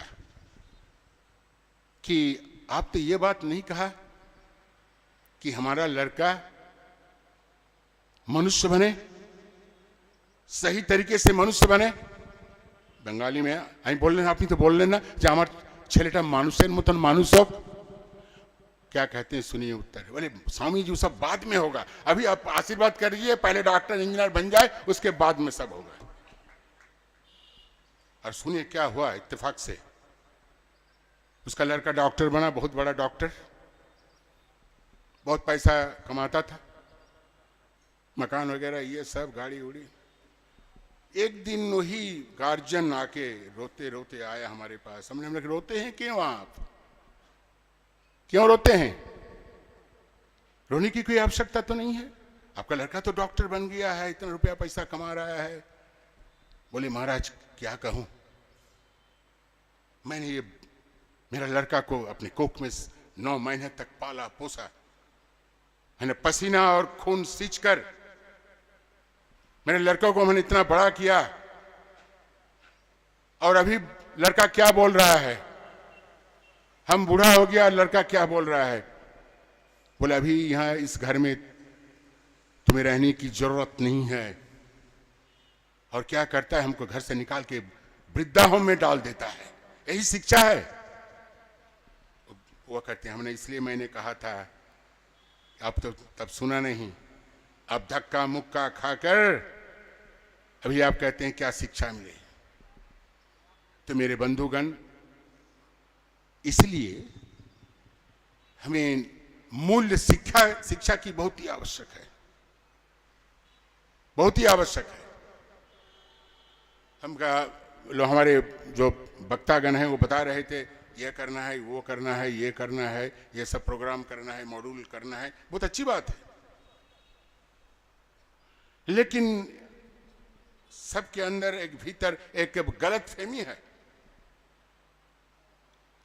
कि आप तो ये बात नहीं कहा कि हमारा लड़का मनुष्य बने, सही तरीके से मनुष्य बने। बंगाली में आई बोल लेना, अपनी तो बोल लेना जो हमारे छेलेटा मानुषेर मतन मानुष हो। क्या कहते हैं सुनिए उत्तर। बोले स्वामी जी सब बाद में होगा, अभी आप आशीर्वाद करिए, पहले डॉक्टर इंजीनियर बन जाए उसके बाद में सब होगा। और सुनिए क्या हुआ, इत्तेफाक से उसका लड़का डॉक्टर बना, बहुत बड़ा डॉक्टर, बहुत पैसा कमाता था, मकान वगैरह ये सब, गाड़ी उड़ी। एक दिन वही गार्जियन आके रोते रोते आया हमारे पास। हमने बोला रोते हैं क्यों आप, क्यों रोते हैं? रोने की कोई आवश्यकता तो नहीं है, आपका लड़का तो डॉक्टर बन गया है, इतना रुपया पैसा कमा रहा है। बोले महाराज क्या कहूं, मैंने ये मेरा लड़का को अपने कोख में 9 महीने तक पाला पोसा, मैंने पसीना और खून सींचकर मेरे लड़कों को मैंने इतना बड़ा किया, और अभी लड़का क्या बोल रहा है, हम बूढ़ा हो गया, लड़का क्या बोल रहा है? बोले अभी यहां इस घर में तुम्हें रहने की जरूरत नहीं है। और क्या करता है, हमको घर से निकाल के वृद्धाश्रम में डाल देता है। यही शिक्षा है वो करते हैं। हमने इसलिए मैंने कहा था, अब तो तब सुना नहीं, अब धक्का मुक्का खाकर अभी आप कहते हैं क्या शिक्षा मिले। तो मेरे बंधुगण, इसलिए हमें मूल्य शिक्षा की बहुत ही आवश्यक है, बहुत ही आवश्यक है। हमारे जो वक्तागण हैं वो बता रहे थे ये करना है, वो करना है, ये करना है, ये सब प्रोग्राम करना है, मॉड्यूल करना है, बहुत अच्छी बात है। लेकिन सबके अंदर एक भीतर एक गलतफहमी है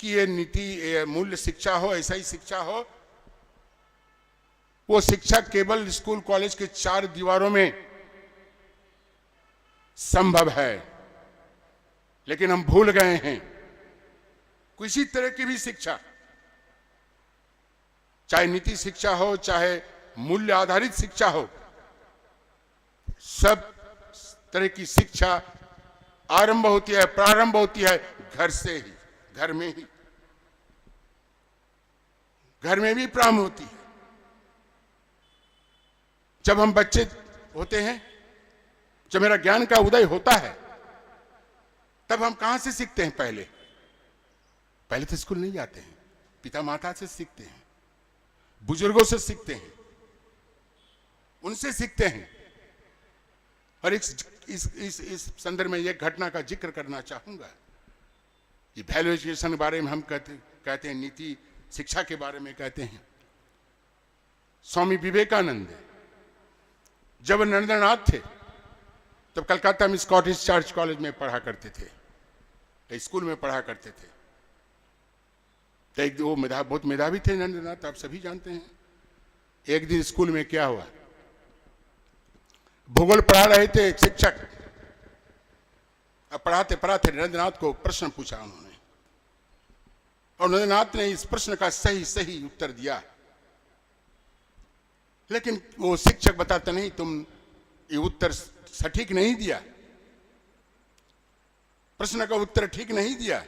कि ये नीति, ये मूल्य शिक्षा हो, ऐसा ही शिक्षा हो। वो शिक्षा केवल स्कूल कॉलेज के 4 दीवारों में संभव है, लेकिन हम भूल गए हैं किसी तरह की भी शिक्षा, चाहे नीति शिक्षा हो, चाहे मूल्य आधारित शिक्षा हो, सब तरह की शिक्षा आरंभ होती है, प्रारंभ होती है घर से ही, घर में ही, घर में भी प्रारंभ होती है। जब हम बच्चे होते हैं, जब मेरा ज्ञान का उदय होता है, तब हम कहां से सीखते हैं? पहले तो स्कूल नहीं जाते हैं, पिता माता से सीखते हैं, बुजुर्गों से सीखते हैं, उनसे सीखते हैं। और इस संदर्भ में एक घटना का जिक्र करना चाहूंगा। ये वैल्यू एजुकेशन के बारे में हम कहते हैं, नीति शिक्षा के बारे में कहते हैं। स्वामी विवेकानंद जब नरेंद्रनाथ थे तब कलकत्ता में स्कॉटिश चर्च कॉलेज में पढ़ा करते थे, स्कूल में पढ़ा करते थे। तो एक वो बहुत मेधावी थे नरेंद्रनाथ, आप सभी जानते हैं। एक दिन स्कूल में क्या हुआ, भूगोल पढ़ा रहे थे एक शिक्षक, अब पढ़ाते पढ़ाते नरेंद्रनाथ को प्रश्न पूछा उन्होंने, और नरेंद्रनाथ ने इस प्रश्न का सही उत्तर दिया। लेकिन वो शिक्षक बताते नहीं, तुम ये उत्तर सटीक नहीं दिया, प्रश्न का उत्तर ठीक नहीं दिया।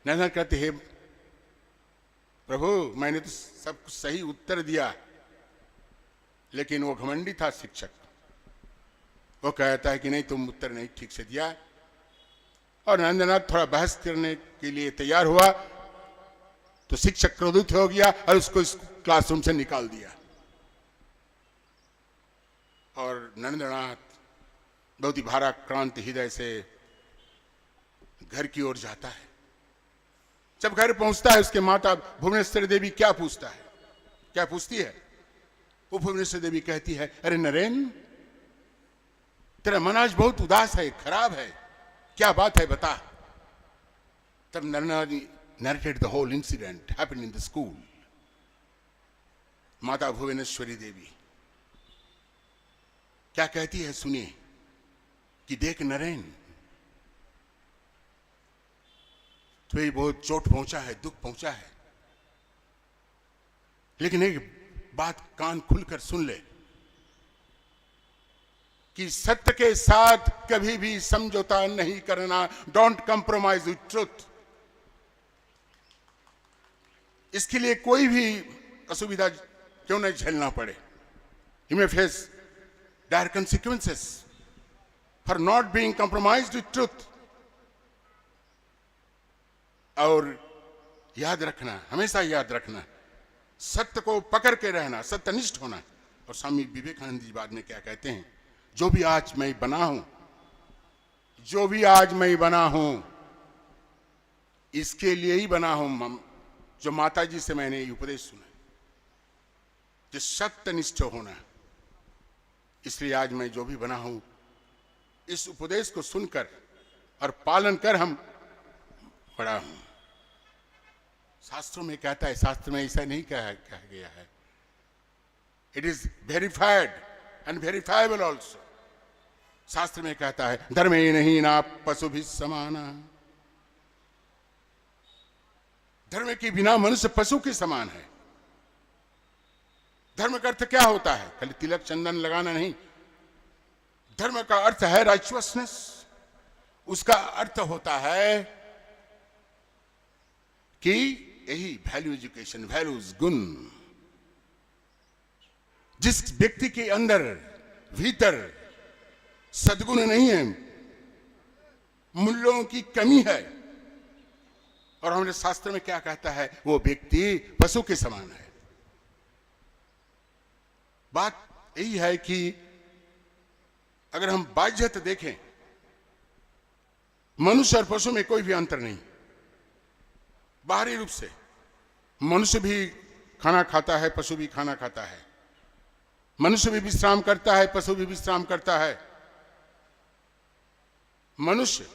नरेंद्रनाथ कहते हैं प्रभु मैंने तो सब कुछ सही उत्तर दिया, लेकिन वो घमंडी था शिक्षक। वो कहता है कि नहीं तुम उत्तर नहीं ठीक से दिया, और नरेंद्रनाथ थोड़ा बहस करने के लिए तैयार हुआ तो शिक्षक क्रोधित हो गया और उसको इस क्लासरूम से निकाल दिया। और नरेंद्रनाथ बहुत ही भाराक्रांत हृदय से घर की ओर जाता है। जब घर पहुंचता है उसके माता भुवनेश्वर देवी क्या पूछती है? वो भुवनेश्वर देवी कहती है, अरे नरेन, तेरा मन आज बहुत उदास है, खराब है, क्या बात है बता। तब Narendra narrated the whole incident happened in the school. माता भुवनेश्वरी देवी क्या कहती है सुनिए कि देख नरेन, तुम्हें बहुत चोट पहुंचा है, दुख पहुंचा है, लेकिन एक बात कान खुलकर सुन ले कि सत्य के साथ कभी भी समझौता नहीं करना। Don't compromise with truth. इसके लिए कोई भी असुविधा क्यों नहीं झेलना पड़े। You may face dire consequences for not being compromised with truth। और याद रखना, हमेशा याद रखना, सत्य को पकड़ के रहना, सत्यनिष्ठ होना। और स्वामी विवेकानंद जी बाद में क्या कहते हैं, जो भी आज मैं बना हूं इसके लिए ही बना हूं जो माता जी से मैंने ये उपदेश सुना, जो सत्यनिष्ठ होना। इसलिए आज मैं जो भी बना हूं इस उपदेश को सुनकर और पालन कर हम बड़ा हूं। शास्त्रों में कहता है, शास्त्र में ऐसा नहीं कहा गया है, it is verified and verifiable also. शास्त्र में कहता है, धर्मे नहीं ना पशु भी समाना। धर्म के बिना मनुष्य पशु के समान है। धर्म का अर्थ क्या होता है? खाली तिलक चंदन लगाना नहीं। धर्म का अर्थ है राइचुअसनेस। उसका अर्थ होता है कि यही वैल्यू एजुकेशन, वैल्यूज, गुण। जिस व्यक्ति के अंदर भीतर सद्गुण नहीं है, मूल्यों की कमी है, और हमारे शास्त्र में क्या कहता है, वो व्यक्ति पशु के समान है। बात यही है कि अगर हम बाह्यत देखें, मनुष्य और पशु में कोई भी अंतर नहीं। बाहरी रूप से मनुष्य भी खाना खाता है, पशु भी खाना खाता है। मनुष्य भी विश्राम करता है, पशु भी विश्राम करता है। मनुष्य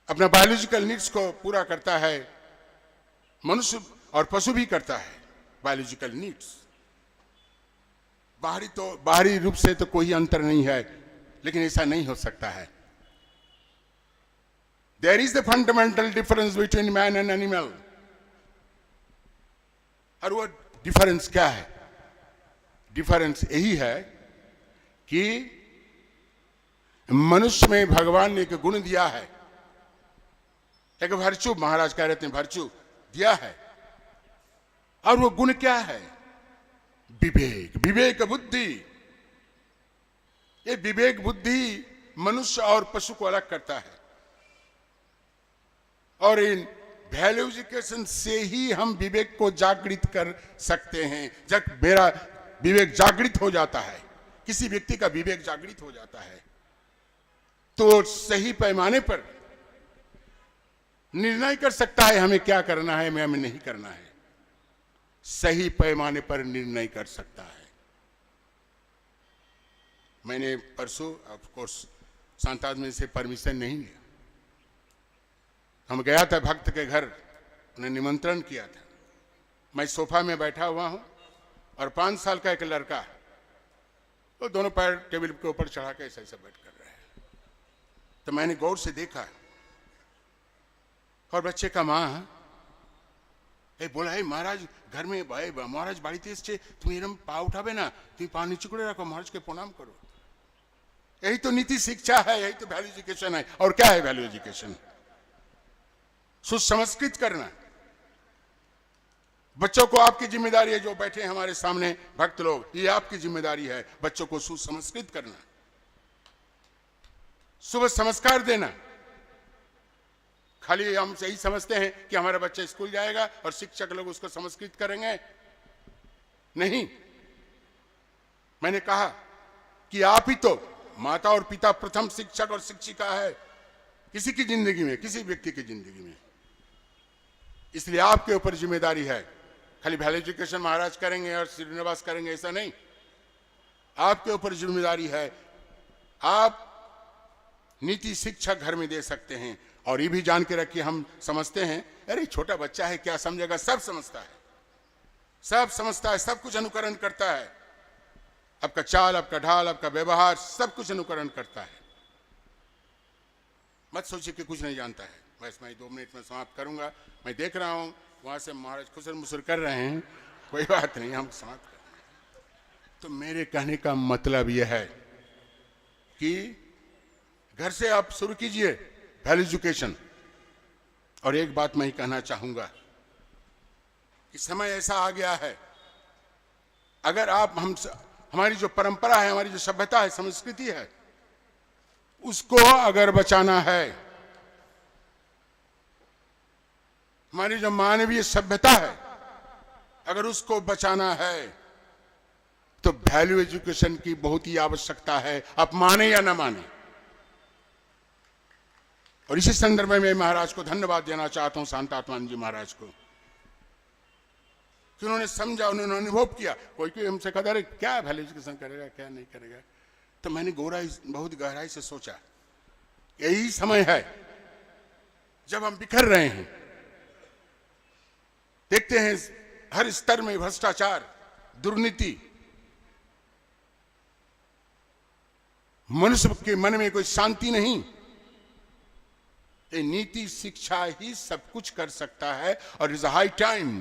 अपना बायोलॉजिकल नीड्स को पूरा करता है, मनुष्य और पशु भी करता है बायोलॉजिकल नीड्स। बाहरी रूप से तो कोई अंतर नहीं है, लेकिन ऐसा नहीं हो सकता है। There is the fundamental difference between man and animal। और वो डिफरेंस क्या है? डिफरेंस यही है कि मनुष्य में भगवान ने एक गुण दिया है, एक वर्चू, महाराज कह रहे थे वर्चू दिया है। और वो गुण क्या है? विवेक, विवेक बुद्धि। ये विवेक बुद्धि मनुष्य और पशु को अलग करता है। और इन वैल्यू एजुकेशन से ही हम विवेक को जागृत कर सकते हैं। जब मेरा विवेक जागृत हो जाता है, किसी व्यक्ति का विवेक जागृत हो जाता है, तो सही पैमाने पर निर्णय कर सकता है हमें क्या करना है, हमें नहीं करना है। सही पैमाने पर निर्णय कर सकता है। मैंने परसों ऑफ कोर्स संत आदमी से परमिशन नहीं लिया। हम गया था भक्त के घर, उन्हें निमंत्रण किया था। मैं सोफा में बैठा हुआ हूं और 5 साल का एक लड़का, वो दोनों पैर टेबल के ऊपर चढ़ा के ऐसा बैठ कर रहे हैं। तो मैंने गौर से देखा, और बच्चे का माँ बोला, है महाराज घर में महाराज बाड़ीते एसছে, তুমি এরকম পা উঠাবে না, তুমি পা নিচু করে রাখো, महाराज के प्रणाम करो। यही तो नीति शिक्षा है, यही तो वैल्यू एजुकेशन है। और क्या है वैल्यू एजुकेशन? सुसंस्कृत करना। बच्चों को आपकी जिम्मेदारी है, जो बैठे हैं हमारे सामने भक्त लोग, ये आपकी जिम्मेदारी है बच्चों को सुसंस्कृत करना। सुबह संस्कार देना। खाली हम यही समझते हैं कि हमारा बच्चा स्कूल जाएगा और शिक्षक लोग उसको संस्कृत करेंगे। नहीं, मैंने कहा कि आप ही तो माता और पिता प्रथम शिक्षक और शिक्षिका है किसी की जिंदगी में, किसी व्यक्ति की जिंदगी में। इसलिए आपके ऊपर जिम्मेदारी है। खाली वैल्यू एजुकेशन महाराज करेंगे और श्रीनिवास करेंगे ऐसा नहीं, आपके ऊपर जिम्मेदारी है। आप नीति शिक्षा घर में दे सकते हैं। और ये भी जान के रखिए, हम समझते हैं अरे छोटा बच्चा है क्या समझेगा, सब समझता है, सब समझता है, सब कुछ अनुकरण करता है। आपका चाल, आपका ढाल, आपका व्यवहार सब कुछ अनुकरण करता है। मत सोचिए कि कुछ नहीं जानता है। बस मैं 2 मिनट में समाप्त करूंगा। मैं देख रहा हूं वहां से महाराज खुसर मुसर कर रहे हैं, कोई बात नहीं, हम समाप्त कर रहे हैं। तो मेरे कहने का मतलब यह है कि घर से आप शुरू कीजिए वैल्यू एजुकेशन। और एक बात मैं ही कहना चाहूंगा कि समय ऐसा आ गया है, अगर आप हमारी जो परंपरा है, हमारी जो सभ्यता है, संस्कृति है, उसको अगर बचाना है, हमारी जो मानवीय सभ्यता है अगर उसको बचाना है, तो वैल्यू एजुकेशन की बहुत ही आवश्यकता है, आप माने या ना माने। और इसी संदर्भ में मैं महाराज को धन्यवाद देना चाहता हूं, शांतात्मान जी महाराज को, कि उन्होंने समझा, उन्होंने अनुभव किया। कोई कोई हमसे कहता है क्या वैल्यू एजुकेशन करेगा, क्या नहीं करेगा। तो मैंने बहुत गहराई से सोचा, यही समय है जब हम बिखर रहे हैं। देखते हैं हर स्तर में भ्रष्टाचार, दुर्नीति, मनुष्य के मन में कोई शांति नहीं। ये नीति शिक्षा ही सब कुछ कर सकता है। और इज हाई टाइम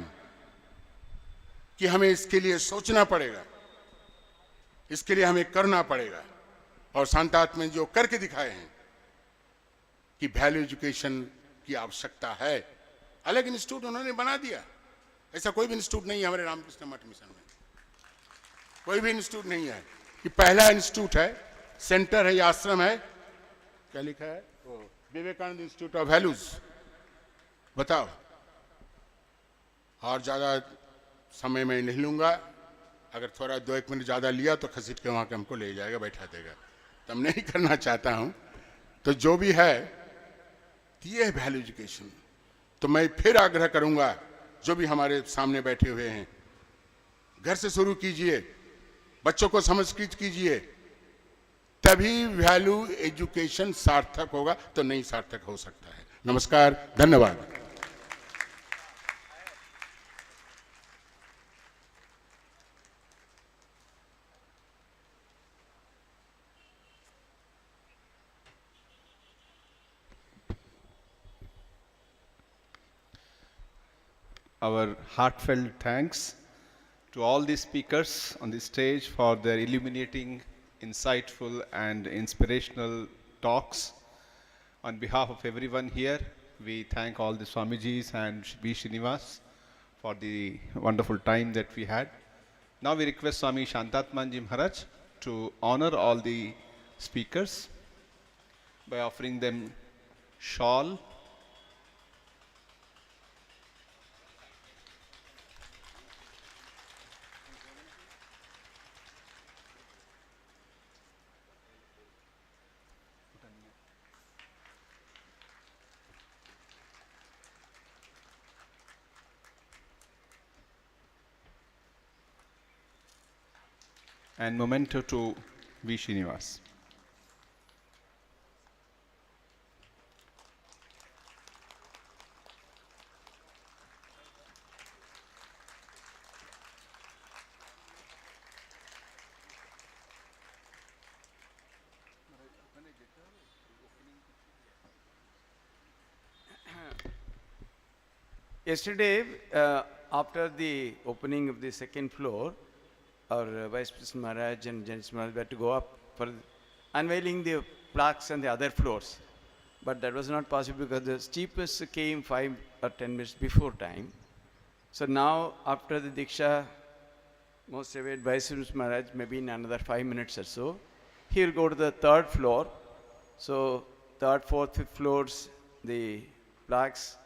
कि हमें इसके लिए सोचना पड़ेगा, इसके लिए हमें करना पड़ेगा। और शांतात्मा जो करके दिखाए हैं कि वैल्यू एजुकेशन की आवश्यकता है। अलग इंस्टीट्यूट उन्होंने बना दिया, ऐसा कोई भी इंस्टीट्यूट नहीं है हमारे रामकृष्ण मठ मिशन में, कोई भी इंस्टीट्यूट नहीं है। ये पहला इंस्टीट्यूट है, सेंटर है, ये आश्रम है। क्या लिखा है? Vivekananda institute of values. बताओ, और ज्यादा समय मैं नहीं लूंगा। अगर थोड़ा 2-1 मिनट ज्यादा लिया तो खसीट के वहां के हमको ले जाएगा, बैठा देगा, तो हम नहीं करना चाहता हूं। तो जो भी है ये है वैल्यू एजुकेशन। तो मैं फिर आग्रह करूंगा, जो भी हमारे सामने बैठे हुए हैं, घर से शुरू कीजिए, बच्चों को संस्कृत कीजिए, तभी वैल्यू एजुकेशन सार्थक होगा, तो नहीं सार्थक हो सकता है। नमस्कार, धन्यवाद। Our heartfelt thanks to all the speakers on the stage for their illuminating, insightful and inspirational talks. On behalf of everyone here, we thank all the Swamijis and V. Srinivas for the wonderful time that we had. Now we request Swami Shantatmanji Maharaj to honor all the speakers by offering them shawl. And memento to V. Srinivas. Yesterday, after the opening of the second floor, our Vice President Maharaj and Janis Maharaj were to go up for unveiling the plaques on the other floors. But that was not possible because the steepest came 5 or 10 minutes before time. So now, after the Diksha, most revered Vice President Maharaj, maybe in another 5 minutes or so, he will go to the 3rd floor. So third, fourth, fifth floors, the plaques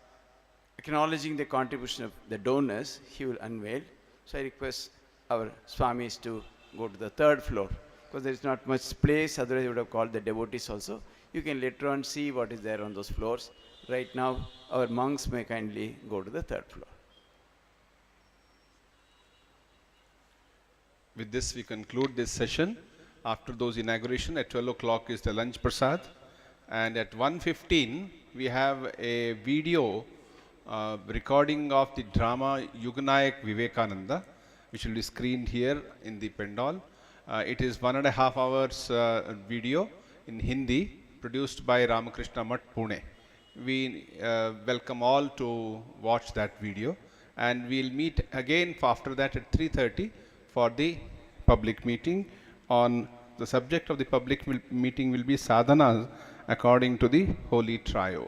acknowledging the contribution of the donors, he will unveil. So I request our Swamis to go to the third floor, because there is not much place, otherwise you would have called the devotees also. You can later on see what is there on those floors. Right now, our monks may kindly go to the third floor. With this, we conclude this session. After those inauguration, at 12 o'clock is the lunch prasad. And at 1:15, we have a video recording of the drama Yuganayak Vivekananda, which will be screened here in the Pendal. It is 1.5 hours video in Hindi, produced by Ramakrishna Mutt, Pune. We welcome all to watch that video, and we'll meet again after that at 3:30 for the public meeting. On the subject of the public meeting will be sadhanas according to the Holy Trio.